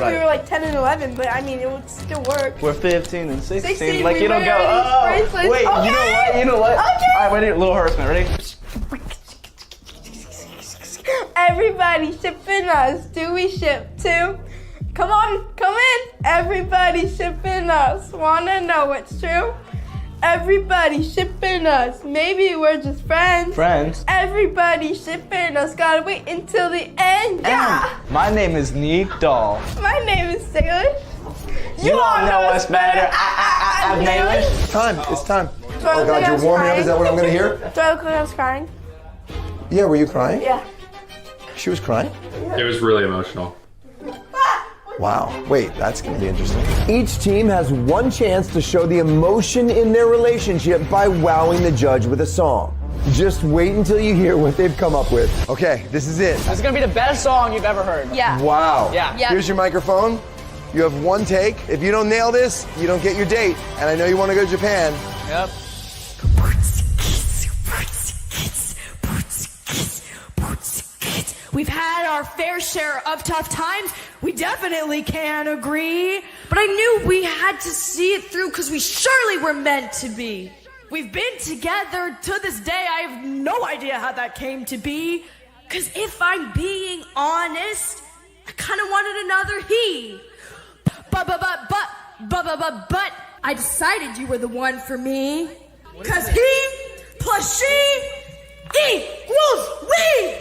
if we were like 10 and 11, but I mean, it would still work. We're 15 and 16. 16, like, you don't go, oh, wait, okay. you know what? Okay. All right, ready? Little harassment, ready? Everybody shipping us. Do we ship too? Come on, come in. Everybody shipping us. Wanna know what's true? Everybody shipping us. Maybe we're just friends. Friends? Everybody shipping us. Gotta wait until the end. Yeah. My name is Neat Doll. My name is Salish. You all know us better. I'm Salish. It's time. Oh God, you're warming up. Is that what I'm gonna hear? Do I look like I was crying? Yeah, were you crying? Yeah. She was crying? It was really emotional. Wow. Wait, that's gonna be interesting. Each team has one chance to show the emotion in their relationship by wowing the judge with a song. Just wait until you hear what they've come up with. Okay, this is it. This is gonna be the best song you've ever heard. Yeah. Wow. Yeah. Here's your microphone. You have one take. If you don't nail this, you don't get your date. And I know you want to go to Japan. Yep. We've had our fair share of tough times. We definitely can agree. But I knew we had to see it through because we surely were meant to be. We've been together to this day. I have no idea how that came to be. Because if I'm being honest, I kind of wanted another he. But I decided you were the one for me. Because he plus she equals we.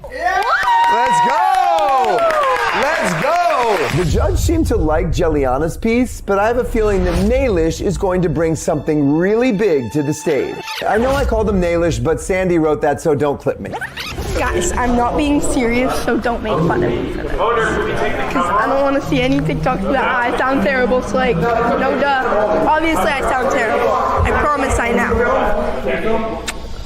Let's go! Let's go! The judge seemed to like Jelliana's piece, but I have a feeling that Salish is going to bring something really big to the stage. I know I called him Salish, but Sandy wrote that, so don't clip me. Guys, I'm not being serious, so don't make fun of me for this. Because I don't want to see any TikToks that I sound terrible, so like, no duh. Obviously I sound terrible. I promise I know.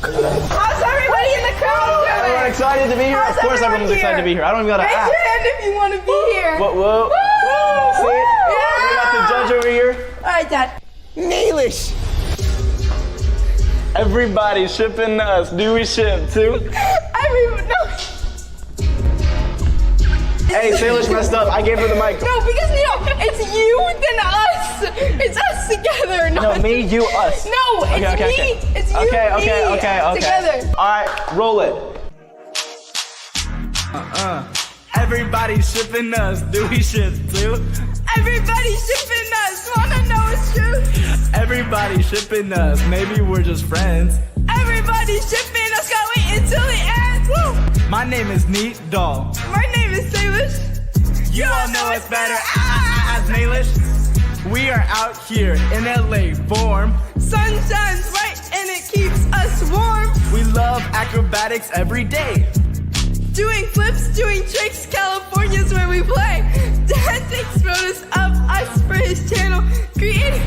How's everybody in the crowd doing? Everyone excited to be here? How's Of course everyone's excited to be here. I don't even gotta Raise ask. your hand if you want to be here. Whoa, whoa. See it? Yeah. We got the judge over here. All right, Dad. Salish! Everybody shipping us. Do we ship too? Everyone, no. Hey, Salish messed up. I gave her the mic. No, because it's you then us. It's us together. No, me, you, us. No, it's Okay. me. It's you, Okay. together. All right, roll it. Everybody shipping us. Do we ship too? Everybody shipping us. Wanna know it's true? Everybody shipping us. Maybe we're just friends. Everybody shipping us. Gotta wait until the end. Woo! My name is Neat Doll. My name is Salish. You all know it's better as Salish. We are out here in LA form. Sun shines bright and it keeps us warm. We love acrobatics every day. Doing flips, doing tricks, California's where we play. Dad takes photos of us for his channel, creating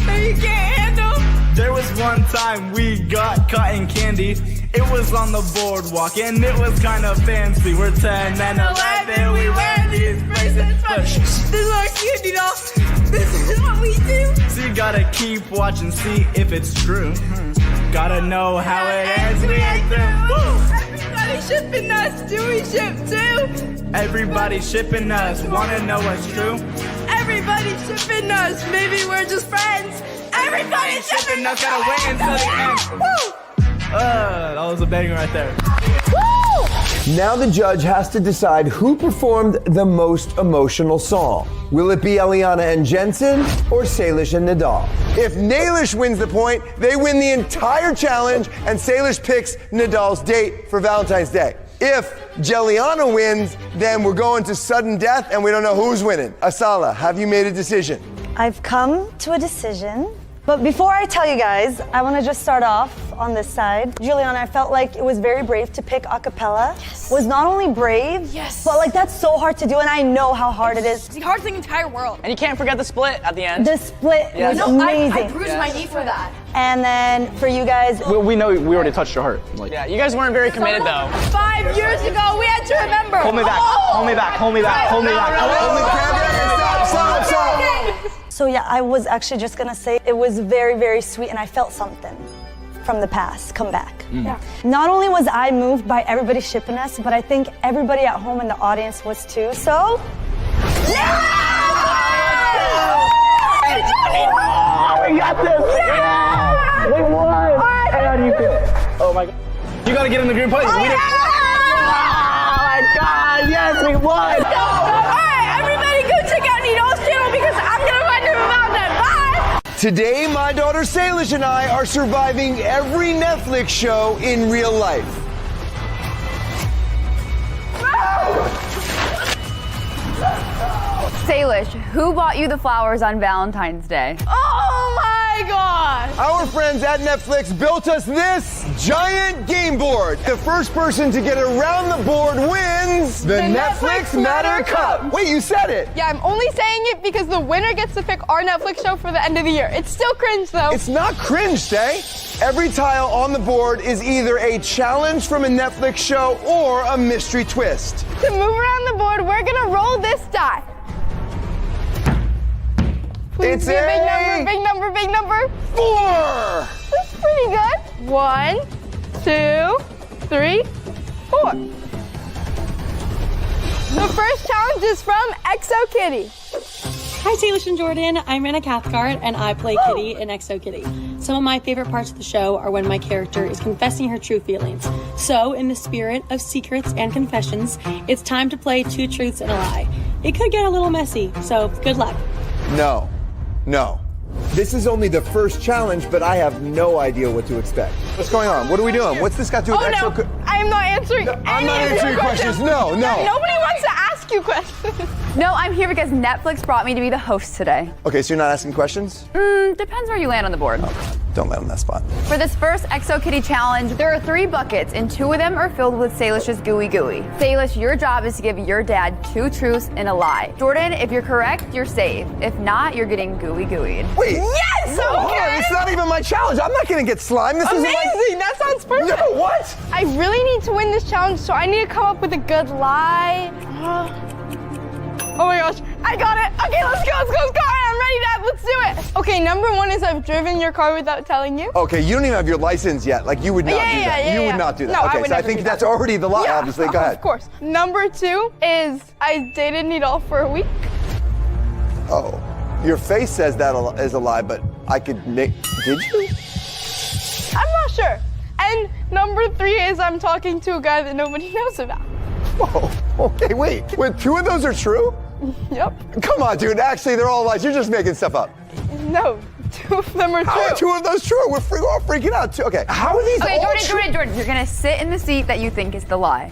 that you can't handle. There was one time we got cotton candy. It was on the boardwalk and it was kind of fancy. We're 10 and 11, we wear these bracelets. But This is our cutie doll. This is what we do. so you gotta keep watching, see if it's true. Gotta know how it ends, we ain't through. Everybody shipping us, do we ship too? Everybody shipping us, wanna know what's true? Everybody shipping us, maybe we're just friends. Everybody shipping us, gotta wait until the end. Woo! That was a banger right there. Now the judge has to decide who performed the most emotional song. Will it be Eliana and Jensen or Salish and Nadal? If Salish wins the point, they win the entire challenge, and Salish picks Nadal's date for Valentine's Day. If Jelliana wins, then we're going to sudden death, and we don't know who's winning. Asala, have you made a decision? I've come to a decision. But before I tell you guys, I want to just start off on this side. Juliana, I felt like it was very brave to pick a cappella. Yes. Was not only brave, Yes. but like that's so hard to do, and I know how hard it is. It's the hardest thing in the entire world. And you can't forget the split at the end. The split was No, amazing. I bruised my knee for that. And then for you guys, We know we already touched your heart. Like, Yeah, you guys weren't very committed though. 5 years ago, we had to remember. hold me back, hold me back, hold me back, hold me back. so yeah, I was actually just gonna say it was very, very sweet, and I felt something. from the past come back. Yeah. Not only was I moved by everybody shipping us, but I think everybody at home in the audience was too. So, We got this! Yeah! We won! Hey, how do you feel? Oh my god. You gotta get in the group play. Oh my god, yes, we won! Alright, everybody go check out Nidal's channel because I'm gonna find him about that. Bye! Today, my daughter Salish and I are surviving every Netflix show in real life. Salish, who bought you the flowers on Valentine's Day? Oh my gosh! Our friends at Netflix built us this giant game board. The first person to get around the board wins the Netflix Matter Cup. Wait, you said it. Yeah, I'm only saying it because the winner gets to pick our Netflix show for the end of the year. It's still cringe though. It's not cringe, Say. Every tile on the board is either a challenge from a Netflix show or a mystery twist. To move around the board, we're gonna roll this die. Please It's be a big a- number, big number, big number. 4. That's pretty good. 1, 2, 3, 4. The first challenge is from Exo Kitty. Hi, Salish and Jordan. I'm Anna Cathcart, and I play Kitty in Exo Kitty. Some of my favorite parts of the show are when my character is confessing her true feelings. So, in the spirit of secrets and confessions, it's time to play 2 truths and a lie. It could get a little messy, so good luck. No. This is only the first challenge, but I have no idea what to expect. What's going on? What are we doing? What's this got to do with Oh no, I am not answering I'm not answering questions. No. Nobody wants to ask you questions. No, I'm here because Netflix brought me to be the host today. Okay, so you're not asking questions? Depends where you land on the board. Don't let him that spot. For this first Exo Kitty challenge, there are 3 buckets, and 2 of them are filled with Salish's gooey gooey. Salish, your job is to give your dad 2 truths and a lie. Jordan, if you're correct, you're safe. If not, you're getting gooey gooeyed. Wait. Yes, No, hold on, okay. it's not even my challenge. I'm not gonna get slime. This isn't Amazing, that sounds like. perfect. No, what? I really need to win this challenge, so I need to come up with a good lie. Oh my gosh, I got it. Okay, let's go. I'm ready, Dad. Let's do it. Okay, number 1 is I've driven your car without telling you. Okay, you don't even have your license yet. Like, you would not do that. You would not do that. No, I Okay, would so I never think do that's that. already the lie, Yeah, obviously. Go ahead. Of course. Number 2 is I dated Nidal for a week. Oh, your face says that is a lie, but I could make. Did you? I'm not sure. And number 3 is I'm talking to a guy that nobody knows about. Whoa. Okay, wait. 2 of those are true? Yep. Come on, dude. Actually, they're all lies. You're just making stuff up. No, 2 of them are true. How are 2 of those true? We're all freaking out. Okay. How are these Okay, all true? Jordan, you're gonna sit in the seat that you think is the lie.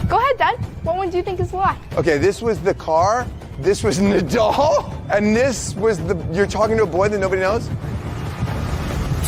Go ahead, Dad. What one do you think is a lie? Okay, this was the car. This was Nidal, and this was you're talking to a boy that nobody knows?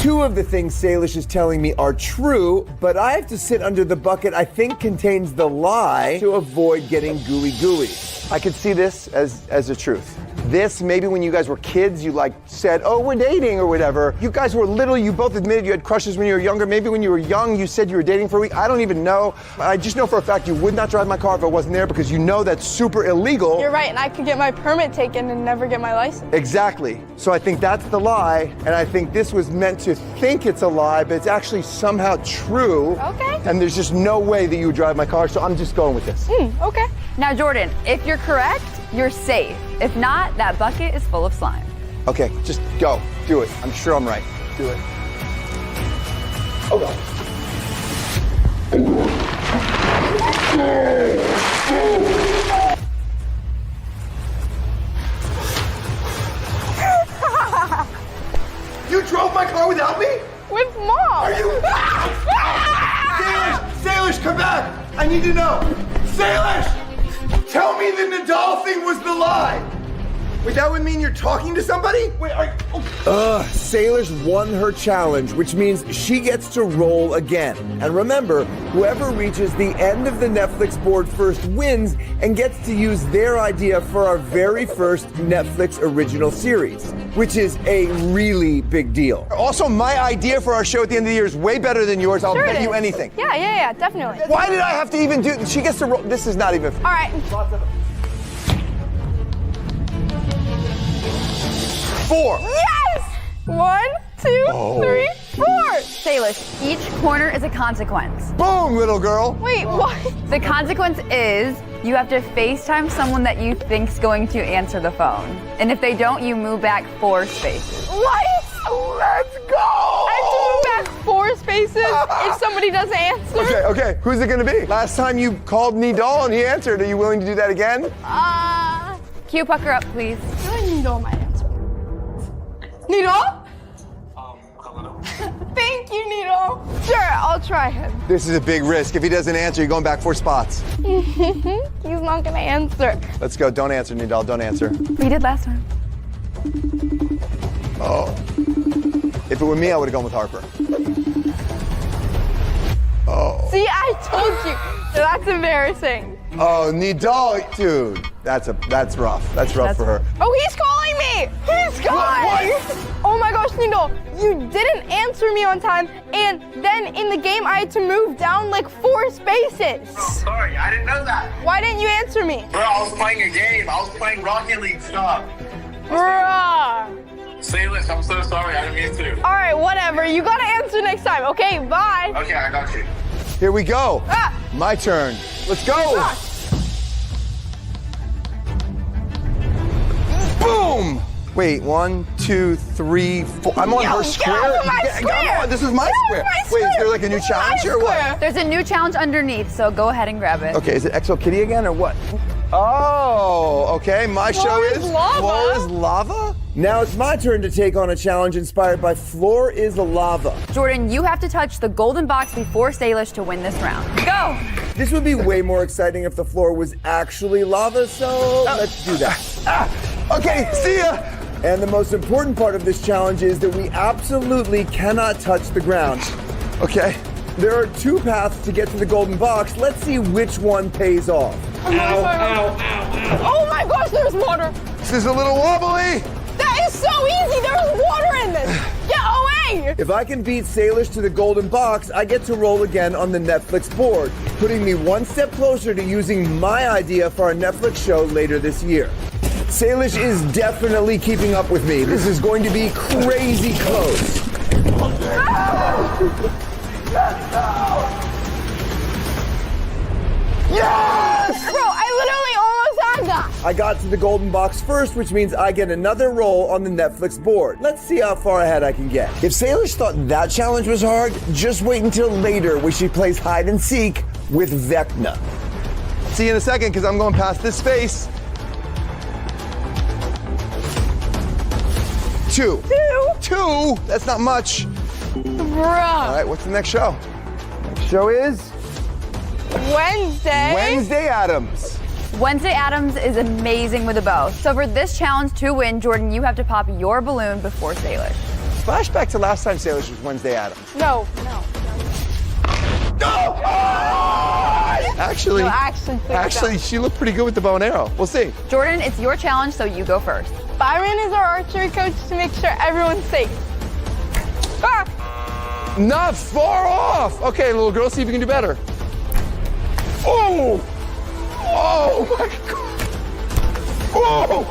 2 of the things Salish is telling me are true, but I have to sit under the bucket I think contains the lie to avoid getting gooey gooey. I could see this as a truth. This, maybe when you guys were kids, you said, oh, we're dating or whatever. You guys were little, you both admitted you had crushes when you were younger. Maybe when you were young, you said you were dating for a week. I don't even know. I just know for a fact you would not drive my car if I wasn't there because you know that's super illegal. You're right, and I could get my permit taken and never get my license. Exactly. So I think that's the lie, and I think this was meant to think it's a lie, but it's actually somehow true. Okay. And there's just no way that you would drive my car, so I'm just going with this. Okay. Now, Jordan, if you're correct, you're safe. If not, that bucket is full of slime. Okay, just go. Do it. I'm sure I'm right. Do it. Oh, God. You drove my car without me? With Mom. Are you? Salish, come back! I need to know. Salish! Tell me the Nidal thing was the lie! Wait, that would mean you're talking to somebody? Wait, Salish won her challenge, which means she gets to roll again. And remember, whoever reaches the end of the Netflix board first wins and gets to use their idea for our very first Netflix original series, which is a really big deal. Also, my idea for our show at the end of the year is way better than yours. I'll Sure it bet you is. anything. Yeah, definitely. Why did I have to even do? She gets to roll. This is not even. All right. 4. Yes! 1, 2, 3, 4. Salish, each corner is a consequence. Boom, little girl. Wait, what? The consequence is you have to FaceTime someone that you think's going to answer the phone. And if they don't, you move back 4 spaces. What? Let's go. I have to move back 4 spaces if somebody doesn't answer. Okay. Who's it gonna be? Last time you called Nidal and he answered. Are you willing to do that again? Cue Pucker up, please. I feel like Nidal might answer. Nidal? Hello? Thank you, Nidal. Sure, I'll try him. This is a big risk. If he doesn't answer, you're going back 4 spots. He's not gonna answer. Let's go. Don't answer, Nidal. Don't answer. We did last time. Oh. If it were me, I would have gone with Harper. Oh. See, I told you. That's embarrassing. Oh, Nidal, dude. That's rough. That's rough for her. Oh, he's calling me! He's calling! Oh my gosh, Nidal, you didn't answer me on time, and then in the game I had to move down like 4 spaces. Sorry, I didn't know that. Why didn't you answer me? Bro, I was playing a game. I was playing Rocket League stuff. Bruh. Salish, I'm so sorry. I didn't mean to. All right, whatever. You gotta answer next time, okay? Bye. Okay, I got you. Here we go. Ah. My turn. Let's go. Boom. Wait, 1, 2, 3, 4. I'm on her square. Get off of my Come square. on, this is my Get off square. my Wait, is square. there like a new This is challenge my or what? square. There's a new challenge underneath, so go ahead and grab it. Okay, is it XO Kitty again or what? Oh, okay. My show Floor is is lava. Floor is Lava? Now it's my turn to take on a challenge inspired by Floor is Lava. Jordan, you have to touch the golden box before Salish to win this round. Go! This would be way more exciting if the floor was actually lava, so let's do that. Okay, see ya. And the most important part of this challenge is that we absolutely cannot touch the ground. Okay. There are 2 paths to get to the golden box. Let's see which one pays off. Oh my gosh, there's water. This is a little wobbly. That is so easy. There's water in this. Get away. If I can beat Salish to the golden box, I get to roll again on the Netflix board, putting me 1 step closer to using my idea for our Netflix show later this year. Salish is definitely keeping up with me. This is going to be crazy close. Yes! Bro, I literally almost had that. I got to the golden box first, which means I get another roll on the Netflix board. Let's see how far ahead I can get. If Salish thought that challenge was hard, just wait until later when she plays hide and seek with Vecna. See you in a second because I'm going past this space. 2. 2? That's not much. Bruh. All right, what's the next show? Next show is Wednesday. Wednesday Addams. Wednesday Addams is amazing with a bow. So for this challenge to win, Jordan, you have to pop your balloon before Salish. Flashback to last time Salish was Wednesday Addams. No. No! Actually, No, actually, actually, she looked pretty good with the bow and arrow. We'll see. Jordan, it's your challenge, so you go first. Byron is our archery coach to make sure everyone's safe. Ah! Not far off. Okay, little girl, see if you can do better. Oh! Oh my God! Oh!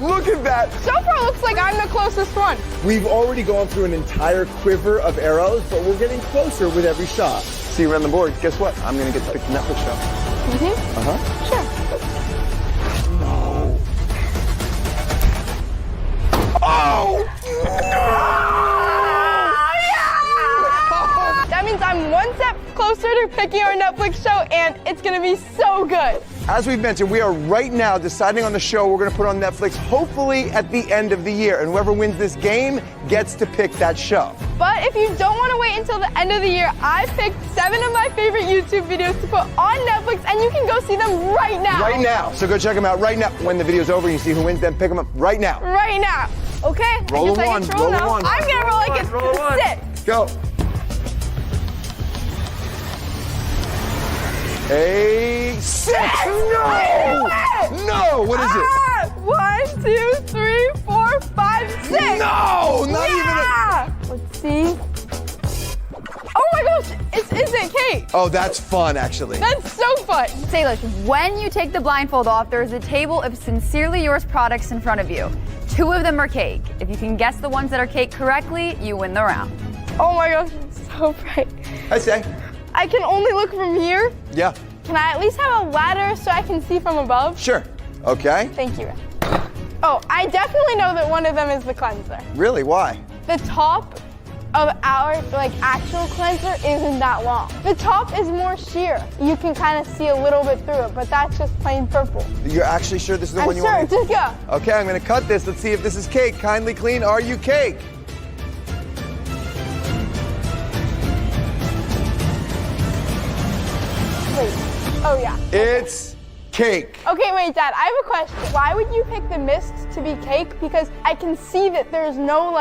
Look at that! So far, it looks like I'm the closest one. We've already gone through an entire quiver of arrows, but we're getting closer with every shot. See you around the board. Guess what? I'm gonna get to pick the Netflix show. Sure. No. Oh! That means I'm 1 step closer to picking our Netflix show, and it's gonna be so good. As we've mentioned, we are right now deciding on the show we're going to put on Netflix, hopefully at the end of the year. And whoever wins this game gets to pick that show. But if you don't want to wait until the end of the year, I picked 7 of my favorite YouTube videos to put on Netflix, and you can go see them right now. Right now. So go check them out right now. When the video's over and you see who wins, then pick them up right now. Right now. Okay. Roll I a guess I one, get to roll roll a now. one. I'm gonna roll like it's Roll a one. 6. Go. A 6. No! No! What is it? 1, 2, 3, 4, 5, 6. No! Not Yeah! Let's see. Oh my gosh! It's Isn't Kate. Oh, that's fun, actually. That's so fun. Salish, when you take the blindfold off, there is a table of Sincerely Yours products in front of you. 2 of them are cake. If you can guess the ones that are cake correctly, you win the round. Oh my gosh, it's so bright. I say. I can only look from here. Yeah. Can I at least have a ladder so I can see from above? Sure. Okay. Thank you. Oh, I definitely know that one of them is the cleanser. Really? Why? The top of our actual cleanser isn't that long. The top is more sheer. You can kind of see a little bit through it, but that's just plain purple. You're actually sure this is the I'm one you sure, want? just go. Okay, I'm gonna cut this. Let's see if this is cake. Kindly clean, are you cake? Wait, oh yeah. It's cake. Okay, wait, Dad, I have a question. Why would you pick the mist to be cake? Because I can see that there's no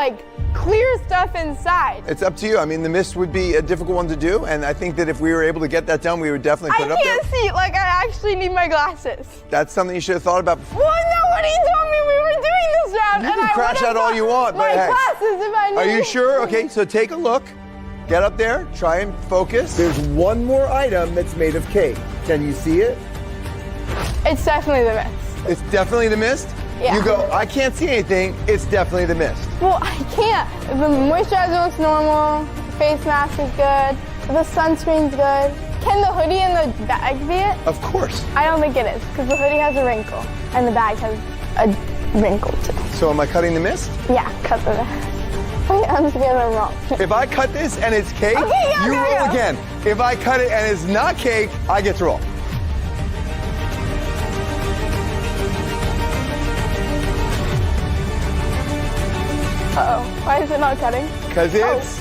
clear stuff inside. It's up to you. I mean, the mist would be a difficult one to do, and I think that if we were able to get that done, we would definitely put it up there. I can't see, I actually need my glasses. That's something you should have thought about before. Well, nobody told me we were doing this round, You and can I crash would've out all got you want, but my hey. glasses if I knew. Are you sure? Okay, so take a look. Get up there, try and focus. There's one more item that's made of cake. Can you see it? It's definitely the mist. It's definitely the mist? Yeah. You go, I can't see anything. It's definitely the mist. Well, I can't. The moisturizer looks normal. The face mask is good. The sunscreen's good. Can the hoodie and the bag be it? Of course. I don't think it is, because the hoodie has a wrinkle, and the bag has a wrinkle too. So am I cutting the mist? Yeah, cut the bag. Wait, I'm scared I'm wrong. If I cut this and it's cake, Okay, yeah, you go, roll go. again. If I cut it and it's not cake, I get to roll. Uh-oh, why is it not cutting? Because it's...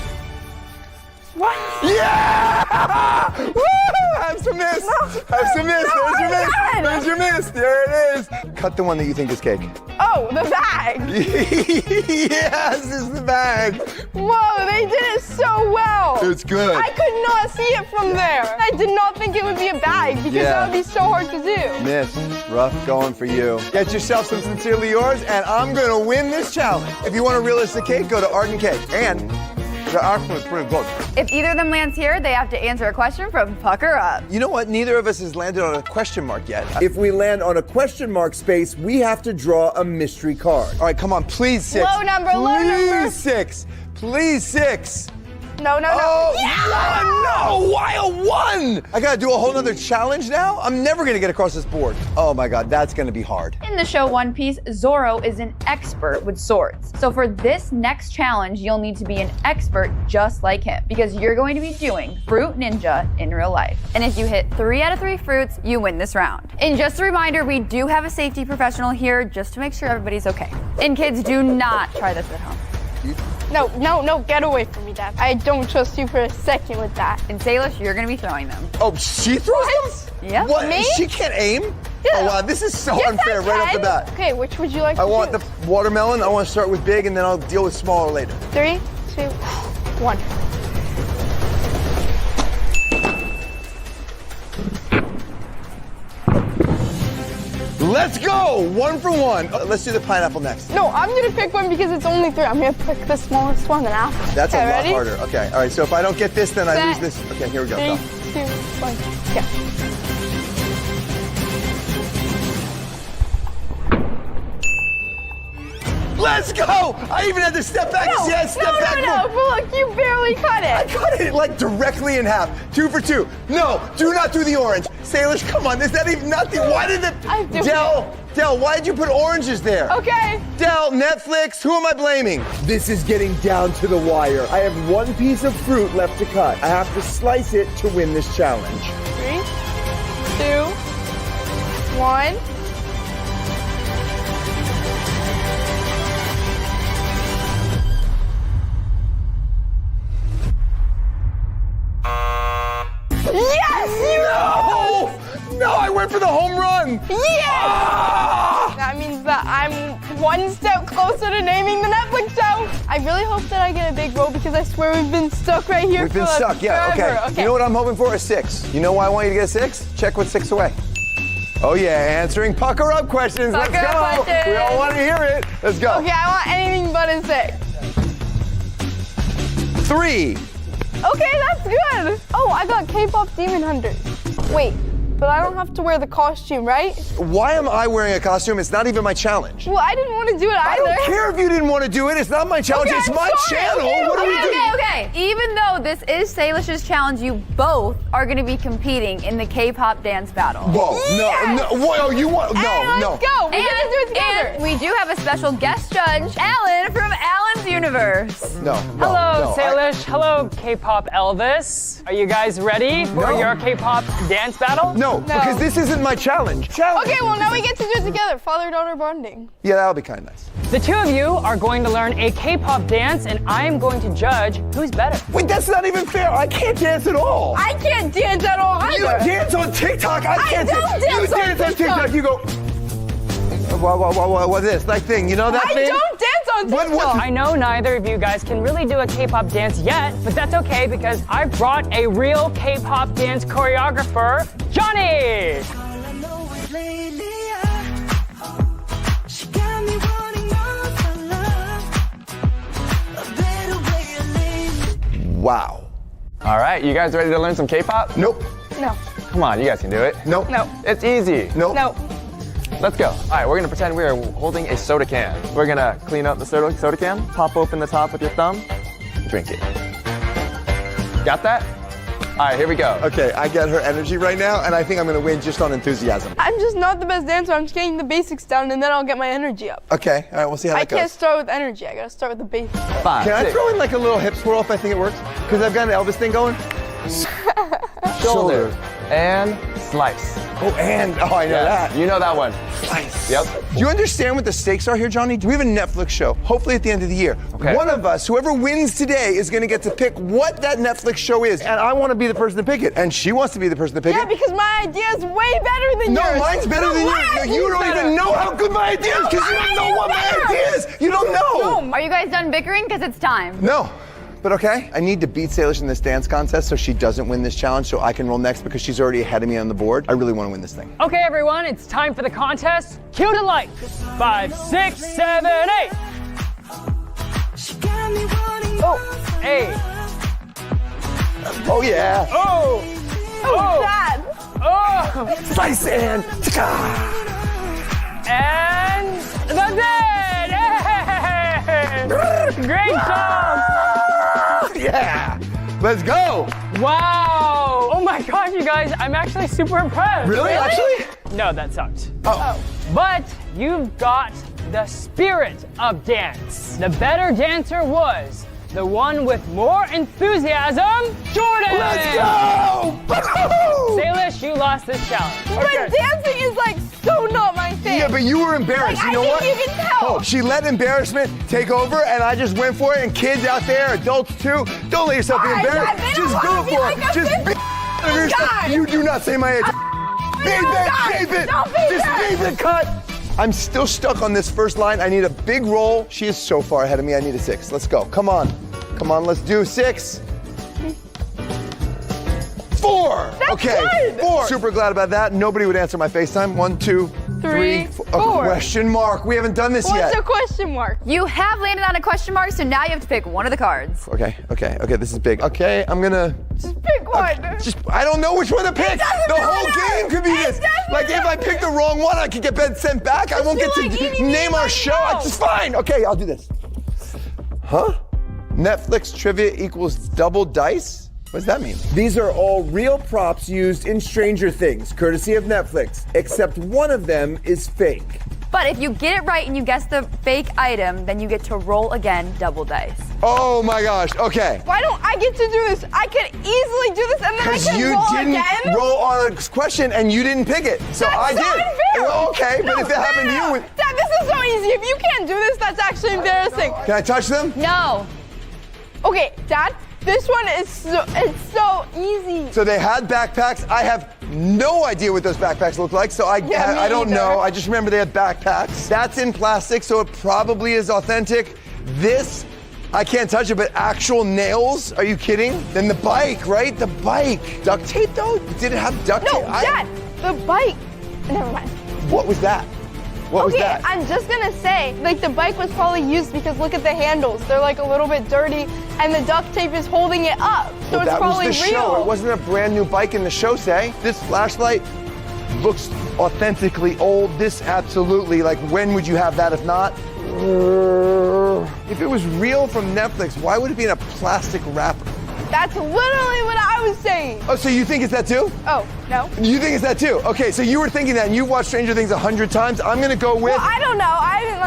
What? Yeah! Woo! Have some mist. Have some mist. No, There's your mist. I'm done. There's your mist. There it is. Cut the one that you think is cake. Oh, the bag. Yes, it's the bag. Whoa, they did it so well. It's good. I could not see it from there. I did not think it would be a bag because that would be so hard to do. Mist. Rough going for you. Get yourself some Sincerely Yours, and I'm going to win this challenge. If you want a realistic cake, go to Art and Cake. And the actual is pretty good. If either of them lands here, they have to answer a question from Pucker Up. You know what? Neither of us has landed on a question mark yet. If we land on a question mark space, we have to draw a mystery card. All right, come on, please 6. Low number, low number. Please 6. Please 6. No, no, no. Oh, Yeah! no, why a 1? I gotta do a whole nother challenge now? I'm never gonna get across this board. Oh my God, that's gonna be hard. In the show One Piece, Zoro is an expert with swords. So for this next challenge, you'll need to be an expert just like him because you're going to be doing Fruit Ninja in real life. And if you hit 3 out of 3 fruits, you win this round. And just a reminder, we do have a safety professional here just to make sure everybody's okay. And kids, do not try this at home. No, no, no, get away from me, Dad. I don't trust you for a second with that. And Salish, you're gonna be throwing them. Oh, she throws them? Yep. What? Me? She can't aim? Yeah. Oh wow, this is so Yes, unfair I right off the can. bat. Okay, which would you like I to want do? the watermelon. I want to start with big, and then I'll deal with smaller later. 3, 2, 1. Let's go! 1 for 1. Let's do the pineapple next. No, I'm gonna pick one because it's only 3. I'm gonna pick the smallest one and apple. That's okay, a lot ready? harder. Okay, all right, so if I don't get this, then I lose Set. this. Okay, here we go. 3, Go. 2, 1, go. Let's go! I even had to step back. See, I stepped back. No, but look, you barely cut I it. cut it like directly in half. 2 for 2. No, do not do the orange. Salish, come on. Is that even nothing? Why did I'm the doing Del, why did you put oranges there? Okay. Del, Netflix, who am I blaming? This is getting down to the wire. I have 1 piece of fruit left to cut. I have to slice it to win this challenge. 3, 2, 1. Yes! No, I went for the home run. Yes! Ah! That means that I'm 1 step closer to naming the Netflix show. I really hope that I get a big roll because I swear we've been stuck right here We've been stuck, yeah, forever. okay. You know what I'm hoping for? A 6. You know why I want you to get a 6? Check what's 6 away. Oh yeah, answering Pucker Up questions. Pucker Let's go. Up questions. We all want to hear it. Let's go. Okay, I want anything but a 6. 3. Okay, that's good. Oh, I got K-pop Demon Hunters. Wait, But I don't have to wear the costume, right? Why am I wearing a costume? It's not even my challenge. Well, I didn't want to do it either. I don't care if you didn't want to do it. It's not my challenge. Okay, it's I'm my sorry. channel. Okay, What are we doing? Okay. Even though this is Salish's challenge, you both are going to be competing in the K-pop dance battle. Whoa, no. Whoa, you want, no. Let's go. We're gonna do it together. And we do have a special guest judge, Alan from Alan's Universe. No. Hello, Salish. Hello, K-pop Elvis. Are you guys ready for your K-pop dance battle? No, because this isn't my challenge. Okay, well now we get to do it together. Father-daughter bonding. Yeah, that'll be kind of nice. The two of you are going to learn a K-pop dance, and I am going to judge who's better. Wait, that's not even fair. I can't dance at all. I can't dance at all either. You dance on TikTok. I can't don't dance. dance You on dance on TikTok. TikTok. You go. What's this? That thing. You know that I thing? don't dance on TikTok. What? I know neither of you guys can really do a K-pop dance yet, but that's okay because I brought a real K-pop dance choreographer, Johnny! Wow. All right, you guys ready to learn some K-pop? Nope. No. Come on, you guys can do it. Nope. No. It's easy. Nope. No. Let's go. All right, we're gonna pretend we are holding a soda can. We're gonna clean up the soda can, pop open the top with your thumb, drink it. Got that? All right, here we go. Okay, I get her energy right now, and I think I'm gonna win just on enthusiasm. I'm just not the best dancer. I'm just getting the basics down, and then I'll get my energy up. Okay, all right, we'll see how I that goes. can't start with energy. I gotta start with the basics. 5, Can I 6, throw in like a little hip swirl if I think it works? Because I've got an Elvis thing going. shoulder, and slice. Oh, I know that. You know that one. Slice. Yep. Do you understand what the stakes are here, Johnny? We have a Netflix show, hopefully at the end of the year. Okay. One of us, whoever wins today, is going to get to pick what that Netflix show is. And I want to be the person to pick it. And she wants to be the person to pick Yeah, it. because my idea is way better than No, yours. mine's better than yours. You don't even know how good my idea is because you don't know what my idea is. You don't know. Are you guys done bickering? Because it's time. No. But okay, I need to beat Salish in this dance contest so she doesn't win this challenge so I can roll next because she's already ahead of me on the board. I really want to win this thing. Okay, everyone, it's time for the contest. Cue the lights. 5, 6, 7, 8. Oh, 8. Oh, yeah. Oh, Oh, Dad. oh, Slice and taka. and that's it. Hey! Great job. Yeah. Let's go. Wow. Oh my gosh, you guys, I'm actually super impressed. Really? Actually? No, that sucked. Oh. But you've got the spirit of dance. The better dancer was the one with more enthusiasm, Jordan! Let's go! Salish, you lost this challenge. But dancing is like so not my thing. Yeah, but you were embarrassed. Like, you know I what? think you can tell. Oh, she let embarrassment take over, and I just went for it. And kids out there, adults too, don't let yourself be Alright, embarrassed. Dad, they Just don't go wanna be for like it. a Just fifth- be yourself. God. You do not say my age. Babe it, babe it. Don't be Just that. babe it, cut. I'm still stuck on this first line. I need a big roll. She is so far ahead of me. I need a 6. Let's go. Come on. Come on, let's do 6. 4. That's okay, good. 4. Super glad about that. Nobody would answer my FaceTime. 1, 2, 3, 4. A 4. question mark. We haven't done this What's yet. a question mark? You have landed on a question mark, so now you have to pick one of the cards. Okay, this is big. Okay, I'm gonna Just pick one. I don't know which one to pick. doesn't The whole matter. game could be It this. doesn't Like if I matter. pick the wrong one, I could get sent back. I won't do get to like eeny, name meeny, our miny, show. moe. It's just fine. Okay, I'll do this. Huh? Netflix trivia equals double dice? What does that mean? These are all real props used in Stranger Things, courtesy of Netflix, except one of them is fake. But if you get it right and you guess the fake item, then you get to roll again, double dice. Oh my gosh, okay. Why don't I get to do this? I could easily do this and then I Because can you roll didn't again. roll on a question and you didn't pick it. So That's I so did. unfair. Well, okay, but if it happened to you, Dad, this is so easy. If you can't do this, that's actually embarrassing. can I touch them? No. Okay, Dad, this one is so easy. So they had backpacks. I have no idea what those backpacks look like, so I don't either. know. I just remember they had backpacks. That's in plastic, so it probably is authentic. This, I can't touch it, but actual nails? Are you kidding? Then the bike, right? The bike. Duct tape though? Did it have duct No, tape? Dad, the bike. Never mind. What was that? What was Okay, that? I'm just gonna say, like the bike was probably used because look at the handles. They're like a little bit dirty and the duct tape is holding it up. So Well, it's that probably was the real. show. It wasn't a brand new bike in the show, say. This flashlight looks authentically old. This absolutely, like, when would you have that if not? If it was real from Netflix, why would it be in a plastic wrapper? That's literally what I was saying. Oh, so you think it's that too? Oh, no. You think it's that too? Okay, so you were thinking that and you watched Stranger Things 100 times. I'm gonna go with... Well, I don't know. I didn't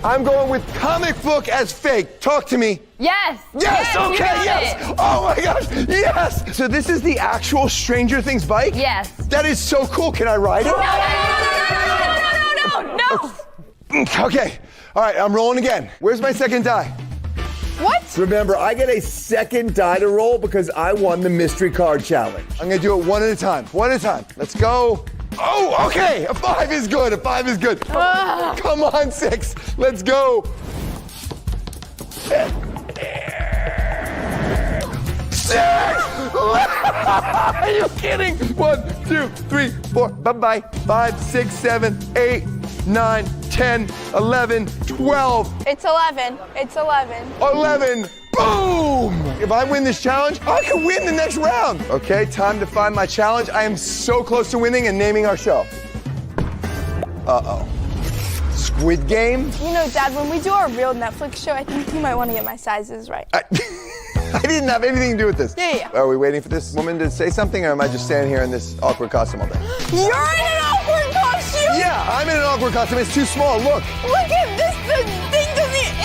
I'm going with comic book as fake. Talk to me. Yes. Yes, you okay, got yes. it. Oh my gosh, yes. So this is the actual Stranger Things bike? Yes. That is so cool. Can I ride it? No. Okay, all right, I'm rolling again. Where's my second die? What? Remember, I get a second die to roll because I won the mystery card challenge. I'm gonna do it one at a time. One at a time. Let's go. Oh, okay. A 5 is good. A 5 is good. Come on, 6. Let's go. 6. Are you kidding? 1, 2, 3, 4. Bye-bye. 5, 6, 7, 8, 9, 10, 11, 12. It's 11. It's 11. 11. Boom! If I win this challenge, I can win the next round. Okay, time to find my challenge. I am so close to winning and naming our show. Uh-oh. Squid Game? You know, Dad, when we do our real Netflix show, I think you might want to get my sizes right. I didn't have anything to do with this. Yeah. Are we waiting for this woman to say something, or am I just standing here in this awkward costume all day? You're in an awkward costume? Yeah, I'm in an awkward costume. It's too small. Look. Look at this. The thing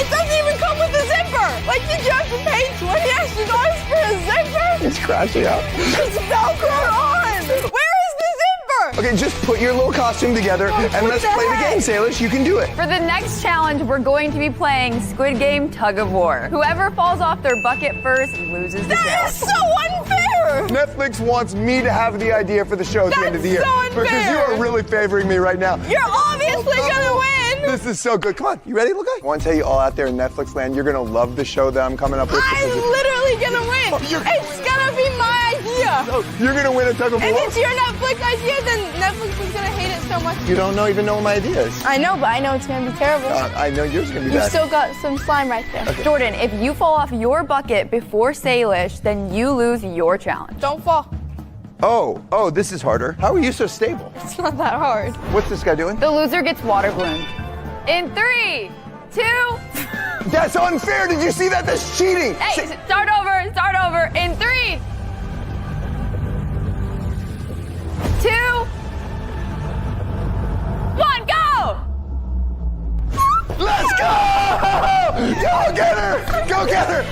doesn't even come with a zipper. Like, did you have to pay $20 extra for a zipper? It's crashing out. It's Velcro on. Where is the zipper? Okay, just put your little costume together and let's play the game, Salish. You can do it. For the next challenge, we're going to be playing Squid Game Tug of War. Whoever falls off their bucket first loses the That challenge. is so unfair. Netflix wants me to have the idea for the show at the end of the year. so unfair. Because you are really favoring me right now. You're obviously gonna win. This is so good. Come on, you ready? Look, I want to tell you all out there in Netflix land, you're gonna love the show that I'm coming up with. I'm literally gonna win. It's gonna be my idea. You're gonna win a tug of war. If it's your Netflix idea, then Netflix is gonna hate it so much. You don't even know what my idea is. I know, but I know it's gonna be terrible. I know yours is gonna be You've bad. still got some slime right there. Okay. Jordan, if you fall off your bucket before Salish, then you lose your challenge. Don't fall. Oh, this is harder. How are you so stable? It's not that hard. What's this guy doing? The loser gets water ballooned. In 3, 2. That's unfair. Did you see that? That's cheating. Hey, start over. In 3, 2, 1, go! Let's go! Go get her! Go get her!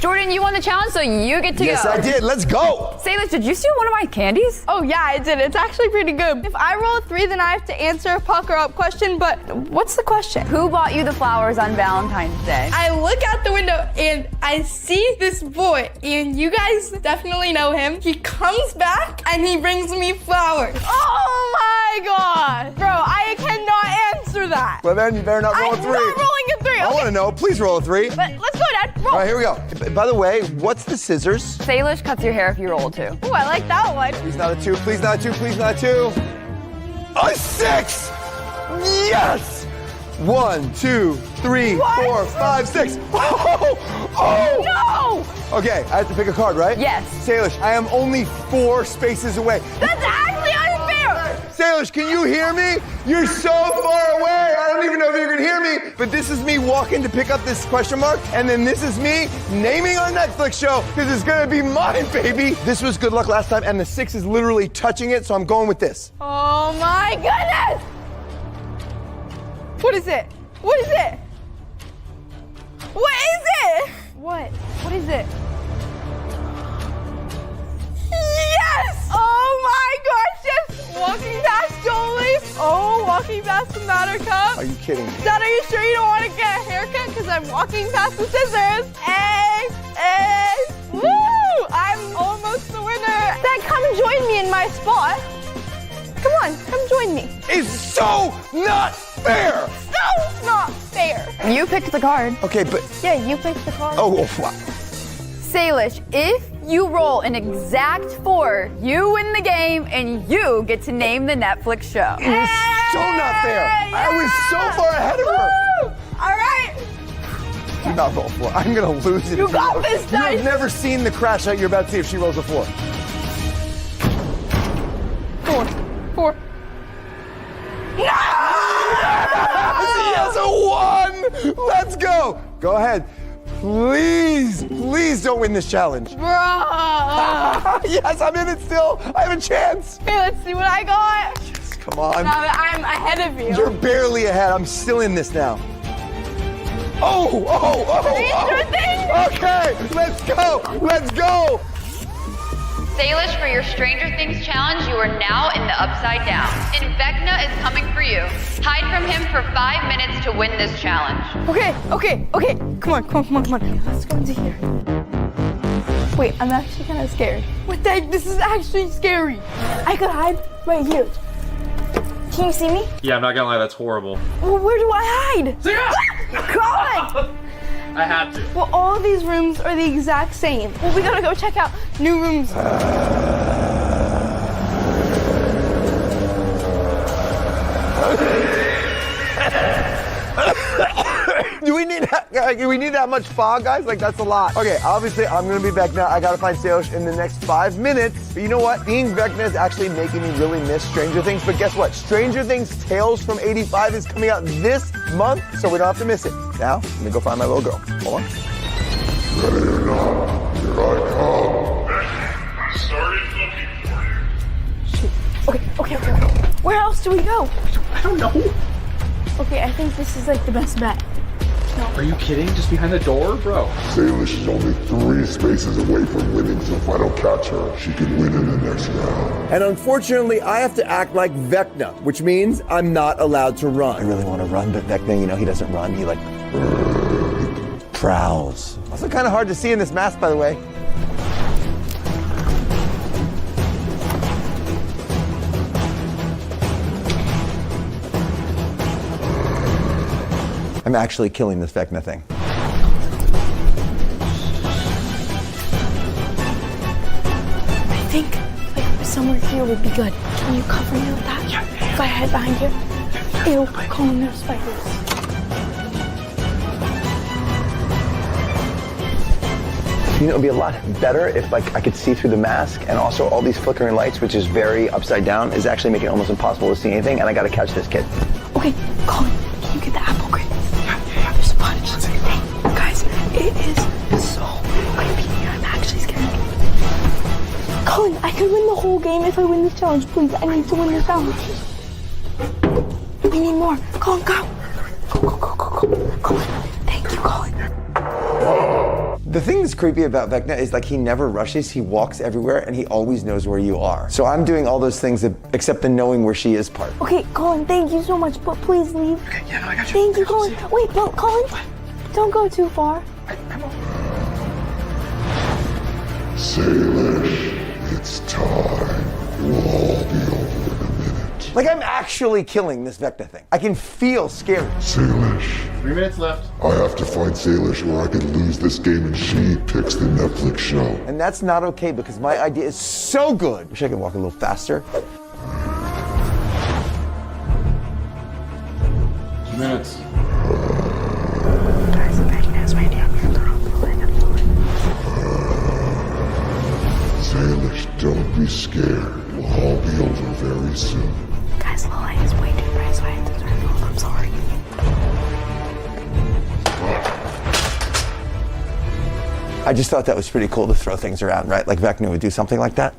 Jordan, you won the challenge, so you get to Yes, go. I did. Let's go. Salish, did you steal one of my candies? Oh yeah, I did. It's actually pretty good. If I roll a 3, then I have to answer a pucker up question, but what's the question? Who bought you the flowers on Valentine's Day? I look out the window and I see this boy, and you guys definitely know him. He comes back and he brings me flowers. Oh my gosh. Bro, I cannot answer that. Well, then you better not roll a 3. I'm not rolling a 3. I want to know. Please roll a 3. But let's go, Dad. Roll. All right, here we go. By the way, what's the scissors? Salish cuts your hair if you roll 2. Ooh, I like that one. Please not a 2. Please not a 2. Please not a 2. A 6! Yes! 1, 2, 3, 4, 5, 6. Oh! No! Okay, I have to pick a card, right? Yes. Salish, I am only 4 spaces away. That's actually unfair. Salish, can you hear me? You're so far away. I don't even know if you can hear me. But this is me walking to pick up this question mark, and then this is me naming our Netflix show, because it's gonna be mine, baby. This was good luck last time, and the 6 is literally touching it, so I'm going with this. Oh my goodness! What is it? What is it? What is it? What? What is it? Yes! Oh my gosh, yes! Walking past Jolie's. Oh, walking past the Matter Cup. Are you kidding me? Dad, are you sure you don't want to get a haircut? Because I'm walking past the scissors. Hey! Woo! I'm almost the winner. Dad, come and join me in my spot. Come on, come join me. It's so not fair! So not fair. You picked the card. Okay, but... Yeah, you picked the card. Oh, wow. Salish, if you roll an exact 4, you win the game and you get to name the Netflix show. It was so not fair. I was so far ahead of her. do not roll a 4. I'm gonna lose it. You if she got rolls. this, You Dice. have never seen the crash out you're about to see if she rolls a 4. 4. She has a 1! Let's go! Go ahead. Please, please don't win this challenge. Bruh. Yes, I'm in it still. I have a chance. Okay, let's see what I got. Yes, come on. Now that I'm ahead of you. You're barely ahead. I'm still in this now. Oh! Stranger Things. Okay, let's go. Let's go. Salish, for your Stranger Things challenge, you are now in the Upside Down. And Vecna is coming for you. Hide from him for 5 minutes to win this challenge. Okay. Come on. Let's go into here. Wait, I'm actually kind of scared. What the heck? This is actually scary. I could hide right here. Can you see me? Yeah, I'm not gonna lie, that's horrible. Well, where do I hide? God! I had to. Well, all of these rooms are the exact same. Well, we gotta go check out new rooms. Do we need that much fog, guys? Like, that's a lot. Okay, obviously, I'm gonna be Vecna. I gotta find Salish in the next 5 minutes. But you know what? Being Vecna is actually making me really miss Stranger Things. But guess what? Stranger Things Tales from 85 is coming out this month, so we don't have to miss it. Now, let me go find my little girl. Hold on. Ready or not, here I come. I started looking for you. Okay. Where else do we go? I don't know. Okay, I think this is like the best bet. Are you kidding? Just behind the door? Bro. Salish is only 3 spaces away from winning, so if I don't catch her, she can win in the next round. And unfortunately, I have to act like Vecna, which means I'm not allowed to run. I really want to run, but Vecna, you know, he doesn't run. He, like, prowls. Also kind of hard to see in this mask, by the way. I'm actually killing this Vecna thing. I think like somewhere here would be good. Can you cover me with that? Yeah. If I hide behind here, it'll calm their spiders. You know, it'd be a lot better if like I could see through the mask, and also all these flickering lights, which is very upside down, is actually making it almost impossible to see anything, and I gotta catch this kid. Okay, Colin, can you get the apple crate? Yeah. There's a bunch. Hey, guys, it is so creepy. I'm actually scared. Colin, I could win the whole game if I win this challenge. Please, I need to win this challenge. We need more. Colin, go. Go. Colin, thank you, Colin. The thing that's creepy about Vecna is like he never rushes, he walks everywhere, and he always knows where you are. So I'm doing all those things except the knowing where she is part. Okay, Colin, thank you so much, but please leave. Okay, yeah, no, I got you. Thank you, Colin. Wait, but Colin, don't go too far. Salish, it's time. We'll all be over in a minute. Like, I'm actually killing this Vecna thing. I can feel scary. Salish. 3 minutes left. I have to find Salish or I could lose this game and she picks the Netflix show. And that's not okay because my idea is so good. Wish I could walk a little faster. 2 minutes. Guys, Vecna's right down here. Salish, don't be scared. We'll all be over very soon. Guys, Lily is way too bright, so I have to turn it off. I'm sorry. I just thought that was pretty cool to throw things around, right? Like Vecna would do something like that.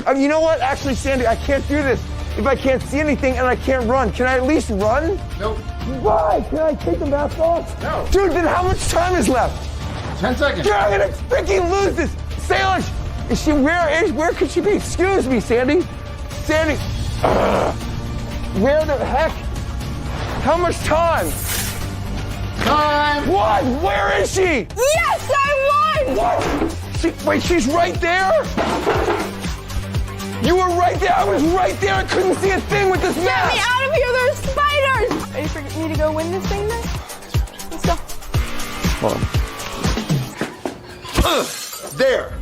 Ow. You know what? Actually, Sandy, I can't do this if I can't see anything and I can't run. Can I at least run? Nope. Why? Can I take the mask off? No. Dude, then how much time is left? 10 seconds. Dude, I'm gonna freaking lose this. Salish, is she, where could she be? Excuse me, Sandy. Sandy, where the heck? How much time? Time. What? Where is she? Yes, I won! What? Wait, she's right there? You were right there. I was right there. I couldn't see a thing with this mask. Get me out of here. There's spiders. Ready for me to go win this thing then? Let's go. Hold on. There.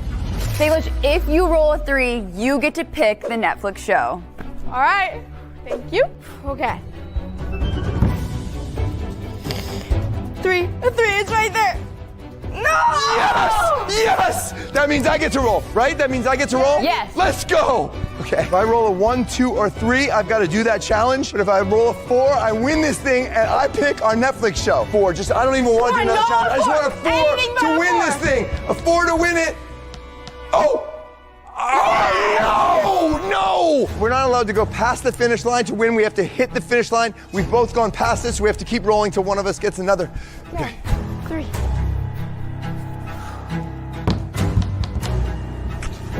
Salish, if you roll a 3, you get to pick the Netflix show. All right. Thank you. Okay. 3. A 3 is right there. No! Yes! Yes! That means I get to roll, right? That means I get to roll? Yes. Let's go! Okay, if I roll a 1, 2, or 3, I've got to do that challenge. But if I roll a 4, I win this thing and I pick our Netflix show. 4, just, I don't even want to do another challenge. I just want a 4 to win this thing. A 4 to win it. Oh! Oh, no! No! We're not allowed to go past the finish line to win. We have to hit the finish line. We've both gone past this, so we have to keep rolling till one of us gets another. Okay. 3.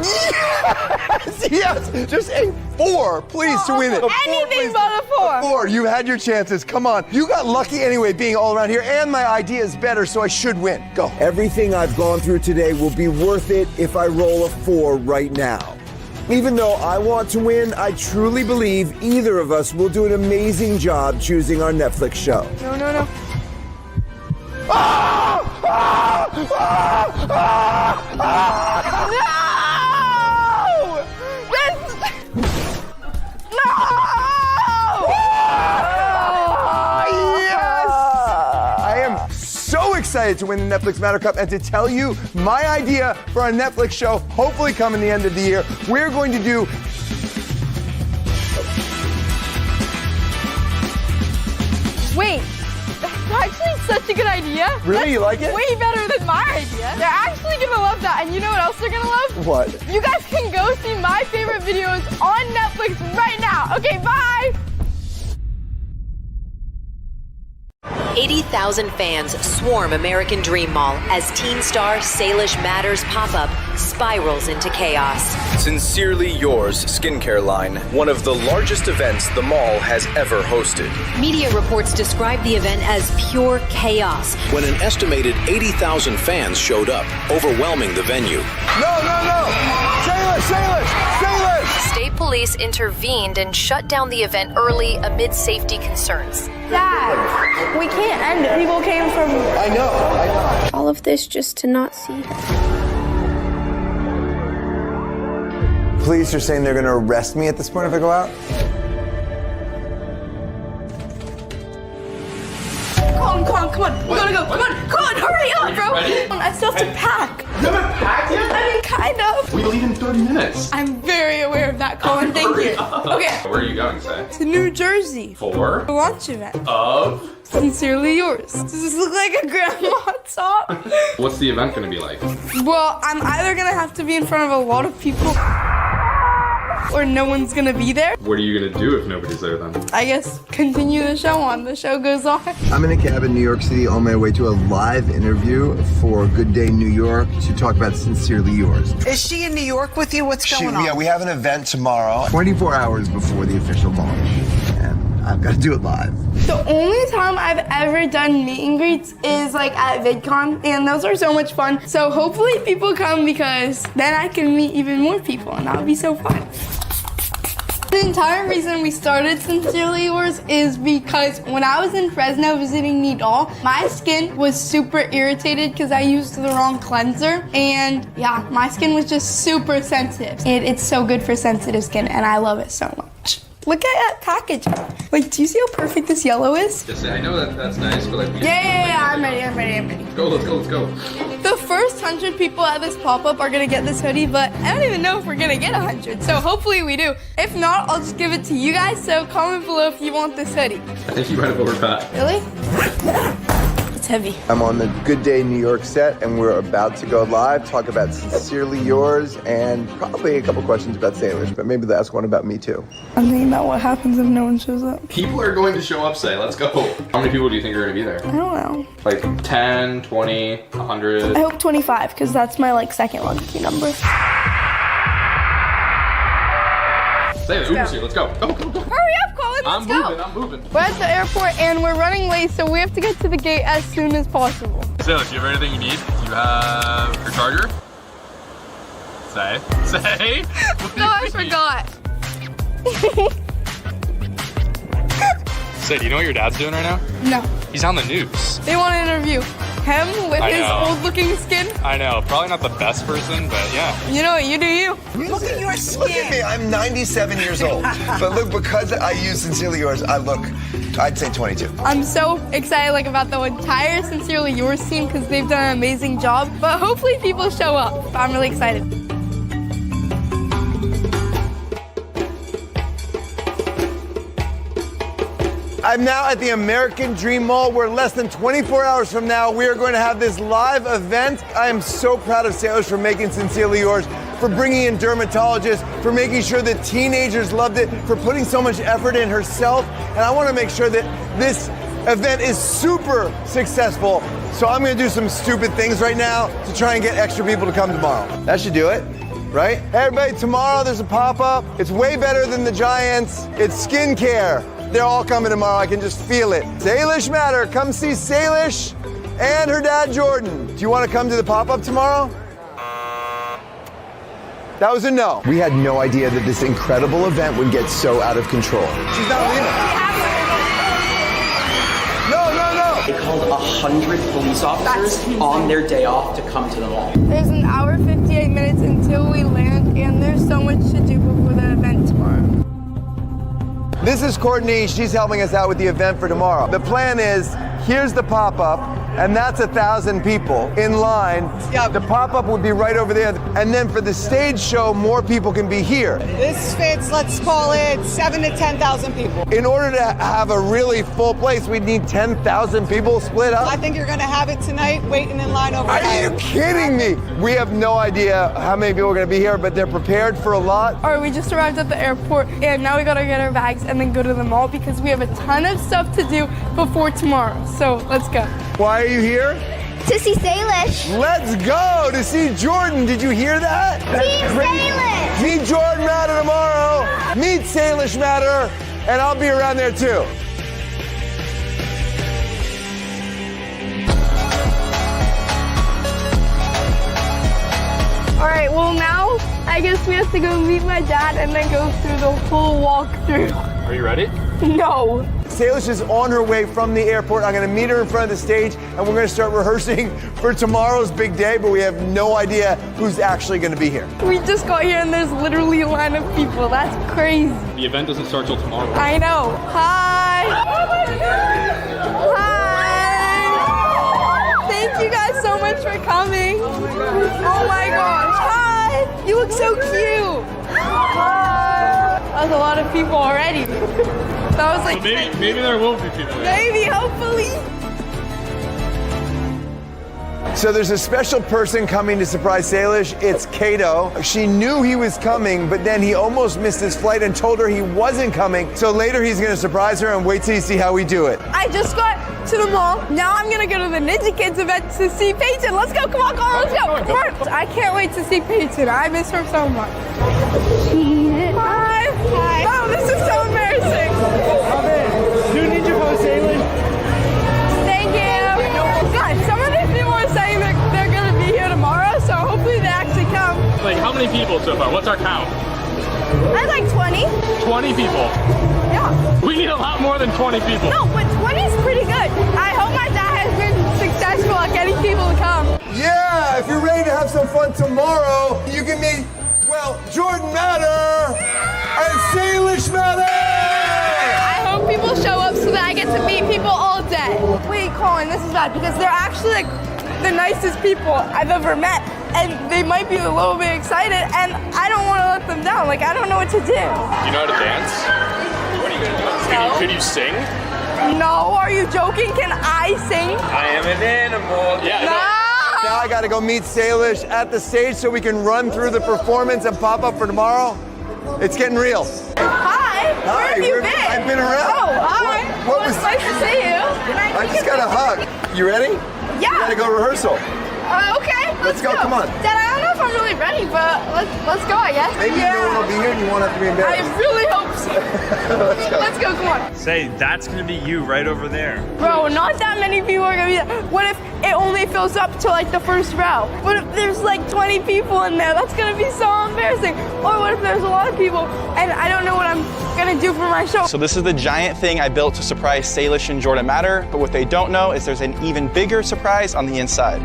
Yes! Yes! Just a 4, please, to win it. A 4, Anything but a 4. 4. You had your chances. Come on. You got lucky anyway being all around here, and my idea is better, so I should win. Go. Everything I've gone through today will be worth it if I roll a 4 right now. Even though I want to win, I truly believe either of us will do an amazing job choosing our Netflix show. No, no, no. Ah! Ah! Ah! Ah! Ah! No! Yes! I am so excited to win the Netflix Matter Cup and to tell you my idea for our Netflix show, hopefully coming the end of the year. We're going to do Wait, that's actually such a good idea. Really? That's You like it? way better than my idea. They're actually gonna love that. And you know what else they're gonna love? what? You guys can go see my favorite videos on Netflix right now. Okay, bye. 80,000 fans swarm American Dream Mall as teen star Salish Matters pop-up spirals into chaos. Sincerely Yours skincare line, one of the largest events the mall has ever hosted. Media reports describe the event as pure chaos. When an estimated 80,000 fans showed up, overwhelming the venue. No, no, no! Salish, Salish, Salish! State police intervened and shut down the event early amid safety concerns. Dad, we can't end it. People came from... I know. All of this just to not see her. Police are saying they're going to arrest me at this point if I go out? Come on. We gotta go. Come on, hurry up, bro. Ready? I still have to pack. You haven't packed yet? I mean, kind of. We leave in 30 minutes. I'm very aware of that, Colin. Thank you. Okay. Where are you going, say? To New Jersey. For? A launch event. Of? Sincerely Yours. Does this look like a grandma top? What's the event going to be like? Well, I'm either gonna have to be in front of a lot of people or no one's gonna be there. What are you going to do if nobody's there then? I guess continue the show on. The show goes on. I'm in a cab in New York City on my way to a live interview for Good Day New York to talk about Sincerely Yours. Is she in New York with you? What's going on? Yeah, we have an event tomorrow, 24 hours before the official launch, and I've got to do it live. The only time I've ever done meet and greets is like at VidCon, and those are so much fun. So hopefully people come because then I can meet even more people, and that would be so fun. The entire reason we started Sincerely Yours is because when I was in Fresno visiting Nidal, my skin was super irritated because I used the wrong cleanser. And yeah, my skin was just super sensitive. And it's so good for sensitive skin, and I love it so much. Look at that package. Like, do you see how perfect this yellow is? Just say, I know that's nice, but like... Yeah, I'm ready. Let's go. The first 100 people at this pop-up are gonna get this hoodie, but I don't even know if we're gonna get 100, so hopefully we do. If not, I'll just give it to you guys, so comment below if you want this hoodie. I think you might have overpacked. Really? It's heavy. I'm on the Good Day New York set, and we're about to go live, talk about Sincerely Yours, and probably a couple questions about Salish, but maybe ask one about me too. I'm thinking about what happens if no one shows up. People are going to show up, say. Let's go. How many people do you think are going to be there? I don't know. Like 10, 20, 100? I hope 25, because that's my second lucky number. Say the Uber's here. Let's go. Go. Hurry up, Colin, let's go. I'm moving. We're at the airport and we're running late, so we have to get to the gate as soon as possible. Salish, do you have everything you need? You have your charger? Say. No, I forgot. Say, do you know what your dad's doing right now? No. He's on the news. They want to interview. him with I his know. old-looking skin. I know, probably not the best person, but yeah. You know what? You do you. Look at your skin. Look at me, I'm 97 years old. But look, because I use Sincerely Yours, I look, I'd say 22. I'm so excited about the entire Sincerely Yours team because they've done an amazing job. But hopefully people show up. I'm really excited. I'm now at the American Dream Mall, where less than 24 hours from now, we are going to have this live event. I am so proud of Salish for making Sincerely Yours, for bringing in dermatologists, for making sure that teenagers loved it, for putting so much effort in herself. And I want to make sure that this event is super successful. So I'm going to do some stupid things right now to try and get extra people to come tomorrow. That should do it, right? Hey everybody, tomorrow there's a pop-up. It's way better than the Giants. It's skincare. They're all coming tomorrow. I can just feel it. Salish Matter. Come see Salish and her dad, Jordan. Do you want to come to the pop-up tomorrow? That was a no. We had no idea that this incredible event would get so out of control. She's not leaving. No. They called 100 police officers on their day off to come to the mall. There's an hour and 58 minutes until we land, and there's so much to do before the event tomorrow. This is Courtney. She's helping us out with the event for tomorrow. The plan is, here's the pop-up, and that's 1,000 people in line. Yep. The pop-up would be right over there. And then for the stage show, more people can be here. This fits, let's call it 7,000 to 10,000 people. In order to have a really full place, we'd need 10,000 people split up. I think you're going to have it tonight, waiting in line over Are there. you kidding me? We have no idea how many people are going to be here, but they're prepared for a lot. All right, we just arrived at the airport, and now we gotta get our bags and then go to the mall because we have a ton of stuff to do before tomorrow. So let's go. Why are you here? To see Salish. Let's go to see Jordan. Did you hear that? Team Salish. Meet Jordan Matter tomorrow. Meet Salish Matter, and I'll be around there too. All right, well now I guess we have to go meet my dad and then go through the whole walkthrough. Are you ready? No. Salish is on her way from the airport. I'm going to meet her in front of the stage, and we're going to start rehearsing for tomorrow's big day, but we have no idea who's actually going to be here. We just got here and there's literally a line of people. That's crazy. The event doesn't start till tomorrow. I know. Hi. Oh my God. Hi. Thank you guys so much for coming. Oh my gosh. Hi. You look so cute. Hi. That's a lot of people already. That was like. So maybe there will be people there. Maybe, hopefully. So there's a special person coming to surprise Salish. It's Kato. She knew he was coming, but then he almost missed his flight and told her he wasn't coming. So later he's going to surprise her, and wait till you see how we do it. I just got to the mall. Now I'm gonna go to the Ninja Kids event to see Peyton. Let's go, come on, let's go. Come on. I can't wait to see Peyton. I miss her so much. Hi. Hi. Oh, this is so embarrassing. Do you need your phone, Salish? Thank you. God, some of these people are saying they're gonna be here tomorrow, so hopefully they actually come. Like, how many people so far? What's our count? I like 20. 20 people. Yeah. We need a lot more than 20 people. No, but 20 is pretty good. I hope my dad has been successful at getting people to come. Yeah, if you're ready to have some fun tomorrow, you can meet, well, Jordan Matter and Salish Matter. I hope people show up so that I get to meet people all day. Wait, Colin, this is bad because they're actually like the nicest people I've ever met. And they might be a little bit excited, and I don't want to let them down. Like, I don't know what to do. You know how to dance? What are you going to do? Could you sing? No, are you joking? Can I sing? I am an animal. Yeah, no. Now I gotta go meet Salish at the stage so we can run through the performance and pop up for tomorrow. It's getting real. Hi, where have you been? I've been around. Oh, hi. What was nice to see you. I just got a hug. You ready? Yeah. We gotta go rehearsal. Okay, let's go. Come on. Dad, I don't know if not really ready, but let's go, I guess. Maybe no one will be here and you won't have to be I embarrassed. really hope so. Let's go, come on. Say, that's gonna be you right over there. Bro, not that many people are gonna be there. What if it only fills up to like the first row? What if there's like 20 people in there? That's gonna be so embarrassing. Or what if there's a lot of people and I don't know what I'm gonna do for my show? So this is the giant thing I built to surprise Salish and Jordan Matter, but what they don't know is there's an even bigger surprise on the inside.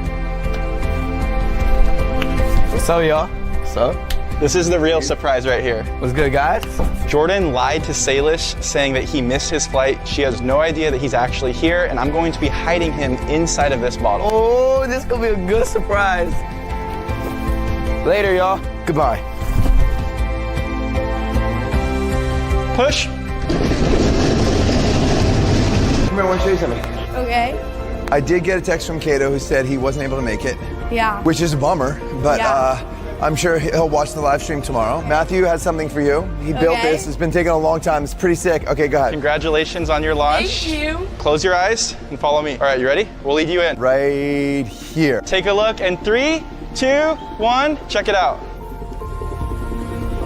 What's up, y'all? What's up? This is the real surprise right here. What's good, guys? Jordan lied to Salish, saying that he missed his flight. She has no idea that he's actually here, and I'm going to be hiding him inside of this bottle. Oh, this gonna be a good surprise. Later, y'all. Goodbye. Push. Come here, I want to show you something. Okay. I did get a text from Kato who said he wasn't able to make it. Yeah. Which is a bummer, but Yeah. I'm sure he'll watch the live stream tomorrow. Matthew has something for you. He built Okay. this. It's been taking a long time. It's pretty sick. Okay, go ahead. Congratulations on your launch. Thank you. Close your eyes and follow me. All right, you ready? We'll lead you in. Right here. Take a look, and 3, 2, 1, check it out.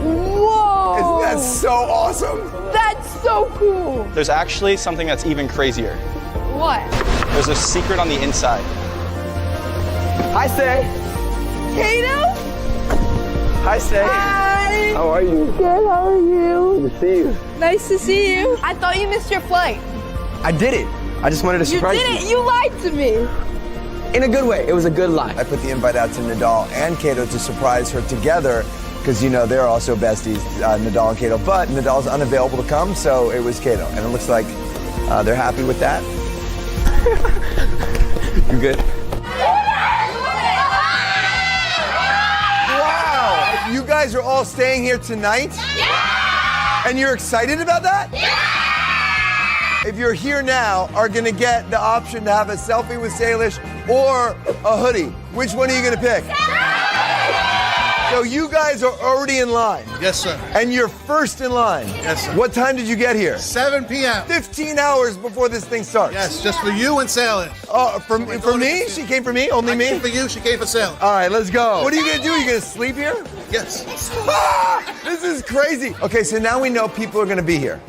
Whoa. Isn't that so awesome? That's so cool. There's actually something that's even crazier. What? There's a secret on the inside. Hi, Say. Kato? Hi, Say. Hi. How are you? Good, how are you? Good to see you. Nice to see you. I thought you missed your flight. I did it. I just wanted to You surprise didn't. You lied to me. In a good way. It was a good lie. I put the invite out to Nadal and Kato to surprise her together because, you know, they're also besties, Nadal and Kato. But Nadal's unavailable to come, so it was Kato. And it looks like they're happy with that. You good? Wow! You guys are all staying here tonight? Yeah! And you're excited about that? Yeah! If you're here now, are gonna get the option to have a selfie with Salish or a hoodie. Which one are you gonna pick? So you guys are already in line. Yes, sir. And you're first in line. Yes, sir. What time did you get here? 7 p.m. 15 hours before this thing starts. Yes, just for you and Salish. Oh, for me? She came for me? Only me? Came for you, she came for Salish. All right, let's go. What are you gonna do? You gonna sleep here? Yes. This is crazy. Okay, so now we know people are gonna be here.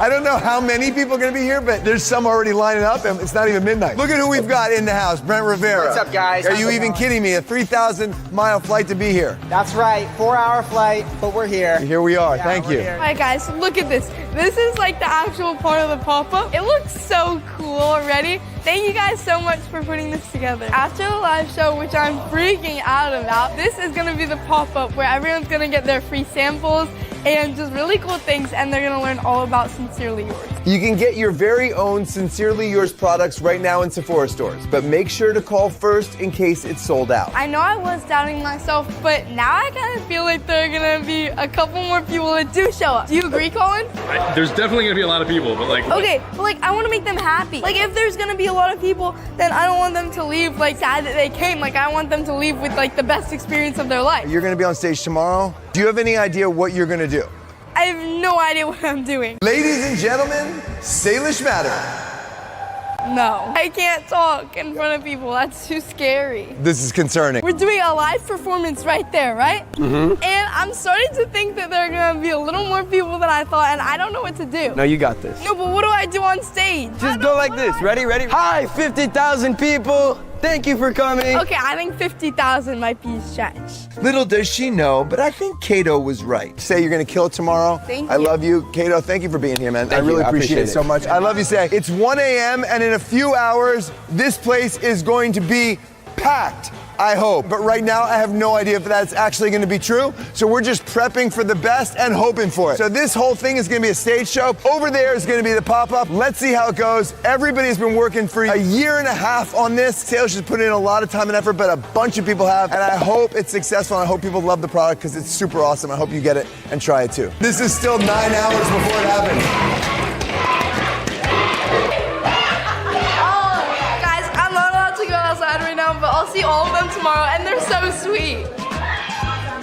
I don't know how many people are gonna be here, but there's some already lining up, and it's not even midnight. Look at who we've got in the house, Brent Rivera. What's up, guys? Are How's you it even going? kidding me? A 3,000-mile flight to be here. That's right, 4-hour flight, but we're here. Here we are, Yeah, thank we're you. here. All right, guys, look at this. This is like the actual part of the pop-up. It looks so cool already. Thank you guys so much for putting this together. After the live show, which I'm freaking out about, this is gonna be the pop-up where everyone's gonna get their free samples and just really cool things, and they're gonna learn all about Sincerely Yours. You can get your very own Sincerely Yours products right now in Sephora stores, but make sure to call first in case it's sold out. I know I was doubting myself, but now I kind of feel like there are gonna be a couple more people that do show up. Do you agree, Colin? There's definitely gonna be a lot of people, but like. Okay, but like I want to make them happy. Like if there's gonna be a lot of people, then I don't want them to leave like sad that they came. Like I want them to leave with like the best experience of their life. You're gonna be on stage tomorrow. Do you have any idea what you're gonna do? I have no idea what I'm doing. Ladies and gentlemen, Salish Matter. No, I can't talk in front of people. That's too scary. This is concerning. We're doing a live performance right there, right? Mm-hmm. And I'm starting to think that there are gonna be a little more people than I thought, and I don't know what to do. No, you got this. No, but what do I do on stage? Just go like this. Ready? Hi, 50,000 people. Thank you for coming. Okay, I think 50,000 might be a stretch. Little does she know, but I think Kato was right. Say you're gonna kill it tomorrow. Thank I you. love you. Kato, thank you for being here, man. I Thank really you. I appreciate it appreciate so it. much. I love you, Say. It's 1 a.m. and in a few hours, this place is going to be packed. I hope. But right now, I have no idea if that's actually gonna be true. So we're just prepping for the best and hoping for it. So this whole thing is gonna be a stage show. Over there is gonna be the pop-up. Let's see how it goes. Everybody's been working for a year and a half on this. Salish has put in a lot of time and effort, but a bunch of people have. And I hope it's successful. And I hope people love the product because it's super awesome. I hope you get it and try it too. This is still 9 hours before it happens. Guys, I'm not allowed to go outside right now, but I'll see all of them tomorrow, and they're so sweet.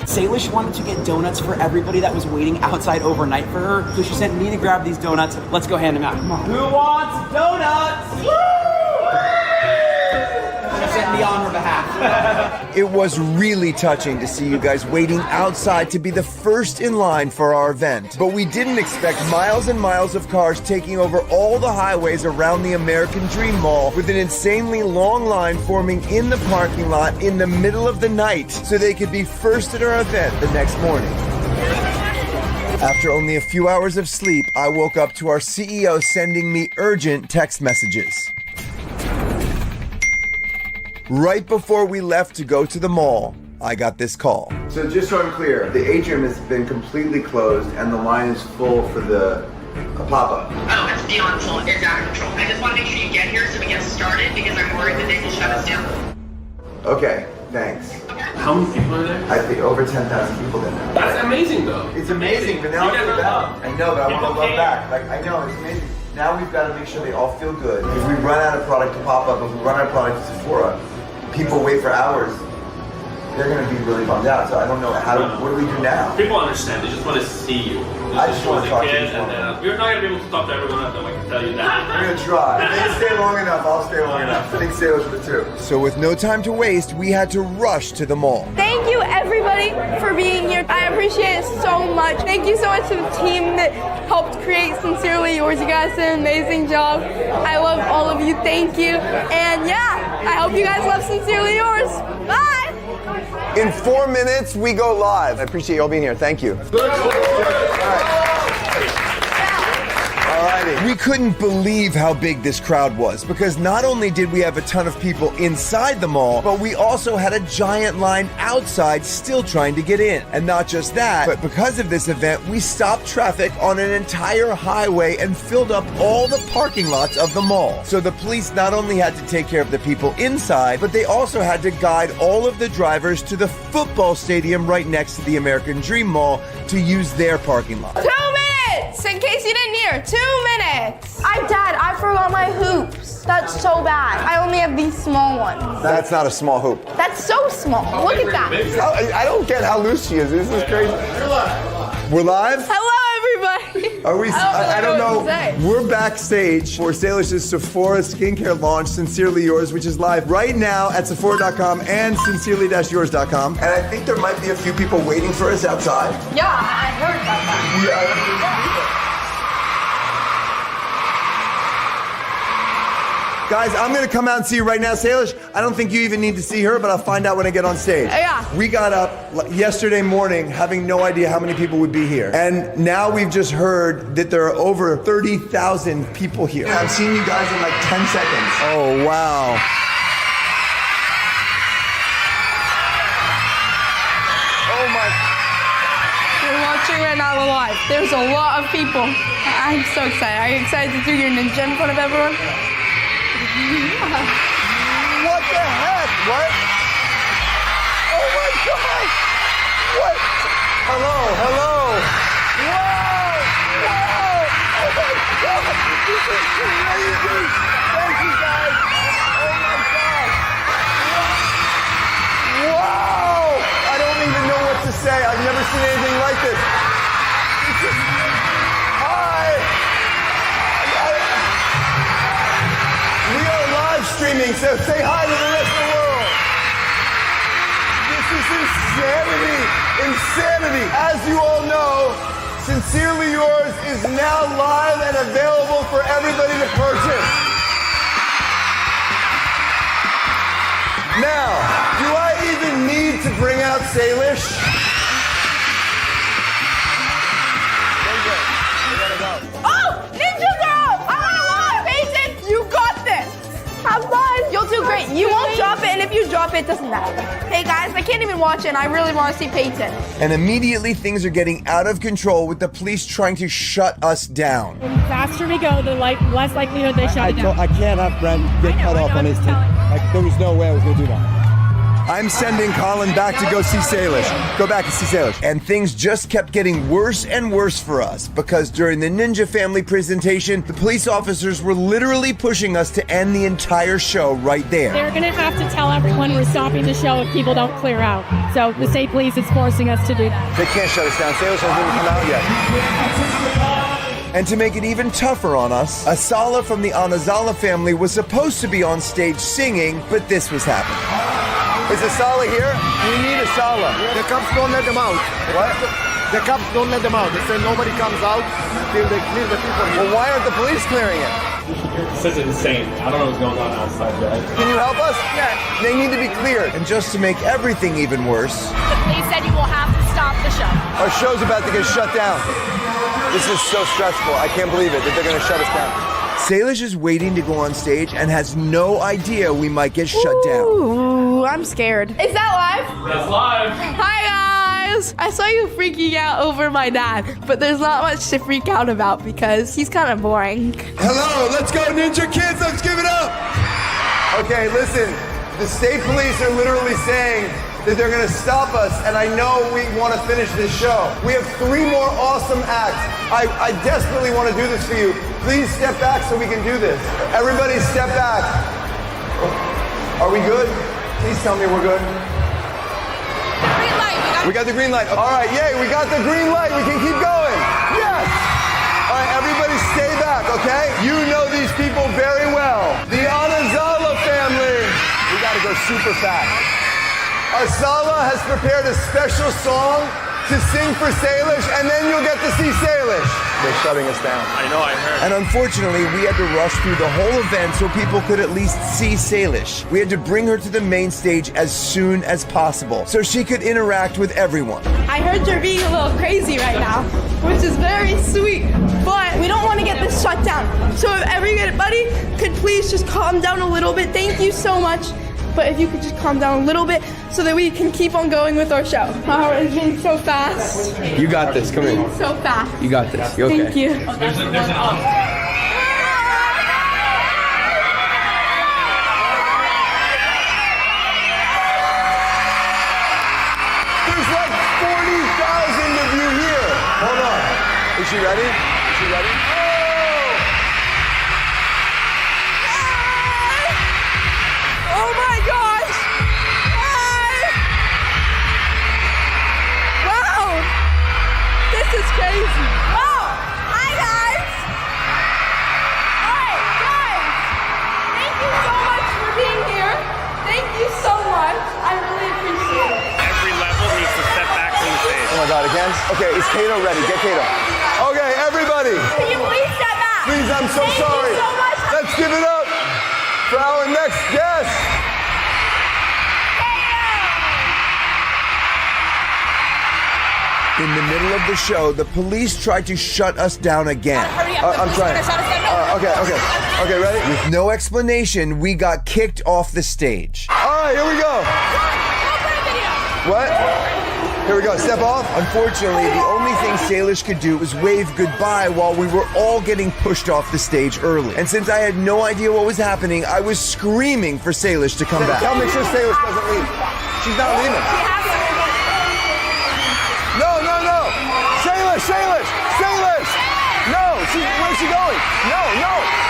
Salish wanted to get donuts for everybody that was waiting outside overnight for her, so she sent me to grab these donuts. Let's go hand them out. Come on. Who wants donuts? She sent me on her behalf. It was really touching to see you guys waiting outside to be the first in line for our event. But we didn't expect miles and miles of cars taking over all the highways around the American Dream Mall with an insanely long line forming in the parking lot in the middle of the night so they could be first at our event the next morning. After only a few hours of sleep, I woke up to our CEO sending me urgent text messages. Right before we left to go to the mall, I got this call. So just so I'm clear, the atrium has been completely closed and the line is full for the pop-up. Oh, it's beyond full. It's out of control. I just want to make sure you get here so we get started because I'm worried that they will shut us down. Okay, thanks. How many people are there? I think over 10,000 people there now. That's amazing, though. It's amazing, but now I feel bad. I know, but I want to love back. Like, I know, it's amazing. Now we've got to make sure they all feel good. If we run out of product to pop up, if we run out of product to Sephora, people wait for hours. They're going to be really bummed out. So I don't know what do we do now? People understand. They just want to see you. I just want to talk to you. You're not going to be able to talk to everyone of them, I can tell you that. We're going to try. If they stay long enough, I'll stay long enough. I think Sailors are the two. So with no time to waste, we had to rush to the mall. Thank you, everybody, for being here. I appreciate it so much. Thank you so much to the team that helped create Sincerely Yours. You guys did an amazing job. I love all of you. Thank you. And yeah, I hope you guys love Sincerely Yours. Bye! In 4 minutes, we go live. I appreciate you all being here. Thank you. We couldn't believe how big this crowd was because not only did we have a ton of people inside the mall, but we also had a giant line outside still trying to get in. And not just that, but because of this event, we stopped traffic on an entire highway and filled up all the parking lots of the mall. So the police not only had to take care of the people inside, but they also had to guide all of the drivers to the football stadium right next to the American Dream Mall to use their parking lot. 2 minutes! In case you didn't hear, 2 minutes! Dad, I forgot my hoops. That's so bad. I only have these small ones. That's not a small hoop. That's so small. Look at that. I don't get how loose she is. This is crazy. We're live? Hello, everybody. Are we? I don't know. What to say. We're backstage for Salish's Sephora skincare launch, Sincerely Yours, which is live right now at Sephora.com and sincerely-yours.com. And I think there might be a few people waiting for us outside. Yeah, I heard about that. Guys, I'm gonna come out and see you right now. Salish, I don't think you even need to see her, but I'll find out when I get on stage. Yeah. We got up yesterday morning having no idea how many people would be here. And now we've just heard that there are over 30,000 people here. I've seen you guys in like 10 seconds. Oh, wow. Oh my. You're watching right now live. There's a lot of people. I'm so excited. Are you excited to do your ninja in front of everyone? What the heck? What? Oh my God! What? Hello, hello! Whoa! Whoa! Oh my God! This is crazy! Thank you guys! Oh my God! Wow! I don't even know what to say. I've never seen anything like this. This is... Hi! We are live streaming, so say hi to the rest of the world. This is insanity. Insanity. As you all know, Sincerely Yours is now live and available for everybody to purchase. Now, do I even need to bring out Salish? Oh, Ninja Girl! I want to launch, Peyton! You got this! Have fun! You'll do great. You won't drop it, and if you drop it, it doesn't matter. Hey guys, I can't even watch it, and I really want to see Peyton. And immediately things are getting out of control with the police trying to shut us down. The faster we go, the less likelihood they shut it down. I can't have Brent get cut off on his team. Like, there was no way I was going to do that. I'm sending Colin back to go see Salish. Go back and see Salish. And things just kept getting worse and worse for us because during the Ninja family presentation, the police officers were literally pushing us to end the entire show right there. They're going to have to tell everyone we're stopping the show if people don't clear out. So the state police is forcing us to do that. They can't shut us down. Salish hasn't even come out yet. And to make it even tougher on us, Asala from the Anazala family was supposed to be on stage singing, but this was happening. Is Asala here? We need Asala. The cops don't let them out. What? The cops don't let them out. They say nobody comes out until they clear the people here. Well, why aren't the police clearing it? This is insane. I don't know what's going on outside there. Can you help us? Yeah. They need to be cleared. And just to make everything even worse, They said you will have to stop the show. Our show's about to get shut down. This is so stressful. I can't believe it that they're going to shut us down. Salish is waiting to go on stage and has no idea we might get shut down. Ooh, I'm scared. Is that live? That's live. Hi guys! I saw you freaking out over my dad, but there's not much to freak out about because he's kind of boring. Hello, let's go Ninja Kids, let's give it up! Okay, listen, the state police are literally saying that they're gonna stop us, and I know we wanna finish this show. We have 3 more awesome acts. I desperately wanna do this for you. Please step back so we can do this. Everybody step back. Are we good? Please tell me we're good. Green light. We got the green light. All right, yay, we got the green light. We can keep going. Yes! All right, everybody stay back, okay? You know these people very well. The Anazala family. We gotta go super fast. Asala has prepared a special song to sing for Salish, and then you'll get to see Salish. They're shutting us down. I know, I heard. And unfortunately, we had to rush through the whole event so people could at least see Salish. We had to bring her to the main stage as soon as possible so she could interact with everyone. I heard you're being a little crazy right now, which is very sweet, but we don't want to get this shut down. So if everybody could please just calm down a little bit. Thank you so much. But if you could just calm down a little bit so that we can keep on going with our show. My heart is beating so fast. You got this. Come here. So fast. You got this. You okay? Thank you. There's an There's like 40,000 of you here. Hold on. Is she ready? Is she ready? Oh my gosh! Hi! Wow! This is crazy. Oh! Hi guys! Alright, guys! Thank you so much for being here. Thank you so much. I really appreciate it. Every level needs to step back from the stage. Oh my God, again? Okay, is Kato ready? Get Kato. Okay, everybody. Can you please step back? Please, I'm so Thank sorry. you so much. Let's give it up for our next guest. In the middle of the show, the police tried to shut us down again. Hurry up. I'm trying. Okay, ready? With no explanation, we got kicked off the stage. All right, here we go. What? Here we go, step off. Unfortunately, the only thing Salish could do was wave goodbye while we were all getting pushed off the stage early. And since I had no idea what was happening, I was screaming for Salish to come back. Make sure Salish doesn't leave. She's not leaving. No. Salish! No, where's she going? No,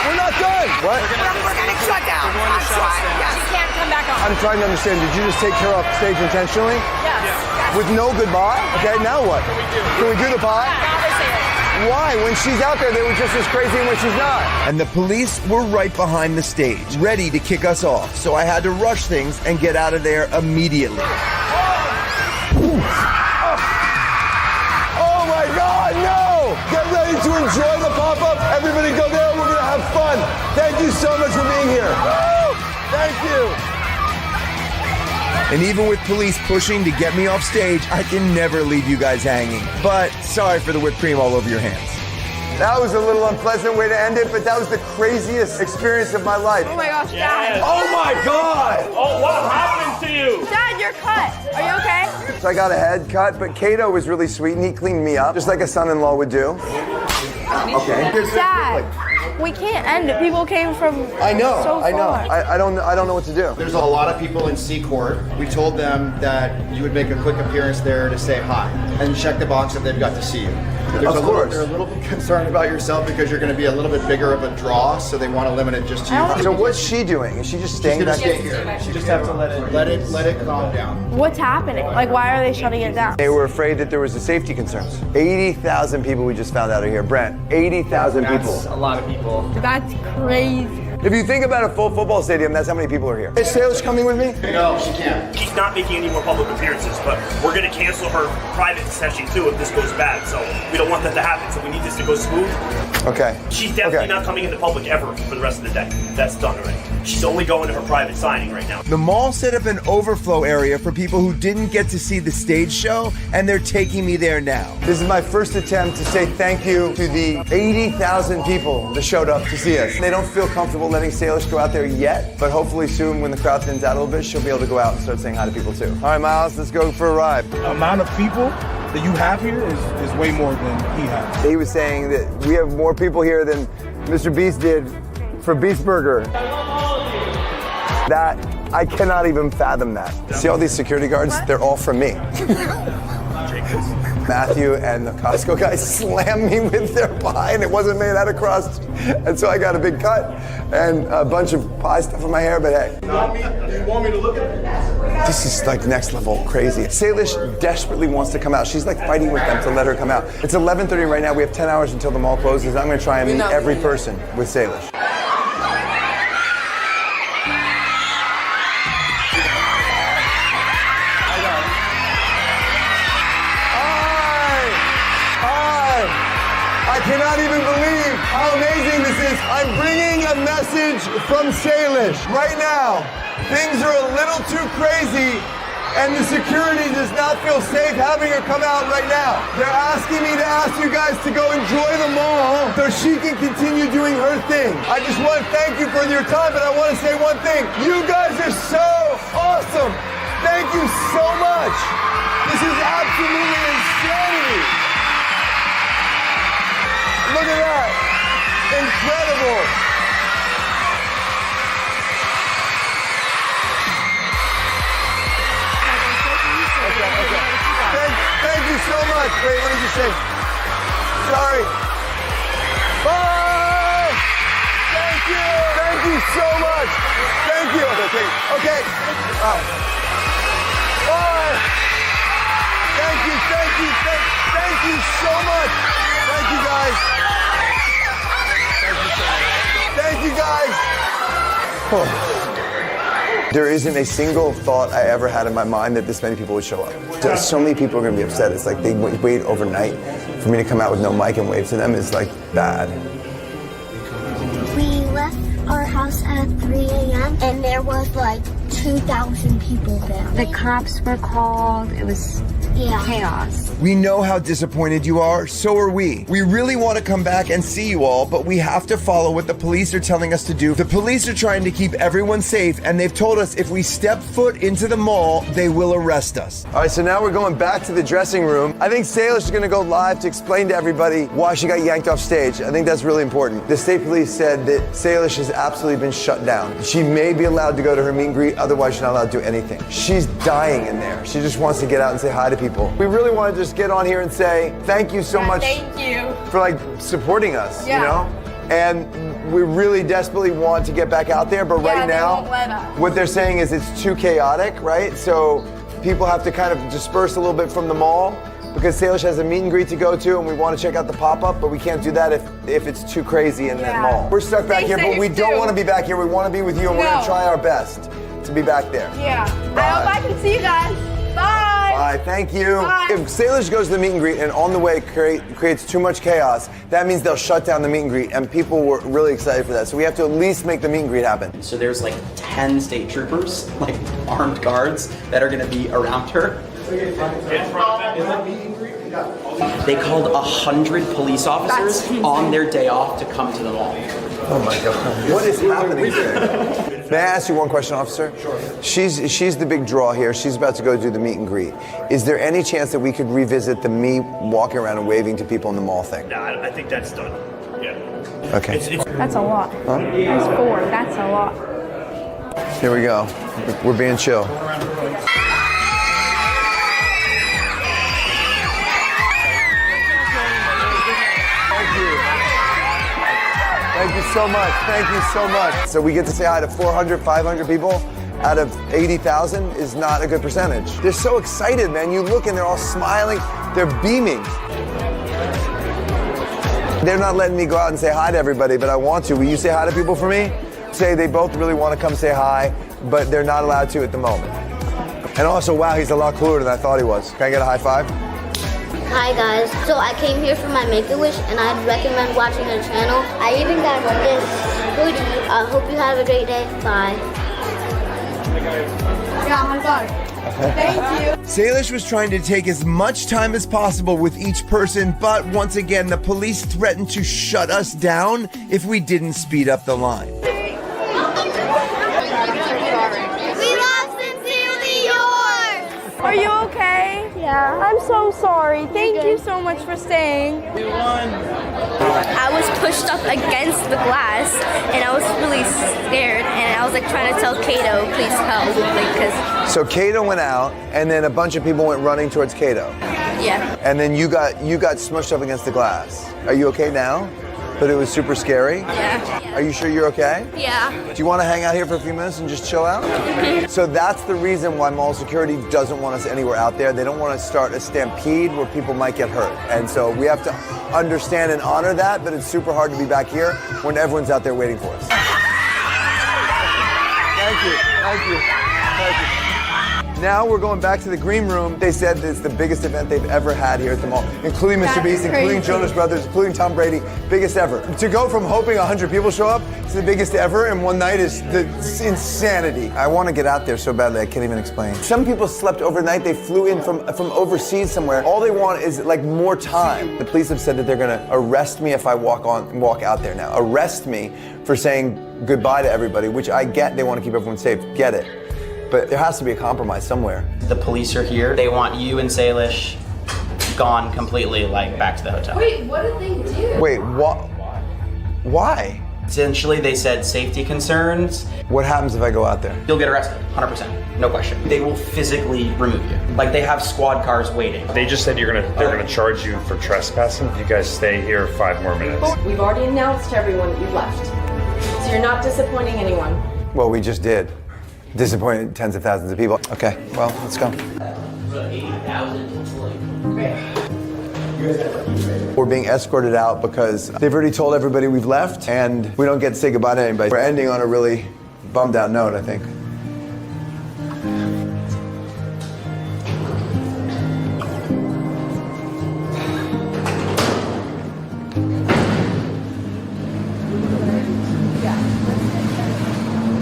we're not done. What? We're getting shut down. I'm trying. Yes. She can't come back on. I'm trying to understand, did you just take her off stage intentionally? Yes. With no goodbye? Okay, now what? Can we do the pie? Now they say it. Why? When she's out there, they were just as crazy when she's not. And the police were right behind the stage, ready to kick us off. So I had to rush things and get out of there immediately. Oh my God, no! Get ready to enjoy the pop-up. Everybody go there, we're gonna have fun. Thank you so much for being here. Woo! Thank you. And even with police pushing to get me off stage, I can never leave you guys hanging. But sorry for the whipped cream all over your hands. That was a little unpleasant way to end it, but that was the craziest experience of my life. Oh my gosh, Dad. Oh my God! Oh, what happened to you? Dad, you're cut. Are you okay? So I got a head cut, but Kato was really sweet and he cleaned me up, just like a son-in-law would do. Okay. Dad, we can't end it. People came from I know. far. I don't know what to do. There's a lot of people in C Court. We told them that you would make a quick appearance there to say hi and check the box that they've got to see you. They're a little bit concerned about yourself because you're going to be a little bit bigger of a draw, so they want to limit it just to you. So what's she doing? Is she just staying back Stay here. You just have to let it calm down. What's happening? Like, why are they shutting it down? They were afraid that there was a safety concerns. 80,000 people we just found out are here. Brent, 80,000 people. That's a lot of people. That's crazy. If you think about a full football stadium, that's how many people are here. Is Salish coming with me? No, she can't. She's not making any more public appearances, but we're going to cancel her private session too if this goes bad. So we don't want that to happen. So we need this to go smooth. Okay. She's definitely not coming into public ever for the rest of the day. That's done already. She's only going to her private signing right now. The mall set up an overflow area for people who didn't get to see the stage show, and they're taking me there now. This is my first attempt to say thank you to the 80,000 people that showed up to see us. They don't feel comfortable letting Salish go out there yet, but hopefully soon when the crowd thins out a little bit, she'll be able to go out and start saying hi to people too. All right, Miles, let's go for a ride. The amount of people that you have here is way more than he has. He was saying that we have more people here than Mr. Beast did for Beast Burger. That, I cannot even fathom that. See all these security guards? They're all from me. Matthew and the Costco guys slammed me with their pie, and it wasn't made out of crust. And so I got a big cut and a bunch of pie stuff in my hair, but hey. Do you want me to look at it? This is like next level crazy. Salish desperately wants to come out. She's like fighting with them to let her come out. It's 11:30 right now. We have 10 hours until the mall closes. I'm gonna try and meet every person with Salish. I cannot even believe how amazing this is. I'm bringing a message from Salish right now. Things are a little too crazy, and the security does not feel safe having her come out right now. They're asking me to ask you guys to go enjoy the mall so she can continue doing her thing. I just want to thank you for your time, but I want to say one thing. You guys are so awesome. Thank you so much. This is absolutely insanity. Look at that. Incredible. Okay. Thank you so much. Wait, let me just say. Sorry. Bye. Thank you. Thank you so much. Thank you. Okay. Bye. Thank you. Thank you so much. Thank you guys. Thank you guys. There isn't a single thought I ever had in my mind that this many people would show up. So many people are going to be upset. It's like they wait overnight for me to come out with no mic and wave to them. It's like bad. We left our house at 3 a.m. and there was like 2,000 people there. The cops were called. It was chaos. We know how disappointed you are, so are we. We really want to come back and see you all, but we have to follow what the police are telling us to do. The police are trying to keep everyone safe, and they've told us if we step foot into the mall, they will arrest us. All right, so now we're going back to the dressing room. I think Salish is going to go live to explain to everybody why she got yanked off stage. I think that's really important. The state police said that Salish has absolutely been shut down. She may be allowed to go to her meet and greet, otherwise she's not allowed to do anything. She's dying in there. She just wants to get out and say hi to people. We really want to just get on here and say thank you so much for like supporting us, you know? And we really desperately want to get back out there, but right now, what they're saying is it's too chaotic, right? So people have to kind of disperse a little bit from the mall because Salish has a meet and greet to go to, and we want to check out the pop-up, but we can't do that if it's too crazy in that mall. We're stuck back here, but we don't want to be back here. We want to be with you, and we're going to try our best to be back there. Yeah. I hope I can see you guys. Bye. Bye, thank you. Bye. If Salish goes to the meet and greet and on the way creates too much chaos, that means they'll shut down the meet and greet, and people were really excited for that. So we have to at least make the meet and greet happen. So there's like 10 state troopers, like armed guards, that are gonna be around her. They called 100 police officers on their day off to come to the mall. Oh my God, what is happening here? May I ask you one question, officer? Sure. She's the big draw here. She's about to go do the meet and greet. Is there any chance that we could revisit the me walking around and waving to people in the mall thing? No, I think that's done. Yeah. Okay. That's a lot. Huh? That's 4. That's a lot. Here we go. We're being chill. Thank you so much. Thank you so much. So we get to say hi to 400, 500 people out of 80,000 is not a good percentage. They're so excited, man. You look and they're all smiling. They're beaming. They're not letting me go out and say hi to everybody, but I want to. Will you say hi to people for me? say they both really want to come say hi, but they're not allowed to at the moment. And also, wow, he's a lot cooler than I thought he was. Can I get a high five? Hi guys, so I came here for my Make-A-Wish and I'd recommend watching their channel. I even got this hoodie. I hope you have a great day. Bye. Yeah, high five. Thank you. Salish was trying to take as much time as possible with each person, but once again, the police threatened to shut us down if we didn't speed up the line. Are you okay? Yeah. I'm so sorry. Thank you so much for staying. We won. I was pushed up against the glass and I was really scared and I was like trying to tell Kato, please help. Like, cause So Kato went out, and then a bunch of people went running towards Kato. yeah. And then you got smushed up against the glass. Are you okay now? But it was super scary? Yeah. Are you sure you're okay? Yeah. Do you want to hang out here for a few minutes and just chill out? So that's the reason why mall security doesn't want us anywhere out there. They don't want to start a stampede where people might get hurt. And so we have to understand and honor that, but it's super hard to be back here when everyone's out there waiting for us. Thank you, thank you, thank you. Now we're going back to the green room. They said it's the biggest event they've ever had here at the mall, including Mr. Beast, including Jonas Brothers, including Tom Brady, biggest ever. To go from hoping 100 people show up to the biggest ever in one night is insanity. I want to get out there so badly I can't even explain. Some people slept overnight. They flew in from overseas somewhere. All they want is like more time. The police have said that they're going to arrest me if I walk out there now. Arrest me for saying goodbye to everybody, which I get. They want to keep everyone safe. Get it. But there has to be a compromise somewhere. The police are here. They want you and Salish gone completely, like back to the hotel. Wait, what did they do? Wait, what? Why? Essentially, they said safety concerns. What happens if I go out there? You'll get arrested, 100%, no question. They will physically remove you. Like they have squad cars waiting. They just said they're gonna charge you for trespassing if you guys stay here 5 more minutes. We've already announced to everyone that you've left, so you're not disappointing anyone. Well, we just did. Disappointed tens of thousands of people. Okay, well, let's go. We're being escorted out because they've already told everybody we've left, and we don't get to say goodbye to anybody. We're ending on a really bummed out note, I think.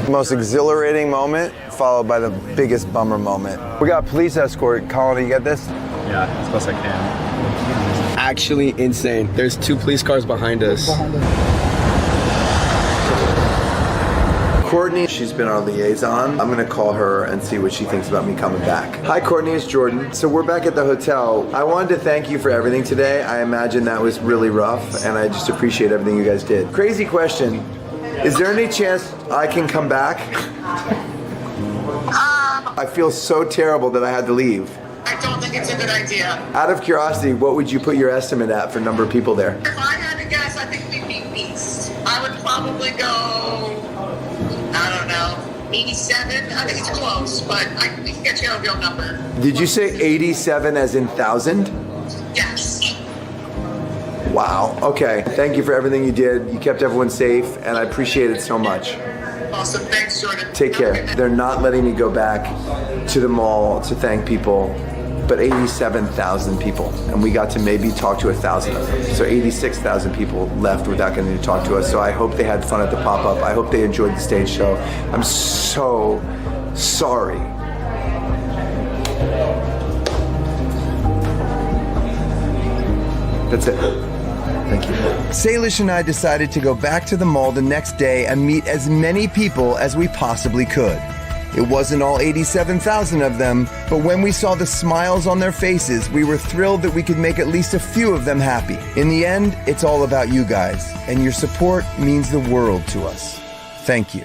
Most exhilarating moment, followed by the biggest bummer moment. We got a police escort. Colin, you get this? Yeah, as best I can. Actually insane. There's 2 police cars behind us. Courtney, she's been our liaison. I'm gonna call her and see what she thinks about me coming back. Hi Courtney, it's Jordan. So we're back at the hotel. I wanted to thank you for everything today. I imagine that was really rough, and I just appreciate everything you guys did. Crazy question. Is there any chance I can come back? I feel so terrible that I had to leave. I don't think it's a good idea. Out of curiosity, what would you put your estimate at for number of people there? If I had to guess, I think we'd be beast. I would probably go, I don't know, 87. I think it's close, but we can get you a real number. Did you say 87 as in 1,000? Yes. Wow, okay. Thank you for everything you did. You kept everyone safe, and I appreciate it so much. Awesome, thanks Jordan. Take care. They're not letting me go back to the mall to thank people, but 87,000 people, and we got to maybe talk to 1,000 of them. So 86,000 people left without getting to talk to us. So I hope they had fun at the pop-up. I hope they enjoyed the stage show. I'm so sorry. That's it. Thank you. Salish and I decided to go back to the mall the next day and meet as many people as we possibly could. It wasn't all 87,000 of them, but when we saw the smiles on their faces, we were thrilled that we could make at least a few of them happy. In the end, it's all about you guys, and your support means the world to us. Thank you.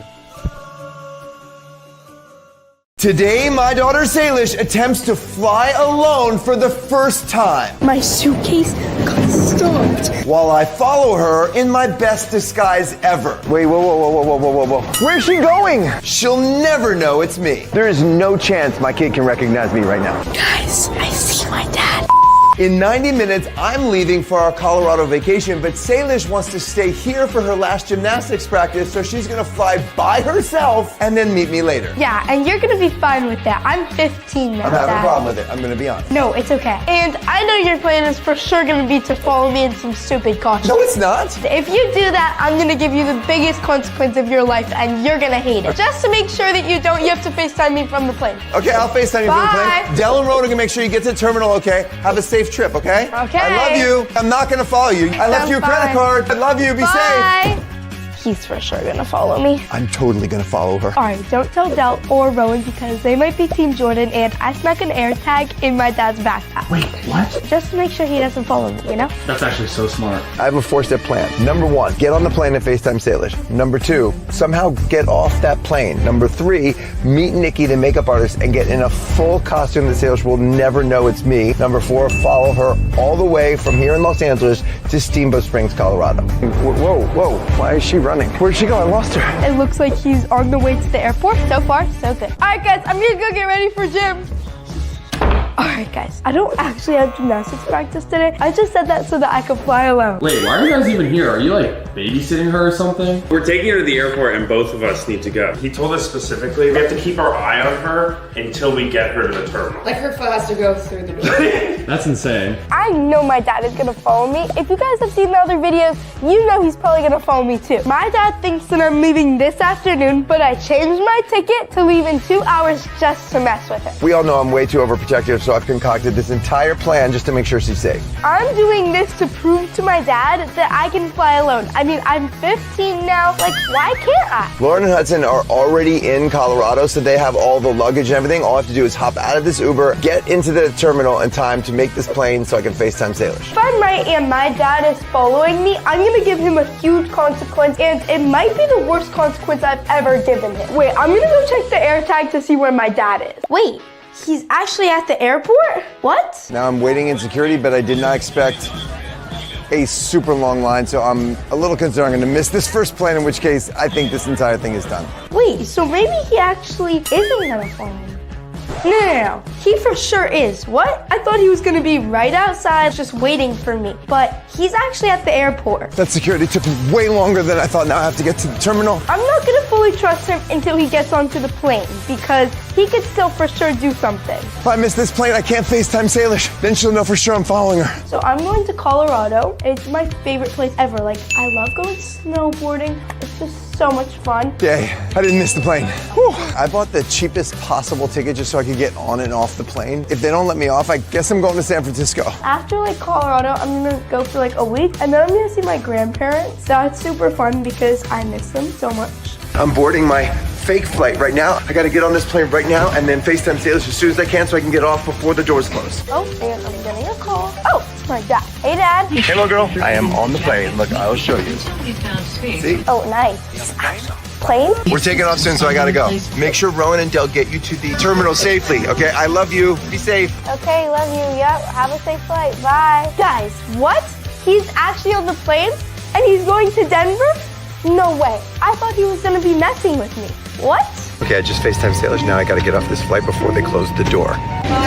Today, my daughter Salish attempts to fly alone for the first time. My suitcase got stuffed. While I follow her in my best disguise ever. Wait, whoa. Where's she going? She'll never know it's me. There is no chance my kid can recognize me right now. Guys, I see my dad. In 90 minutes, I'm leaving for our Colorado vacation, but Salish wants to stay here for her last gymnastics practice, so she's gonna fly by herself and then meet me later. Yeah, and you're gonna be fine with that. I'm 15 now, I'm having Dad. a problem with it, I'm gonna be honest. No, it's okay. And I know your plan is for sure gonna be to follow me in some stupid costume. No, it's not. If you do that, I'm gonna give you the biggest consequence of your life, and you're gonna hate it. Just to make sure that you don't, you have to FaceTime me from the plane. Okay, I'll FaceTime you from the Bye. plane. Del and Rhoda can make sure you get to the terminal, okay? Have a safe trip, okay? Okay. I love you. I'm not gonna follow you. I left Sounds you a credit fine. card. I love you. Be safe. Bye. He's for sure gonna follow me. I'm totally gonna follow her. All right, don't tell Del or Rowan because they might be Team Jordan, and I snuck an air tag in my dad's backpack. Wait, what? Just to make sure he doesn't follow me, you know? That's actually so smart. I have a 4-step plan. Number 1, get on the plane and FaceTime Salish. Number 2, somehow get off that plane. Number 3, meet Nikki, the makeup artist, and get in a full costume that Salish will never know it's me. Number 4, follow her all the way from here in Los Angeles to Steamboat Springs, Colorado. Whoa, why is she running? Where'd she go? I lost her. It looks like he's on the way to the airport. So far, so good. All right, guys, I'm gonna go get ready for gym. All right, guys, I don't actually have gymnastics practice today. I just said that so that I could fly alone. Wait, why are you guys even here? Are you like babysitting her or something? We're taking her to the airport and both of us need to go. He told us specifically we have to keep our eye on her until we get her to the terminal. Like her foot has to go through the door. That's insane. I know my dad is gonna follow me. If you guys have seen the other videos, you know he's probably gonna follow me too. My dad thinks that I'm leaving this afternoon, but I changed my ticket to leave in 2 hours just to mess with her. We all know I'm way too overprotective, so I've concocted this entire plan just to make sure she's safe. I'm doing this to prove to my dad that I can fly alone. I mean, I'm 15 now. Like, why can't I? Lauren and Hudson are already in Colorado, so they have all the luggage and everything. All I have to do is hop out of this Uber, get into the terminal in time to make this plane so I can FaceTime Salish. If I'm right and my dad is following me, I'm gonna give him a huge consequence, and it might be the worst consequence I've ever given him. Wait, I'm gonna go check the air tag to see where my dad is. Wait, he's actually at the airport? What? Now I'm waiting in security, but I did not expect a super long line, so I'm a little concerned I'm gonna miss this first plane, in which case I think this entire thing is done. Wait, so maybe he actually isn't gonna follow me. No. He for sure is. What? I thought he was gonna be right outside just waiting for me, but he's actually at the airport. That security took way longer than I thought. Now I have to get to the terminal. I'm not gonna fully trust him until he gets onto the plane because he could still for sure do something. If I miss this plane, I can't FaceTime Salish. Then she'll know for sure I'm following her. So I'm going to Colorado. It's my favorite place ever. Like, I love going snowboarding. It's just so much fun. Yay, I didn't miss the plane. Whew. I bought the cheapest possible ticket just so I could get on and off the plane. If they don't let me off, I guess I'm going to San Francisco. After like Colorado, I'm gonna go for like a week and then I'm gonna see my grandparents. That's super fun because I miss them so much. I'm boarding my fake flight right now. I gotta get on this plane right now and then FaceTime Salish as soon as I can so I can get off before the doors close. Oh, and I'm getting a call. Oh, it's my dad. Hey, Dad. Hey, little girl. I am on the plane. Look, I'll show you. See? Oh, nice. Plane? We're taking off soon, so I gotta go. Make sure Rowan and Del get you to the terminal safely, okay? I love you. Be safe. Okay, love you. Yep, have a safe flight. Bye. Guys, what? He's actually on the plane and he's going to Denver? No way. I thought he was gonna be messing with me. What? Okay, I just FaceTime Salish. Now I gotta get off this flight before they close the door.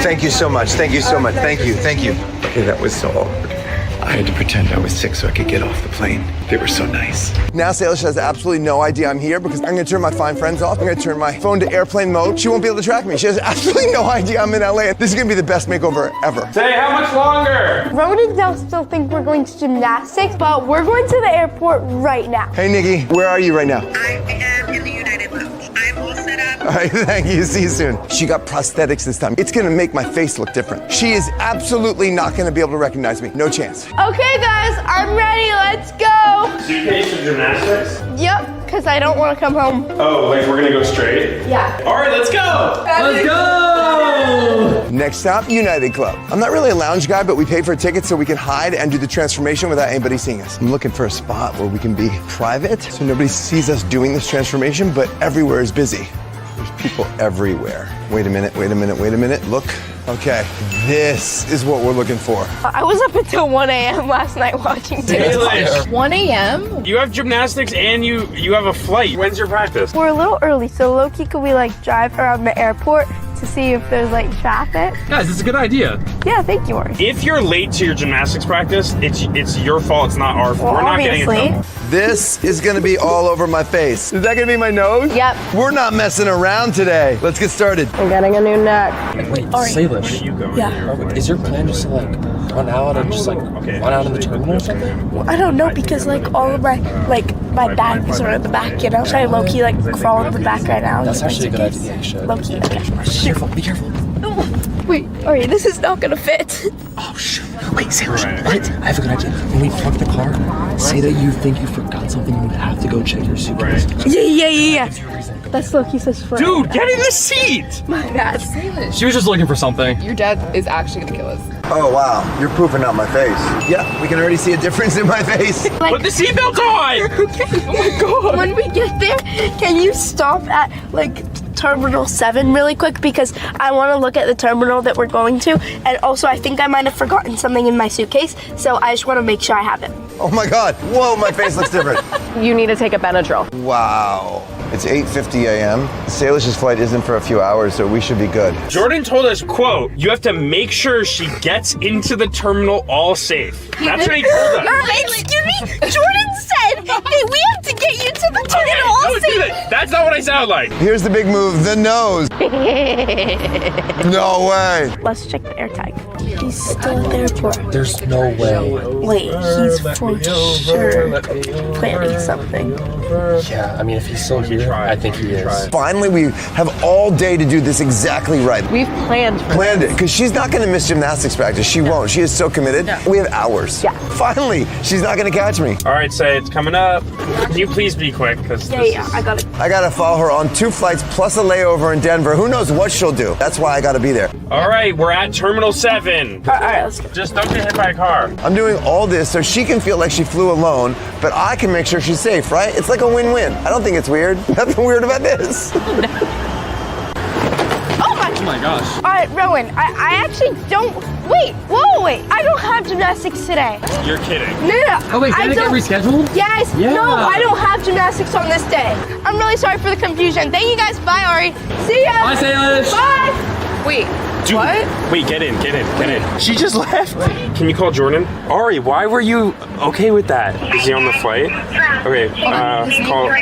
Thank you so much. Thank you so much. Thank you. Thank you. Okay, that was so awkward. I had to pretend I was sick so I could get off the plane. They were so nice. Now Salish has absolutely no idea I'm here because I'm gonna turn my Find Friends off. I'm gonna turn my phone to airplane mode. She won't be able to track me. She has absolutely no idea I'm in LA. This is gonna be the best makeover ever. Say, how much longer? Rowan and Del still think we're going to gymnastics, but we're going to the airport right now. Hey Nikki, where are you right now? I am in the United Lounge. I'm all set up. All right, thank you. See you soon. She got prosthetics this time. It's gonna make my face look different. She is absolutely not gonna be able to recognize me. No chance. Okay, guys, I'm ready. Let's go. Suitcase for gymnastics? Yep, because I don't want to come home. Oh, like we're gonna go straight? Yeah. All right, let's go. Let's go! Next stop, United Club. I'm not really a lounge guy, but we paid for a ticket so we can hide and do the transformation without anybody seeing us. I'm looking for a spot where we can be private so nobody sees us doing this transformation, but everywhere is busy. There's people everywhere. Wait a minute, wait a minute, wait a minute. Look. Okay, this is what we're looking for. I was up until 1 a.m. last night watching Salish. 1 a.m.? You have gymnastics and you have a flight. When's your practice? We're a little early, so low-key could we like drive around the airport to see if there's like traffic. Guys, it's a good idea. Yeah, thank you, Ori. If you're late to your gymnastics practice, it's your fault. It's not our fault. Well, We're not getting in trouble. This is gonna be all over my face. Is that gonna be my nose? Yep. We're not messing around today. Let's get started. I'm getting a new neck. Wait, Salish. Yeah. Is your plan just to like run out and just like run out in the terminal or something? Well, I don't know because like all of my bags are in the back, you know? Should I low-key like crawl in the back right now? That's actually a good idea. You should. Low-key, okay. Be careful. Be careful. Wait, Ori, this is not gonna fit. Oh shoot! Wait, Salish. Wait, I have a good idea. When we park the car, say that you think you forgot something and you have to go check your suitcase. Yeah. That's low-key such fun. Dude, get in the seat! My bad. She was just looking for something. Your dad is actually gonna kill us. Oh wow, you're pooping out my face. Yeah, we can already see a difference in my face. Put the seatbelt on! Okay. Oh my god! When we get there, can you stop at like Terminal 7 really quick because I want to look at the terminal that we're going to, and also I think I might have forgotten something in my suitcase, so I just want to make sure I have it. Oh my god, whoa, my face looks different. You need to take a Benadryl. Wow. It's 8:50 a.m. Salish's flight isn't for a few hours, so we should be good. Jordan told us, quote, you have to make sure she gets into the terminal all safe. That's what he told us. Excuse me? Jordan said that we have to get you to the terminal all Don't do that. That's not what I sound like. Here's the big move, the nose. No way. Let's check the air tag. He's still at the airport. There's no way. Wait, he's for sure planning something. Yeah, I mean, if he's still here, I think he is. Finally, we have all day to do this exactly right. We've planned for Planned it, because she's not going to miss gymnastics practice. She won't. She is so committed. We have hours. Yeah. Finally, she's not going to catch me. All right, Say, it's coming up. Can you please be quick? Because I got it. I got to follow her on 2 flights plus a layover in Denver. Who knows what she'll do? That's why I got to be there. All right, we're at Terminal 7. All right, let's go. Just don't get hit by a car. I'm doing all this so she can feel like she flew alone, but I can make sure she's safe, right? It's like a win-win. I don't think it's weird. Nothing weird about this. Oh my gosh. All right, Rowan, I actually don't. Wait, wait. I don't have gymnastics today. You're kidding. No. Oh wait, can it get rescheduled? Yes. Yeah. No, I don't have gymnastics on this day. I'm really sorry for the confusion. Thank you guys. Bye, Ari. See ya. Bye, Salish. Bye. Wait, Dude, what? Wait, get in. She just left. Can you call Jordan? Ari, why were you okay with that? Is he on the flight? Okay,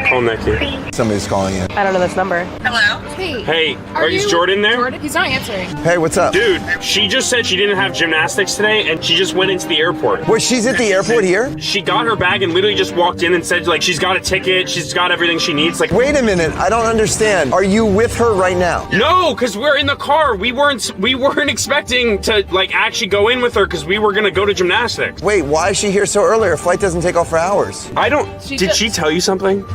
call Nikki. Somebody's calling you. I don't know this number. Hello? Hey, Is Jordan there? Jordan? He's not answering. Hey, what's up? Dude, she just said she didn't have gymnastics today, and she just went into the airport. Wait, she's at the airport here? She got her bag and literally just walked in and said, like, she's got a ticket, she's got everything she needs. Like, Wait a minute, I don't understand. Are you with her right now? no, because we're in the car. We weren't expecting to, like, actually go in with her because we were gonna go to gymnastics. Wait, why is she here so early? Her flight doesn't take off for hours. I don't. Did she tell you something?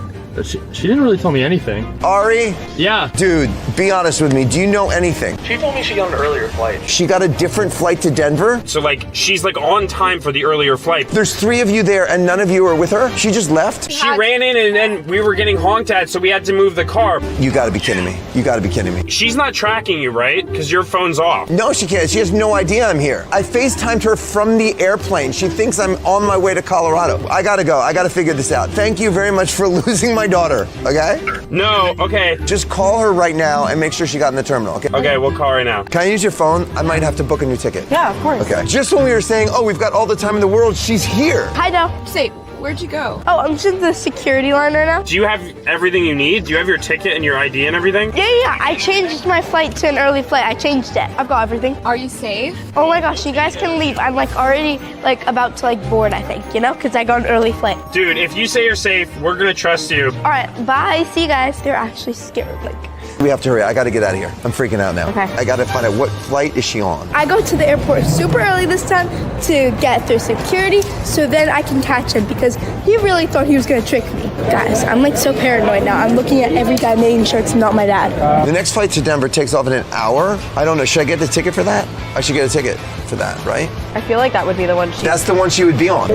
She didn't really tell me anything. Ari? Yeah. Dude, be honest with me. Do you know anything? She told me she got an earlier flight. She got a different flight to Denver? So, like, she's, like, on time for the earlier flight. There's 3 of you there and none of you are with her? She just left? She ran in and then we were getting honked at, so we had to move the car. You gotta be kidding me. You gotta be kidding me. She's not tracking you, right? Because your phone's off. No, she can't. She has no idea I'm here. I FaceTimed her from the airplane. She thinks I'm on my way to Colorado. I gotta go. I gotta figure this out. Thank you very much for losing my daughter, okay? No, okay. Just call her right now and make sure she got in the terminal, okay? Okay, we'll call her now. Can I use your phone? I might have to book a new ticket. Yeah, of course. Okay. Just when we were saying, oh, we've got all the time in the world, she's here. Hi, Del. Say, where'd you go? Oh, I'm just in the security line right now. Do you have everything you need? Do you have your ticket and your ID and everything? Yeah. I changed my flight to an early flight. I changed it. I've got everything. Are you safe? Oh my gosh, you guys can leave. I'm like already like about to like board, I think, you know, because I got an early flight. Dude, if you say you're safe, we're gonna trust you. All right, bye. See you guys. They're actually scared. Like, We have to hurry. I gotta get out of here. I'm freaking out now. Okay. I gotta find out what flight is she on. I go to the airport super early this time to get through security, so then I can catch him because he really thought he was gonna trick me. Guys, I'm like so paranoid now. I'm looking at every guy making sure it's not my dad. The next flight to Denver takes off in an hour. I don't know. Should I get the ticket for that? I should get a ticket for that, right? I feel like that would be the one she... That's the one she would be on.